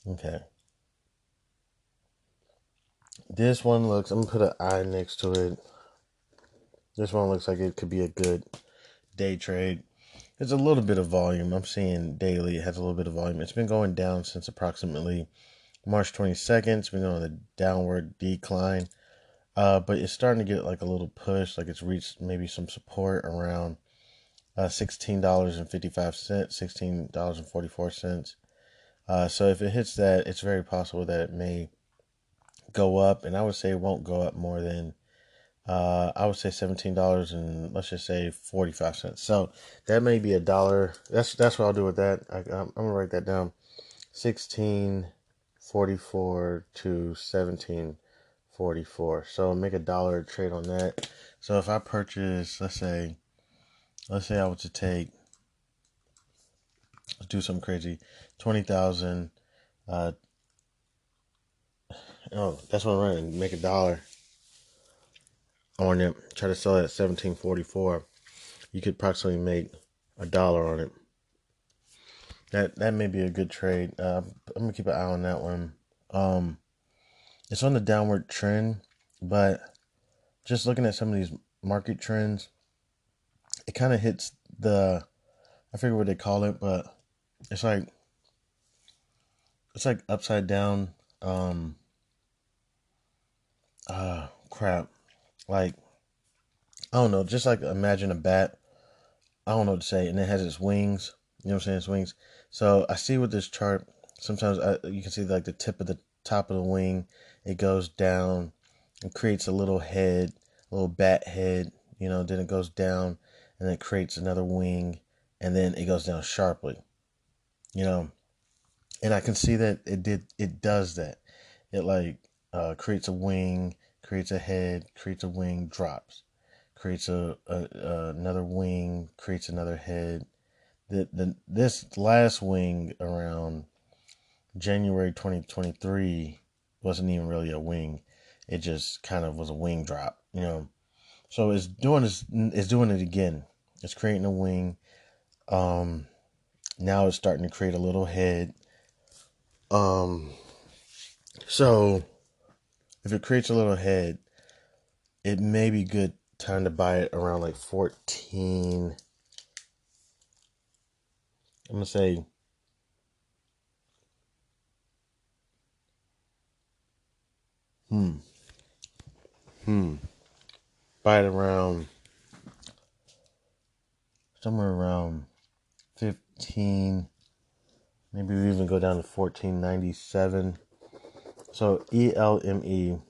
Okay. This one looks. I'm gonna put an I next to it. This one looks like it could be a good day trade. There's a little bit of volume. I'm seeing daily. It has a little bit of volume. It's been going down since approximately March 22nd. It's been on a downward decline. But it's starting to get like a little push. Like it's reached maybe some support around $16.55, $16.44. So if it hits that, it's very possible that it may go up. And I would say it won't go up more than I would say $17 and let's just say 45 cents. So that may be $1. That's what I'll do with that. I'm gonna write that down. 16.44 to 17.44. So make $1 trade on that. So if I purchase, let's say I was to take, let's do something crazy, 20,000. That's what I'm running. Make $1 on it. Try to sell it at 17.44. You could approximately make $1 on it. That may be a good trade. I'm gonna keep an eye on that one. It's on the downward trend, but just looking at some of these market trends, it kind of hits the, I forget what they call it, but it's like upside down. Crap. Like, I don't know. Just like imagine a bat. I don't know what to say, and it has its wings. You know what I'm saying? Its wings. So I see with this chart, sometimes you can see like the tip of the top of the wing. It goes down and creates a little head, a little bat head. Then it goes down and it creates another wing, and then it goes down sharply. And I can see that it does that. It like creates a wing, creates a head, creates a wing, drops. creates another wing, creates another head. This last wing around January 2023 wasn't even really a wing. It just kind of was a wing drop, So it's doing it again. It's creating a wing. Now it's starting to create a little head. So if it creates a little head, it may be good time to buy it around like 14. I'm gonna say buy it around somewhere around 15. Maybe we even go down to 14.97. So ELME,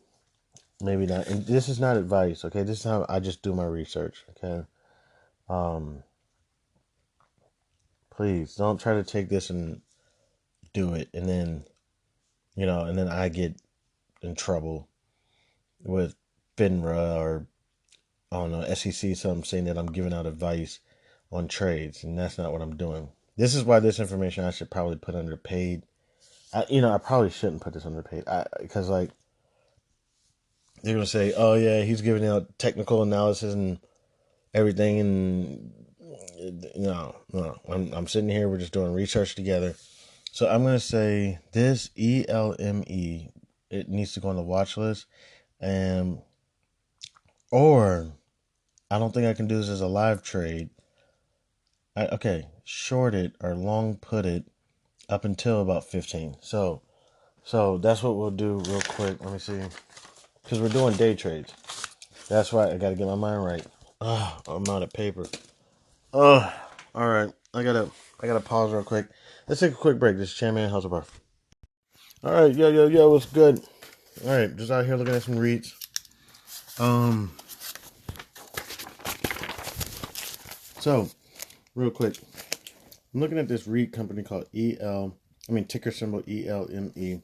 maybe not. And this is not advice, okay? This is how I just do my research, okay? Please don't try to take this and do it, and then and then I get in trouble with FINRA or I don't know SEC, something saying that I'm giving out advice on trades, and that's not what I'm doing. This is why this information I should probably put under paid. I probably shouldn't put this under paid because like they're gonna say, oh yeah, he's giving out technical analysis and everything, and no, I'm sitting here, we're just doing research together. So I'm gonna say this ELME, it needs to go on the watch list, and or I don't think I can do this as a live trade. Short it or long put it up until about 15. So that's what we'll do real quick. Let me see, because we're doing day trades. That's why I got to get my mind right. I'm out of paper. All right. I gotta pause real quick. Let's take a quick break. This is Chairman Hasselbarth. All right, yo, what's good? All right, just out here looking at some REITs. So real quick, I'm looking at this REIT company called ticker symbol ELME.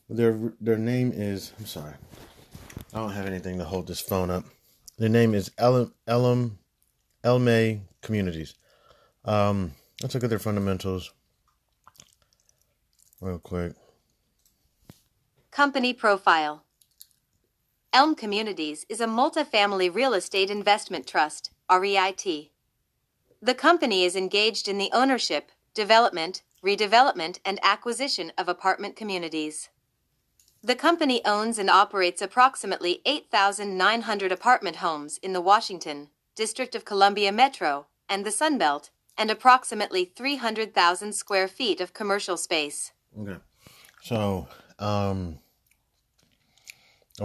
Their name is, I'm sorry, I don't have anything to hold this phone up. Their name is Elme Communities. Let's look at their fundamentals real quick. Company profile. Elm Communities is a multifamily real estate investment trust, REIT. The company is engaged in the ownership, development, redevelopment, and acquisition of apartment communities. The company owns and operates approximately 8,900 apartment homes in the Washington, District of Columbia Metro, and the Sunbelt, and approximately 300,000 square feet of commercial space. Okay. So, over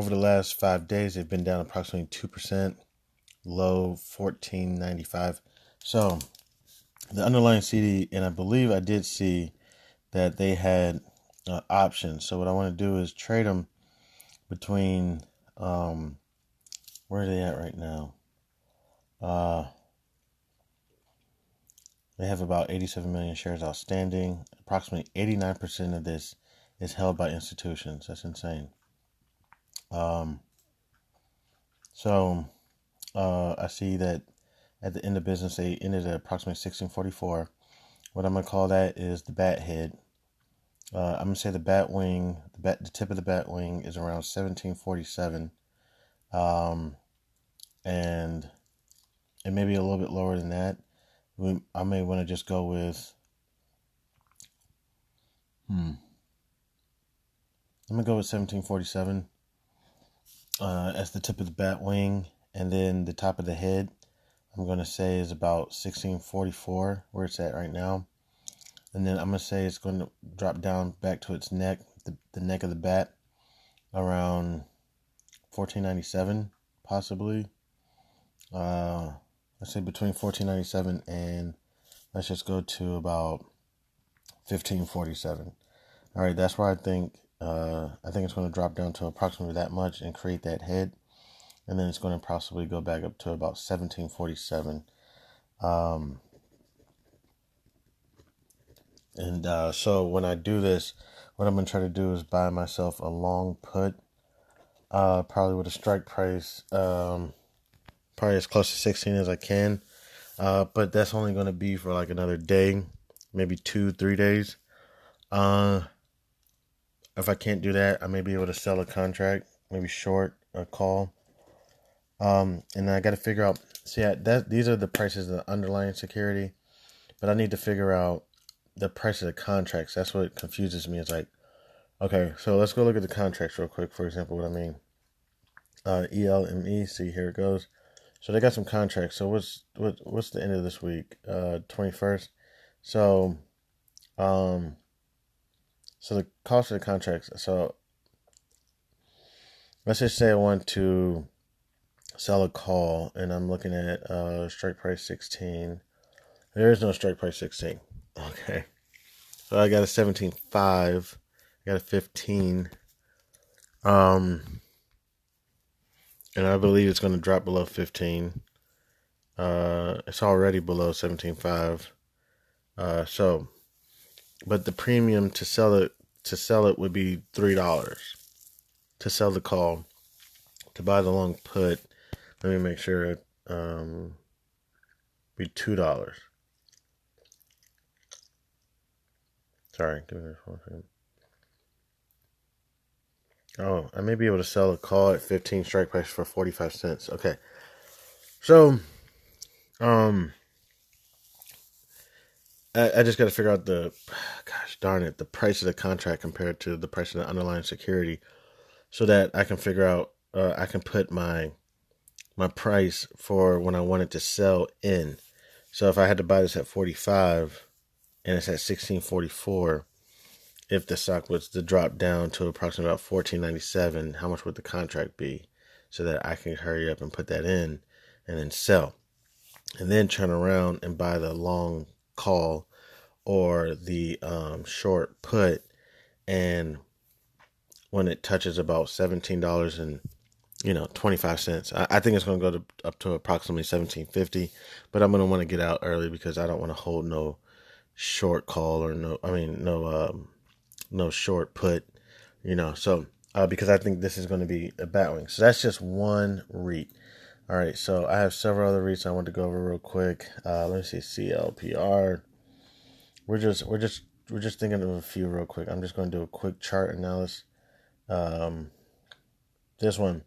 the last 5 days, they've been down approximately 2%, low 14.95. So, the underlying CD, and I believe I did see that they had options. So what I want to do is trade them between, where are they at right now? They have about 87 million shares outstanding. Approximately 89% of this is held by institutions. That's insane. I see that at the end of business, they ended at approximately 1644. What I'm going to call that is the bat head. I'm going to say the bat wing, the tip of the bat wing is around 1747. And it may be a little bit lower than that. I may want to just go with, I'm going to go with 1747 as the tip of the bat wing. And then the top of the head, I'm going to say is about 1644, where it's at right now. And then I'm going to say it's going to drop down back to its neck, the neck of the bat, around 1497, possibly. Let's say between 1497 and let's just go to about 1547. All right, that's where I think it's going to drop down to approximately that much and create that head. And then it's going to possibly go back up to about 1747. So when I do this, what I'm going to try to do is buy myself a long put, probably with a strike price probably as close to 16 as I can. But that's only going to be for like another day, maybe 2-3 days. If I can't do that, I may be able to sell a contract, maybe short a call. And then I got to figure out, these are the prices of the underlying security, but I need to figure out the price of the contracts. That's what confuses me. It's like, okay, so let's go look at the contracts real quick. For example, what I mean, ELME, see, here it goes. So they got some contracts. So what's the end of this week? 21st. So, so the cost of the contracts. So let's just say I want to sell a call, and I'm looking at strike price 16. There is no strike price 16. Okay. So I got a 17.5. I got a 15. And I believe it's going to drop below 15. It's already below 17.5. But the premium to sell it would be $3 to sell the call. To buy the long put, let me make sure it be $2. Sorry, give me this 1 second. Oh, I may be able to sell a call at 15 strike price for 45 cents. Okay. So, I just got to figure out the price of the contract compared to the price of the underlying security, so that I can figure out, I can put my price for when I want it to sell in. So if I had to buy this at 45 and it's at 16.44, if the stock was to drop down to approximately about 14.97, how much would the contract be, so that I can hurry up and put that in and then sell, and then turn around and buy the long call or the short put, and when it touches about $17 and 25 cents, I think it's going to go up to approximately 17.50, but I'm going to want to get out early because I don't want to hold no short call or no short put, so because I think this is going to be a batwing. So that's just one REIT. All right, so I have several other REITs I want to go over real quick. Let me see, CLPR. We're just thinking of a few real quick. I'm just going to do a quick chart analysis. This one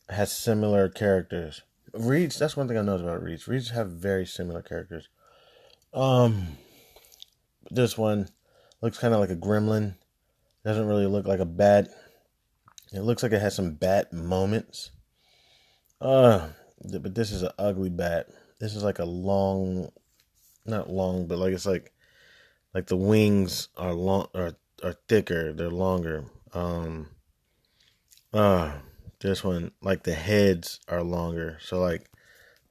has similar characters. REITs, that's one thing I know about REITs. REITs have very similar characters. This one looks kind of like a gremlin. Doesn't really look like a bat. It looks like it has some bat moments. But this is an ugly bat. This is like a long, not long, but like it's like the wings are long, are thicker. They're longer. This one, like the heads are longer. So like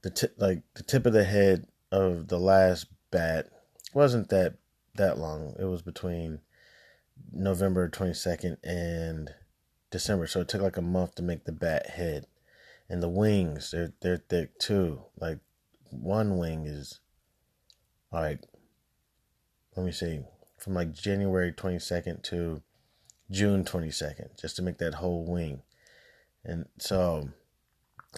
the tip of the head of the last bat wasn't that long. It was between November 22nd and December. So it took like a month to make the bat head. And the wings, they're thick too. Like one wing is like, let me see, from like January 22nd to June 22nd, just to make that whole wing. And so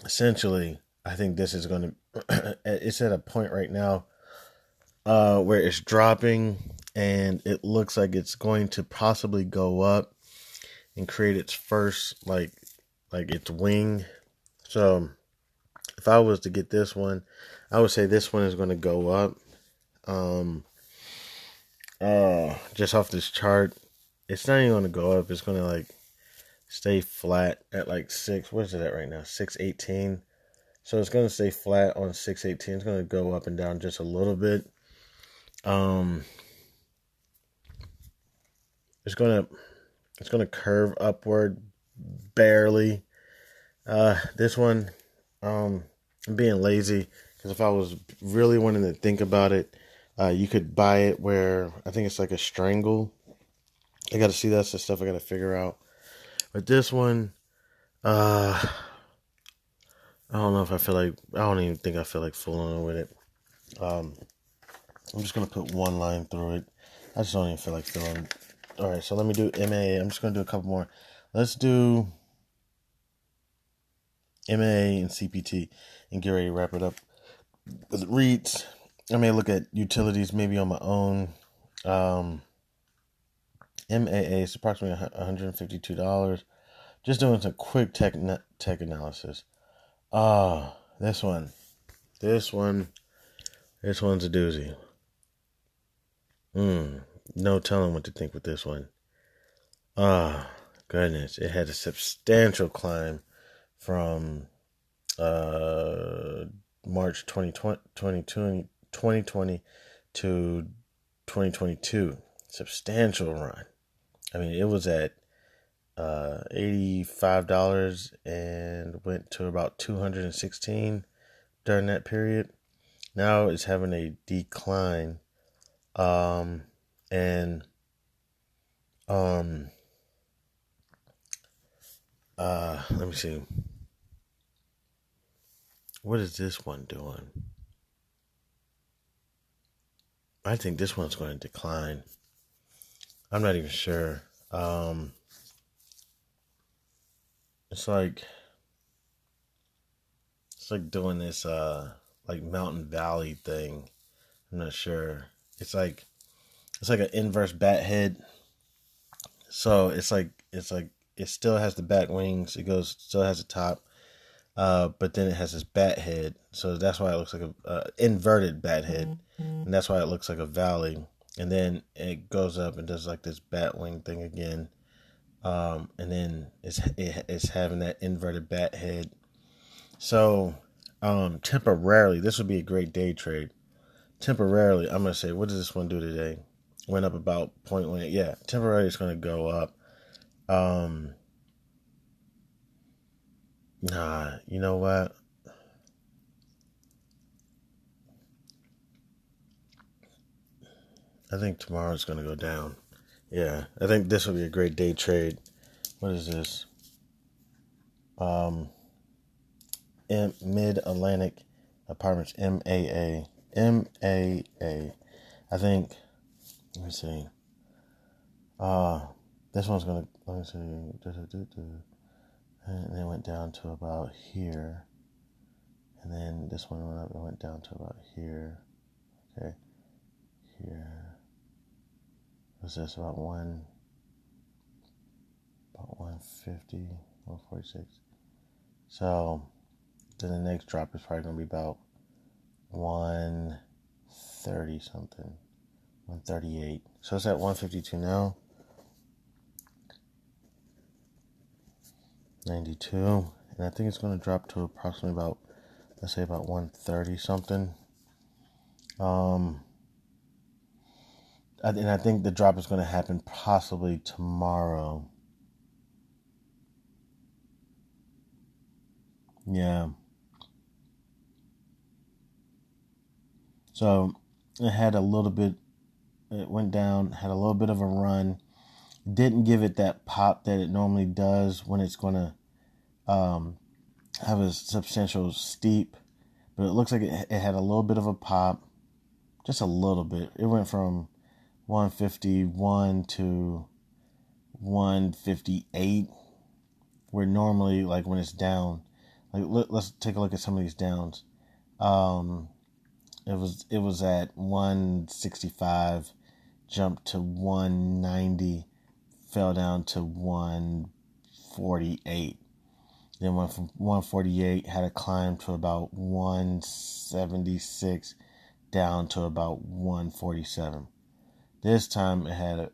essentially, I think this is going to, it's at a point right now where it's dropping, and it looks like it's going to possibly go up and create its first, like its wing. So if I was to get this one, I would say this one is going to go up. Just off this chart, it's not even going to go up. It's going to like stay flat at like what is it at right now? 618. So it's going to stay flat on 618. It's going to go up and down just a little bit. It's going to curve upward barely. This one, I'm being lazy, because if I was really wanting to think about it, you could buy it where I think it's like a strangle. I got to see, that's the stuff I got to figure out. But this one, I don't know if I don't even think I feel like fooling with it. I'm just going to put one line through it. I just don't even feel like filling. All right, so let me do MA. I'm just going to do a couple more. Let's do MA and CPT, and get ready to wrap it up with REITs. I may look at utilities maybe on my own. MAA is approximately $152. Just doing some quick tech analysis. This one's a doozy. No telling what to think with this one. Goodness, it had a substantial climb from March 2020 to 2022. Substantial run. I mean, it was at $85 and went to about $216 during that period. Now it's having a decline. Let me see. What is this one doing? I think this one's going to decline. I'm not even sure. It's like doing this like Mountain Valley thing. I'm not sure. It's like an inverse bat head. So it still has the bat wings. It still has the top. But then it has this bat head. So that's why it looks like a inverted bat head. And that's why it looks like a valley. And then it goes up and does like this bat wing thing again. And then it's having that inverted bat head. So temporarily, this would be a great day trade. Temporarily, I'm going to say, what does this one do today? Went up about 0.18. Yeah, temporarily it's going to go up. Nah, you know what? I think tomorrow's going to go down. Yeah, I think this will be a great day trade. What is this? Mid-Atlantic Apartments, MAA. MAA. I think, let me see. This one's going to, let me see. And then it went down to about here. And then this one went up and went down to about here. Okay. Here. What's this? About 150, 146. So then the next drop is probably going to be about 130 something. 138. So it's at 152 now. 92. And I think it's going to drop to approximately about, let's say about 130 something. And I think the drop is going to happen possibly tomorrow. Yeah. So it had a little bit, it went down, had a little bit of a run. Didn't give it that pop that it normally does when it's going to have a substantial steep. But it looks like it had a little bit of a pop. Just a little bit. It went from 151 to 158. Where normally, like when it's down, like let's take a look at some of these downs. It was at 165, jumped to 190, fell down to 148. Then went from 148, had a climb to about 176, down to about 147. This time it had a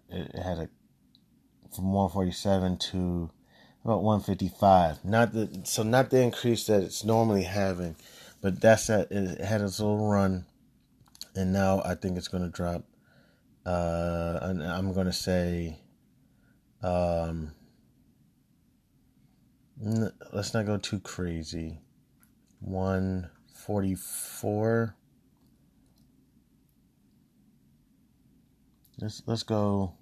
from 147 to about 155. Not the increase that it's normally having, but that's that. It had its little run, and now I think it's going to drop. And I'm going to say, let's not go too crazy. 144. Let's go.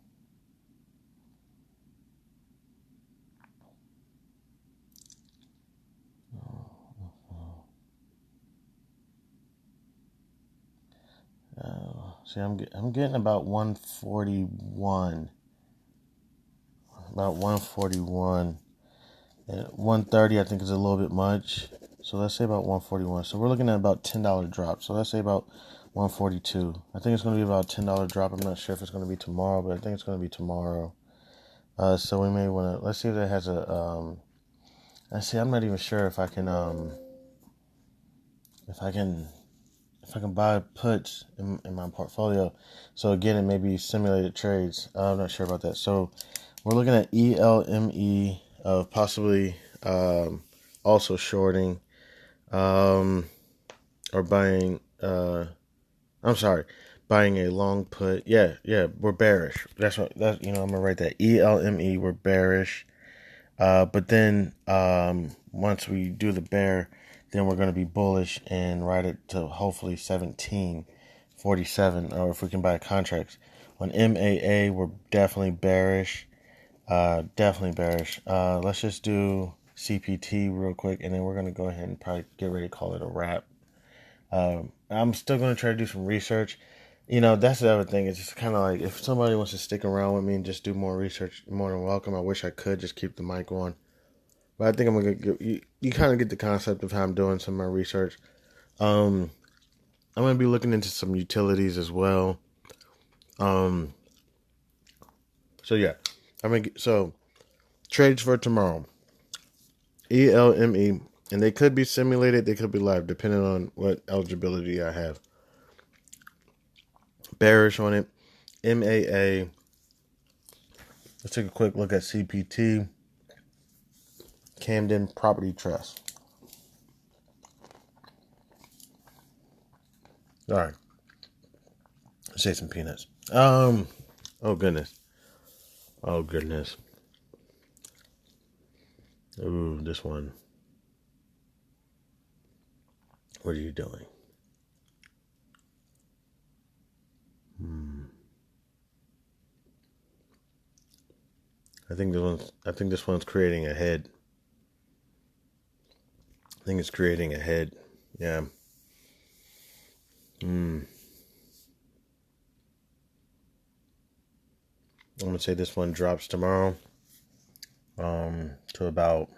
See, I'm getting about 141. About 141. At 130, I think is a little bit much. So let's say about 141. So we're looking at about $10 drop. So let's say about 142. I think it's going to be about $10 drop. I'm not sure if it's going to be tomorrow, but I think it's going to be tomorrow. So we may want to, let's see if that has a, let's see, I'm not even sure if I can buy puts in my portfolio. So again, it may be simulated trades. I'm not sure about that. So we're looking at ELME of possibly also shorting or buying. Buying a long put. Yeah, we're bearish. I'm gonna write that ELME. We're bearish. But then once we do the bear, then we're going to be bullish and ride it to hopefully 1747, or if we can buy contracts. On MAA, we're definitely bearish. Let's just do CPT real quick, and then we're going to go ahead and probably get ready to call it a wrap. I'm still going to try to do some research. That's the other thing. It's just kind of like, if somebody wants to stick around with me and just do more research, more than welcome. I wish I could just keep the mic on. But I think I'm going to you kind of get the concept of how I'm doing some of my research. I'm going to be looking into some utilities as well. So yeah. So trades for tomorrow. ELME. And they could be simulated, they could be live, depending on what eligibility I have. Bearish on it. MAA. Let's take a quick look at CPT. Camden Property Trust. All right. Let's say some peanuts. Oh goodness. Ooh, this one. What are you doing? I think this one's creating a head. I think it's creating a head. Yeah. I'm gonna say this one drops tomorrow. To about.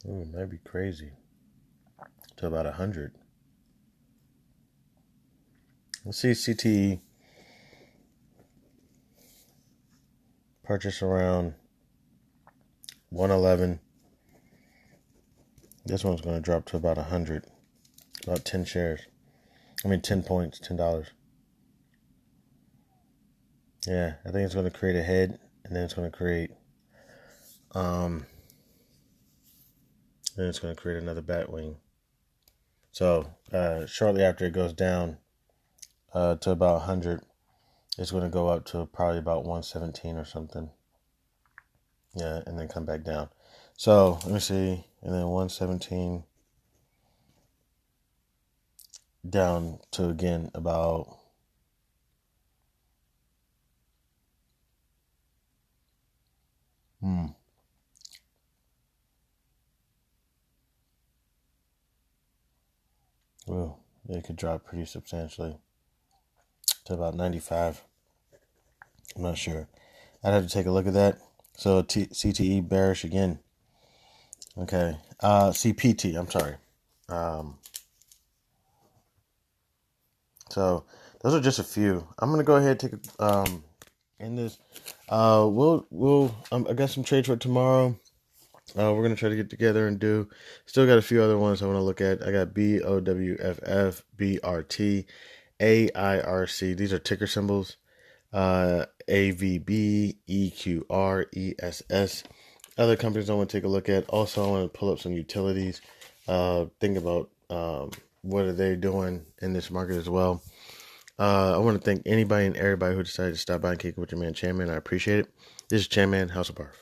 That'd be crazy. To about 100. Let's see CTE. Purchase around 111. This one's going to drop to about 100. About 10 shares. 10 points, $10. Yeah, I think it's going to create a head, and then it's going to create another bat wing. So shortly after it goes down to about 100, it's going to go up to probably about 117 or something. Yeah, and then come back down. So let me see, and then 117 down to again about well, it could drop pretty substantially to about 95. I'm not sure. I'd have to take a look at that. So CTE bearish again. Okay. CPT, I'm sorry. So those are just a few. I'm gonna go ahead and take in this. I got some trades for tomorrow. We're gonna try to get together and do. Still got a few other ones I want to look at. I got BOWFF, BRT, AIRC. These are ticker symbols. AVB, EQR, ESS. Other companies I want to take a look at. Also, I want to pull up some utilities. Think about what are they doing in this market as well. I want to thank anybody and everybody who decided to stop by and kick it with your man Chairman. I appreciate it. This is Chairman House of Barf.